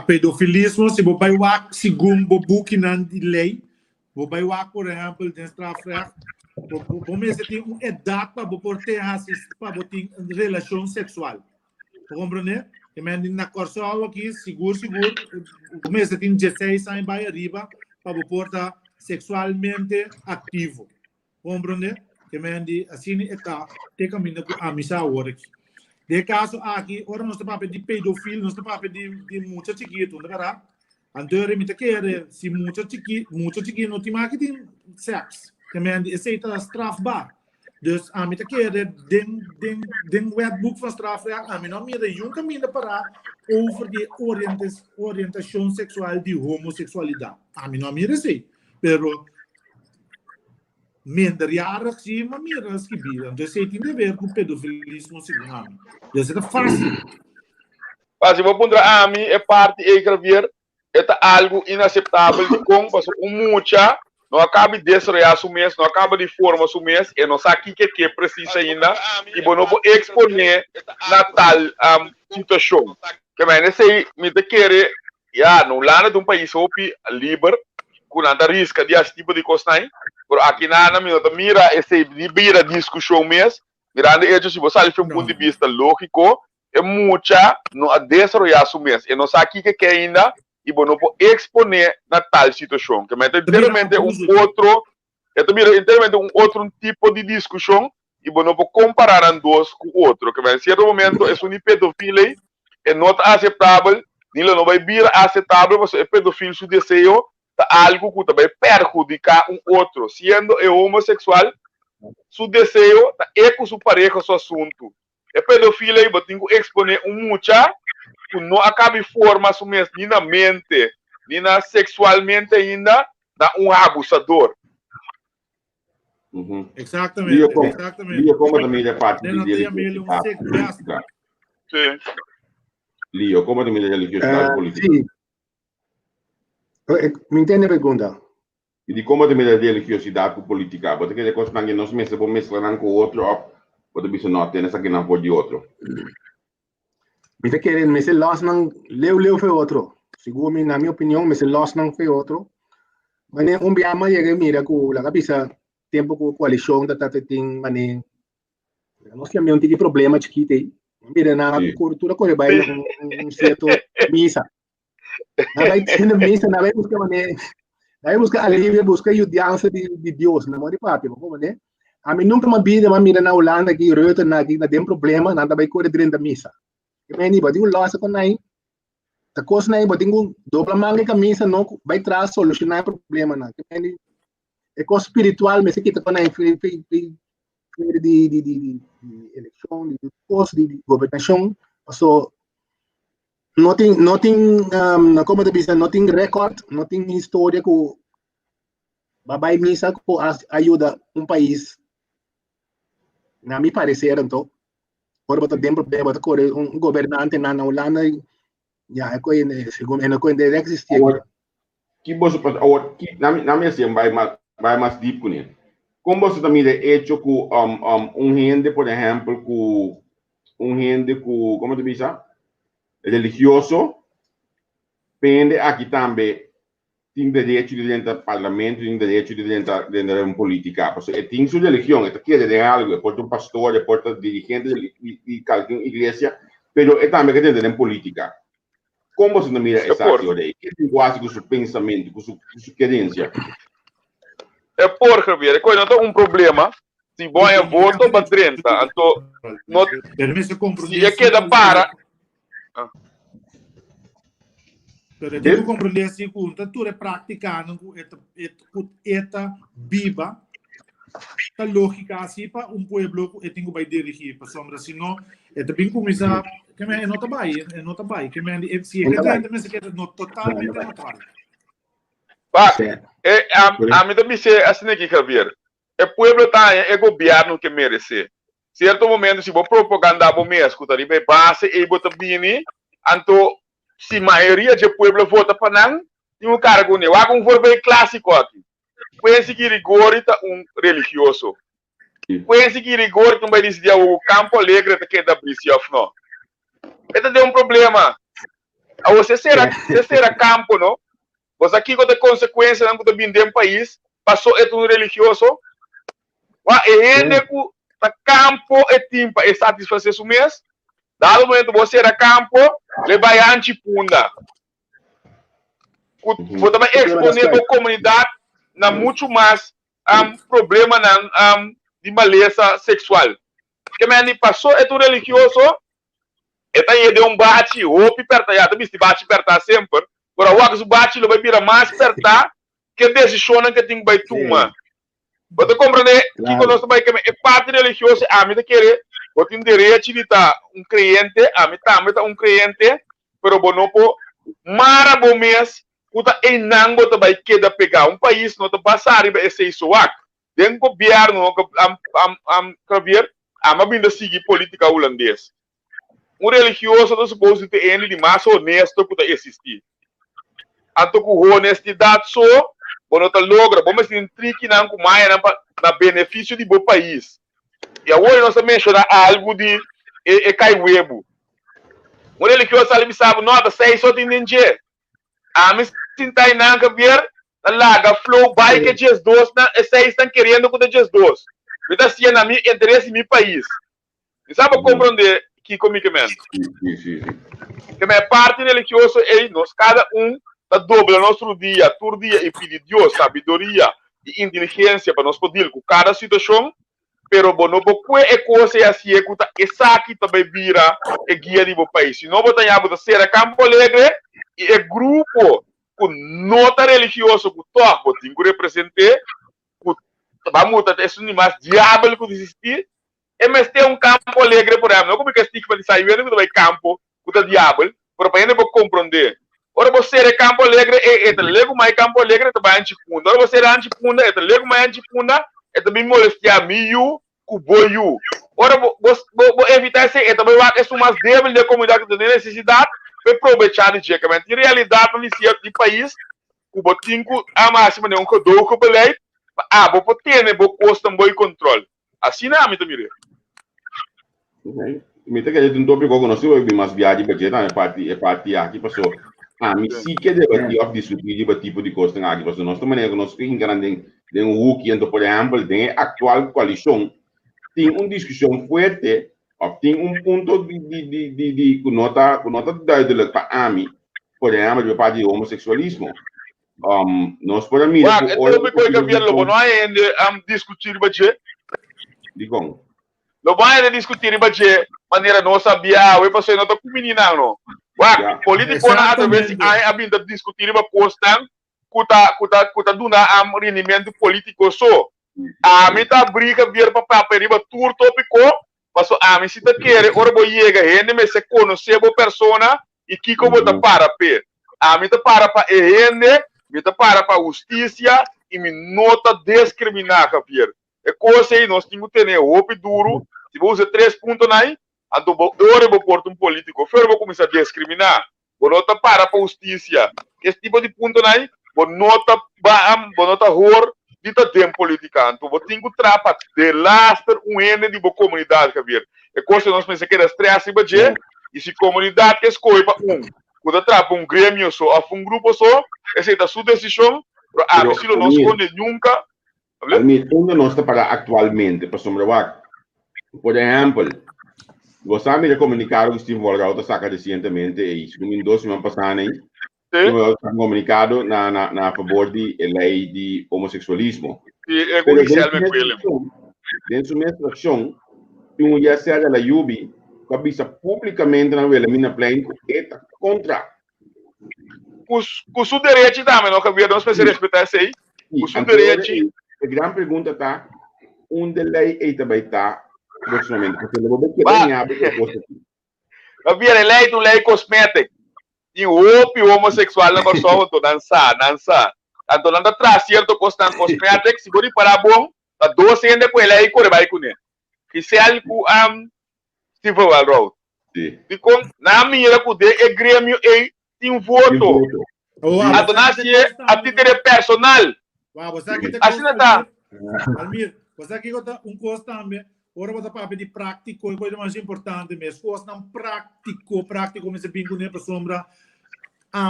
Pedofilismo se você vai segundo o book na lei, você vai por exemplo dentro da você tem uma idade para você ter relação sexual. Compreende? Que na Corsol aqui, seguro, você tem 16 anos para arriba para você estar sexualmente ativo. Compreende? Que assim é que caminho a missa agora aqui. De caso aqui, ora nós estamos falando de pedofilia, nós estamos falando de muito chiquito, não é? Anteriormente, se muito chiquito não tem que tem sexo. Que esse é strafbaar. Dus a mim que den wetboek van strafrecht, a mim não me um caminho para over de orientação sexual de homossexualidade. A mim não me sei, pero minderjarig sim, mas mira que bira. Dus tem a ver com pedofilismo segundo a mim. Dus é fácil. Mas vou pôr a mim é parte e escrever é algo inaceitável de como passou muita não acaba de desrear o mês, não acaba de formar o mês, e não sabe o que precisa ainda, e não vou exponer na tal situação. Que vai sei, me querer, no lado de país livre, com nada risca de esse tipo de coisa, por aqui nada, mira esse libera discussão mês, mirando isso, se você tem um ponto de vista lógico, é muita, não desrear o mês, e não sabe o que ainda, e não pode exponer na tal situação. Que é inteiramente um outro tipo de discussão e não pode comparar um dois com o outro. Que em certo momento é um pedofilia é não aceitável, não vai vir aceitável, mas é pedofilia seu desejo algo que vai perjudicar outro. Sendo homossexual, seu desejo é com sua pareja, seu assunto. É pedofilia e tem que exponer mucha que não acaba de formar nem na mente, nem na sexualmente ainda, na abusador. Exatamente. Lio como também é parte de Sim. Lio como também é religiosidade política. Sim. Me entende a pergunta? E de como também é religiosidade política, porque é coisa que nós mesmos mesclar com o outro, pode ser não tem essa que não pode outro. Me está querendo, me se lost não leu foi outro. Segundo na minha opinião, me se lost não foi outro. Mas biama chega mira com a cabeça tempo com coalição da tem mané. Nós temos um problema chiquito aí. Mira na cultura corre vai certo missa. Na vai ter missa, na vai buscar mané. Vai buscar alívio, buscar judiança de Deus, na mão papi, como né? A mim nunca me vida, mas mira na Holanda aqui, rota na aqui, tem problema, nada vai correr dentro da missa. Kaya ni ba di ulo sa kunay a coisa não é botar um dupla manga camisa não vai trazer solucionar problema não é coisa espiritual mas aqui tá com de eleição de coisa de governação so não tem como te dizer não tem record não tem história que vai misa que ajuda país na mi parecer então por botar dentro botar governante na Holanda ja, é coisa, segundo coisa deve existir. Que você pode, que na minha sim vai mais deep com ele. Como você também é hecho com gente, por exemplo, com gente com, como te diz, religioso, pende aqui também tem direito de dentro do parlamento, tem direito de dentro da política. Porque tem sua religião, é que é algo, pode um pastor, pode dirigente de qualquer igreja, mas é também que dentro da política. Como você não mira essa teoria? Que linguagem com seu pensamento, com sua querência? É por Javier, é coisa não um problema. Se bom é voto para 30, então não. Se é que da para. Pero eu compreender assim que tudo é praticando com esta biba, a lógica assim para pueblo que tem que vai dirigir para sombra, senão é também começar que me não tá bem, que me se é que também que não totalmente não tá bem. A mim também se assim aqui Javier, é pueblo tá é governo que merece. Certo momento se vou propaganda bom mesmo, escuta ali base e bota bini, anto se maioria de pueblo vota para não, tem um cargo né, algum for bem clássico aqui. Pensa que rigor tá religioso. Pensa que rigor também diz o Campo Alegre que da prisão não. Então tem problema. Você será campo, não? Você aqui com a consequência não do bem do país, passou um religioso. E ele com campo e tempo é satisfazer isso mesmo. Dado momento você era campo, ele vai antipunda. Vou também exponer a comunidade na muito mais problema de maleza sexual. Que me passou é um religioso, e tem de bate, roupa perto, também se bate perto sempre. Agora o bate ele vai virar mais perto que decisão que tem que tomar. Você compreende que quando nós vai que é parte religiosa, a mim de querer, eu tenho direito de estar cliente, a mim também cliente, pero não po marabo mês, puta enango também queda pegar país não te passar esse isso dentro do governo Javier, ama vindo seguir política holandês. Religioso não supposed ter ele de mais honesto para existir. Anto com honestidade só, não te logra, vamos ter trick na benefício do país. E agora nós mencionar algo de caiwebo. Religioso ali sabe nota 6 só tem ninguém. A mim sintai na Javier, larga flow bike que as duas na essa estão querendo com as duas. Me dá se na minha interesse meu país. E sabe compreender que comigo mesmo? Sim. Que minha parte religiosa é nós cada tá dobra nosso dia, todo dia e pedir Deus sabedoria e inteligência para nós poder com cada situação. Pero bono boque é coisa assim é que essa aqui também vira é guia do país. Se não botar a ser Campo Alegre e é grupo com nota religiosa que toca, tem que representar, vamos ter esses animais diabos que existem, e mas tem Campo Alegre por exemplo, não como que estigma de sair, não vai campo, que é diabo, para para ainda compreender. Ora você é Campo Alegre, é lego mais Campo Alegre, também antipunda. Ora você é antipunda, é lego mais antipunda, é também molestar miu, com boiu. Ora vou evitar esse, é também vai é mais débil da comunidade que tem necessidade, para aproveitar de dia, em realidade no de país, o botinho a máxima de que dou que belei, vou ter, vou custo bom controle. Assim não é me também. Me tem que a gente não pegou com nós, eu vi mais viagem budget, é parte aqui passou. Me sim que debater of discutir tipo de coisa aqui passou. Nós também nós tem grande de Wookie, então por exemplo, de atual coalição tem uma discussão forte, tem ponto de nota duidelijk para mim, por exemplo, de parte de homossexualismo. Nós podemos mirar. Então me coisa que vier não é discutir budget. Digam. Não vai discutir budget maneira não sabia, eu passei não tô com menina não. Wa político na às vezes a vinda discutir uma questão kuta duna am rendimento político so. A mim tá briga vir para papel tour tópico, mas a mim se tá querer ora bo chega rende me se conhecer bo persona e que como tá para pe. A mim tá para rende, me tá para justiça e me nota discriminar capir. É coisa aí nós temos que ter roupa duro, se você 3 pontos aí, a do ora bo porto político, fora bo começar a discriminar. Bo nota para justiça. Esse tipo de ponto aí, bo nota hor dita tem política, então vou ter que trapar de lastre ene de boa comunidade que vir. É coisa nós pensamos que era stress e se comunidade que escolhe para quando trapa grêmio só, um grupo só, essa é a sua decisão, a se não esconde nunca. Onde nós está para atualmente, para sombrear, por exemplo, você sabe de comunicar o Steve Volga saca recentemente e em 2 semanas passadas aí. Comunicado na favor de lei de homossexualismo. Dentro da instrução, um já será da UBI, que avisa publicamente na minha plane que é contra. Com seu direito também, não cabia nós precisamos respeitar isso aí. Com seu direito. A grande pergunta está, onde a lei é também está, próximamente, porque não vou ganhar a coisa aqui. Havia lei cosmética. E o homossexual não só dançar. Então, não traz certo constante cosmético, se você parar bom, a 12 ainda com ele aí, corre vai com ele. Que se algo Steve Road. E com na minha que é grêmio e tem voto. A donação a título personal. Assim não tá. Almir, você aqui está coisa também. Ora você para de prático, é coisa mais importante mesmo. Coisa não prático, mas é bem com para sombra.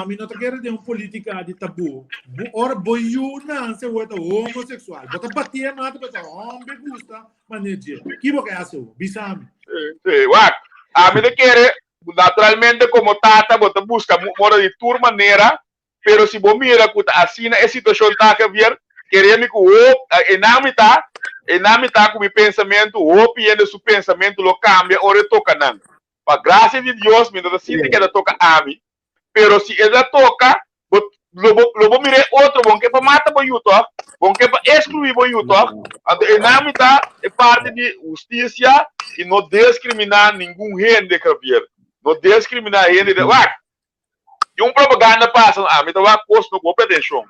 Mim não quero ter política de tabu. Ora boiu não se o homossexual. Bota bater mata para homem gusta, mas não dia. Que boca é isso? Bisame. A mim não quero naturalmente como tata bota busca mora de tour maneira, pero se bom mira que assim é situação tá que vir queremos que o enamita com o pensamento, o opinião do seu pensamento lo cambia, ora toca não. Para graça de Deus, me dá sinto que ela toca a mim, pero se ela toca, lo mire outro bom que para matar o YouTube, bom que para excluir o YouTube, então enamita é parte de justiça e não discriminar nenhum gente que vir, não discriminar gente de e propaganda passa, me dá uma coisa no golpe de chão.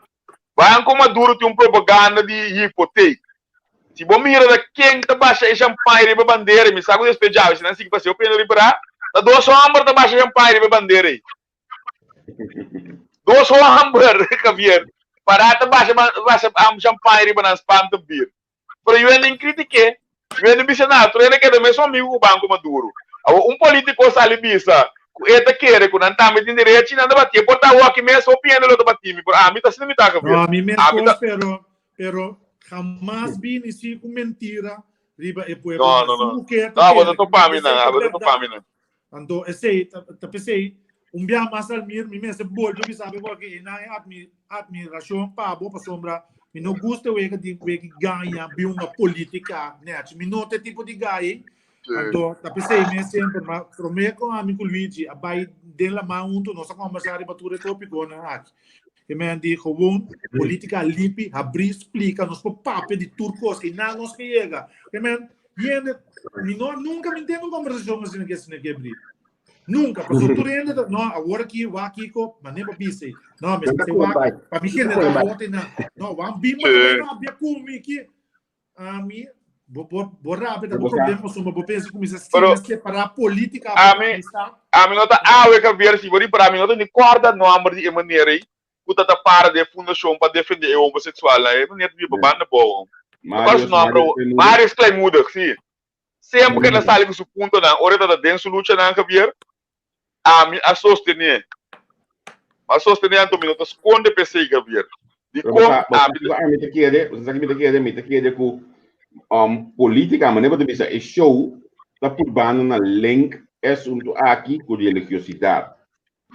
Vai como duro tem propaganda de hipoteca. Se você mira da quem está baixa champanhe de bandeira, me sabe despejar, se não se você opina liberar, da 2 homens está baixa champanhe de bandeira aí. 2 homens que vier, para tá baixa champanhe de bandeira spam de bir. Pero eu nem critiquei, eu nem disse nada, eu nem quero mesmo amigo o banco maduro. Político sale bisa, ele quer que não tá me direito, não debater, botar o aqui mesmo opinião do debater, me tá sendo me tá não, a mim mesmo, pero jamás vi ni si com mentira riba e pueblo não eu tô para mim não então esse pensei dia mais Almir me se boldo me sabe porque na admiração para boa sombra me não gosta o que ganha bem uma política né me não tem tipo de ganha então pensei me sempre mas prometo a mim com Luigi vai dela mão nós conversar para tudo tópico na que me diz gewoon política limpa, abrir explica nos papéis de turcos que não nos chega. Que me nunca me entendo conversação assim que abrir. Nunca, porque tu ainda não agora aqui vai aqui com mas nem para dizer. Não, mas se vai para mim não vote não, vamos bem mas não havia como aqui. A mim vou rápido o problema sobre o penso como isso separar a política a mim não tá que ver se vou para mim não tem corda não amor de maneira aí. Puta tá para de fundação para defender o homossexual lá, é bonito de banda boa. Mas não abro vários claimudas, sim. Sempre que na sala com o ponto na hora da denso luta na cabeça, a sostener. A sostener então minuto esconde PC cabeça. De como me te quede com política, mas não pode ser show tá por banda na link é assunto aqui com religiosidade.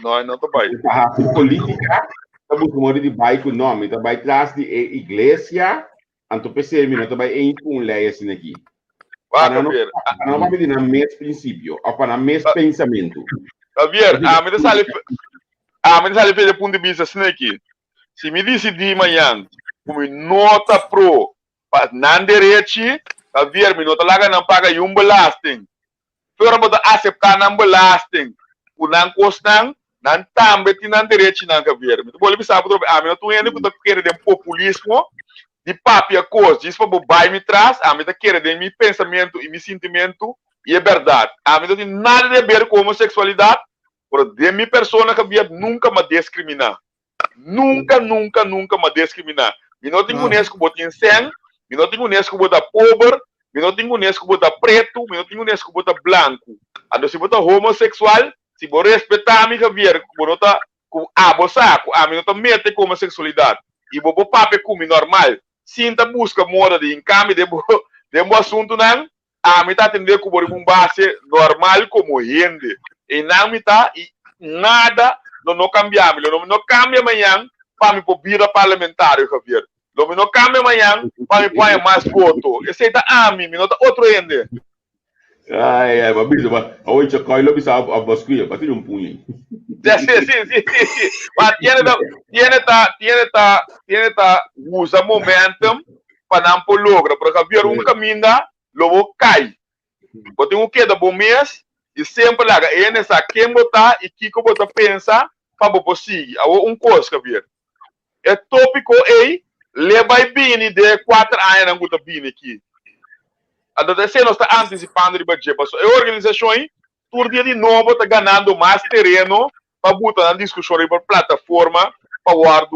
Não tô bem. Política como de bairro nome, também atrás de igreja, então percebe, também é um lei assim aqui. Para não pedir no mesmo princípio, ou para o mesmo pensamento. Javier, a mim sale pelo ponto de vista aqui. Se me decidir amanhã, como nota pro, para não direito, Javier, me nota lá não paga um belasting. Fora para aceitar não belasting, o não custam, não também tem não direito não Javier. Me vou pensar para a mim não tô indo para querer de populismo, de papia coisa, isso para vai me traz, a mim tá querer de meu pensamento e meu sentimento e é verdade. A mim não tem nada a ver com homossexualidade. Por de minha persona Javier nunca me discriminar. Nunca me discriminar. Me não tenho unesco botar sem, me não tenho unesco botar pobre, me não tenho unesco botar preto, me não tenho unesco botar branco. Ando se botar homossexual, se vou respeitar a minha Javier, vou notar com saco, a mim não tá mete com homossexualidade. E vou papo como normal. Sinta busca moda de encame de um assunto não, a mim tá atender com uma base normal como gente. E não me tá e nada não cambia, não cambia amanhã para me pôr vida parlamentar, Javier. Não cambia amanhã para me pôr mais voto. Esse tá a mim, não tá outro ainda. Ai, mas bicho, hoje eu caio logo a basculha, para ter punho. Sim. Mas tiene usa momentum para não pôr logra, porque Javier caminho logo cai. Eu tenho que dar bom mês. E sempre lá, nessa quem botar e que botar pensa para você seguir. Coisa que vir. É tópico aí, leva bem de 4 anos não guta bem aqui. A nós está antecipando de budget, a organização aí, todo dia de novo está ganhando mais terreno para botar na discussão para plataforma para guardar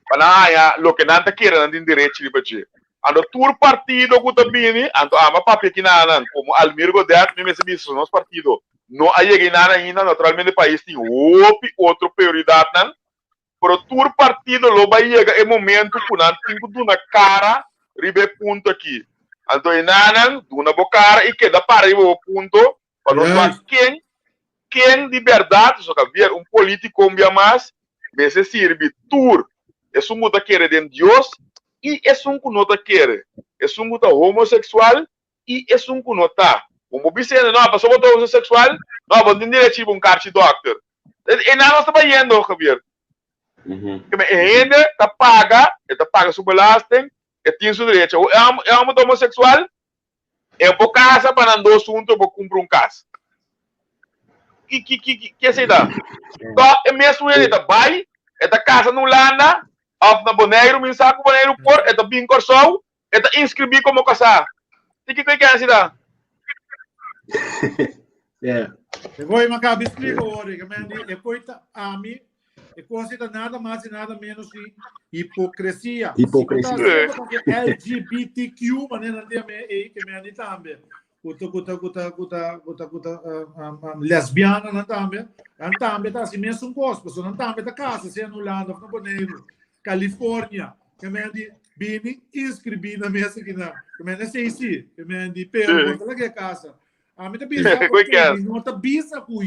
para o que não está querendo em direito de budget. Ando tur partido que também, ando ama papi aqui na como Almir Godet, me mesmo nosso partido. Não aí ainda naturalmente o país tem outra prioridade não. Pero tur partido lo vai chegar em momento que não tem uma cara ribe ponto aqui. Então ainda uma bocara e queda para ribe ponto para nós quem de verdade só que ver político mais, esse serve tur. Isso muda querer de Deus. E é que não quer, é que homossexual e é que não está. Como você não a pessoa homossexual, não vou ter direito um cartão de doctor. E não está indo, Javier. Que ainda está paga sua belasting, e tem seu direito. É uma homossexual, é por casa para não assunto para comprar casa. Que se dá? Então, é mesmo ele está vai, está casa no lana. Na boneiro, me saco boneiro por, é bem corção, é inscrever como casar. O que é assim da? Eu vou marcar explica hoje, que me é coisa a mim, é coisa nada mais e nada menos que hipocrisia. LGBTQ, mas não tem aí que me também. Lesbiana não também, tá assim mesmo gosto, não também da casa, se anulando na boneiro. Califórnia, que me andi bem inscrevi na mesa aqui na, que me andi sei que me andi pelo lá que casa. A mim também não tá bisa com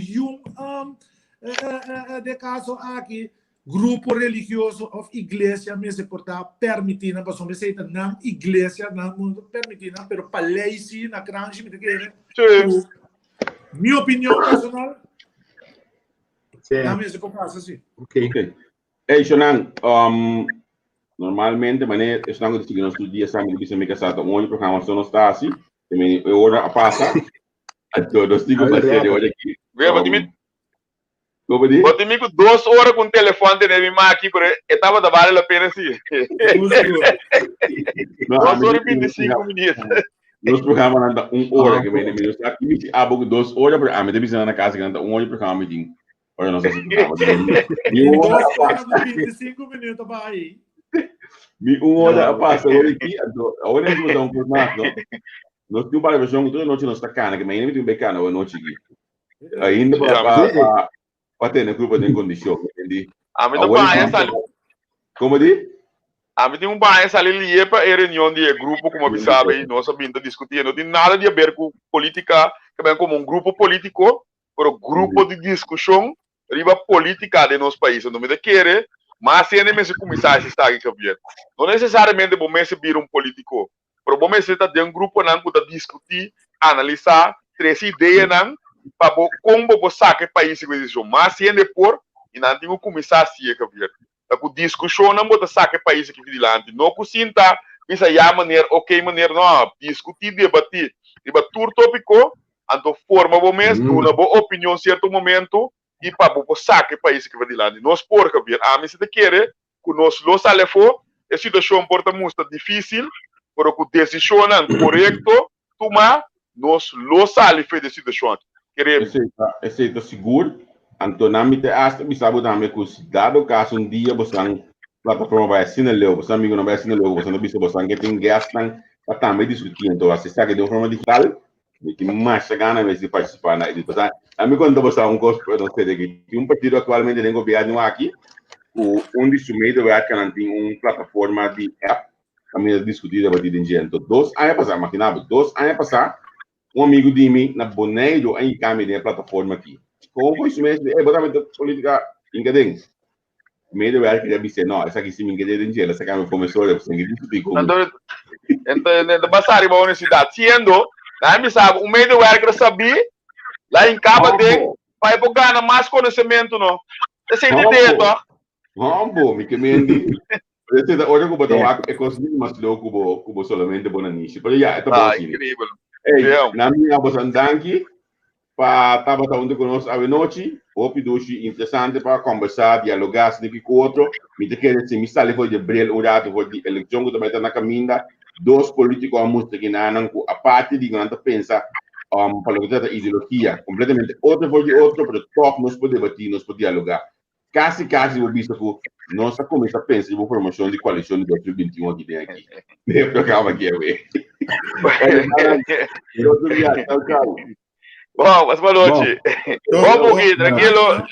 de caso aqui grupo religioso of igreja me se portar permitindo para somente ser não igreja não mundo permitindo, pero palesi na grande me quer. Minha opinião personal. A mim se pode assim. Ok. Shonan, normalmente, mané, estamos discutindo os dias sabe que se me casar, um outro programa só não está assim, também eu hora passa, a todos digo para ser hoje aqui. Como diz? Botei me com 2 horas com o telefone de minha mãe aqui, porque estava da vale a pena sim. 2 horas e 25 minutos. Nosso programa anda 1 hora que vem de minutos. Aqui me diz, pouco 2 horas, porque me deve ser na casa que anda 1 hora de programa meeting. Olha, não sei se programa. 2 horas e 25 minutos para aí. Mi 1 hora passa agora aqui, agora nós vamos por nada. Nós temos para ver jogo toda noite nós está cana, que me ainda tem um becano a noite aqui. Ainda para ter na grupo de condição, entendi. A mim também como diz? A mim tem bias ali para a reunião de grupo, como você sabe, nós sabemos discutir, não tem nada a ver com política, que é como um grupo político, mas grupo de discussão, riba política de nosso país, não me quer, mas se ele mesmo começar a estar aqui, não necessariamente vou receber um político, mas vou estar de um grupo não para discutir, analisar, três ideias não, para como você saca o país que diz, mas se ainda por e não tem o começar assim que vir. A discussão não bota saca o país que vir lá, não cosinta, pensa já maneira, ok maneira não, discutir, debater tópico, então forma bom mês, uma boa opinião em certo momento e para você saca o país que vir lá, nós por que vir, a mim se te quer que nós lo sale for, a situação porta muito difícil, por que decisão correto tomar, nós lo sale foi de situação. Esse seguro, antonamente hasta me sabe também que dado caso dia você plataforma vai assinar leu, você amigo não vai assinar leu, você não bisa você que tem gastam para também discutir, então você sabe de uma forma digital, que mais gana mais de participar na edição. Amigo quando você gosto, não sei de que partido atualmente tem governo aqui, um dos meios vai que não tem plataforma de app, também discutida para de gente. 2 anos passar, maquinava 2 anos passar. Amigo de mim na Boneiro aí câmera plataforma aqui. Como foi isso mesmo? Botamente política ingrediente. Meio é que deve ser não, essa aqui sim ingrediente, essa câmera começou a ser discutir com. Então passar em uma universidade, sendo, aí me sabe, o meio é que sabia lá em Cabo de vai ganhar mais conhecimento não. Esse é ideia, tá? Bom, me queimei. Esse da hora que eu botar é conseguir mais louco cubo solamente bonanice. Mas já, é tão bom. Incrível. Na minha bolsa danke para estar onde conosco a noite, o pidushi interessante para conversar, dialogar, se com outro, me quer se me sale foi de brel urado foi de eleição que também está na caminha, dois políticos a mostrar que não a parte de quando pensa para o que trata ideologia, completamente outro foi de outro, mas todos nós podemos debater, nós podemos dialogar. Quase eu visto que nossa começa a pensar em formação de coalição de 2021 aqui dentro aqui. Eu programa aqui, Bom, mas boa noite. Vamos, tranquilo.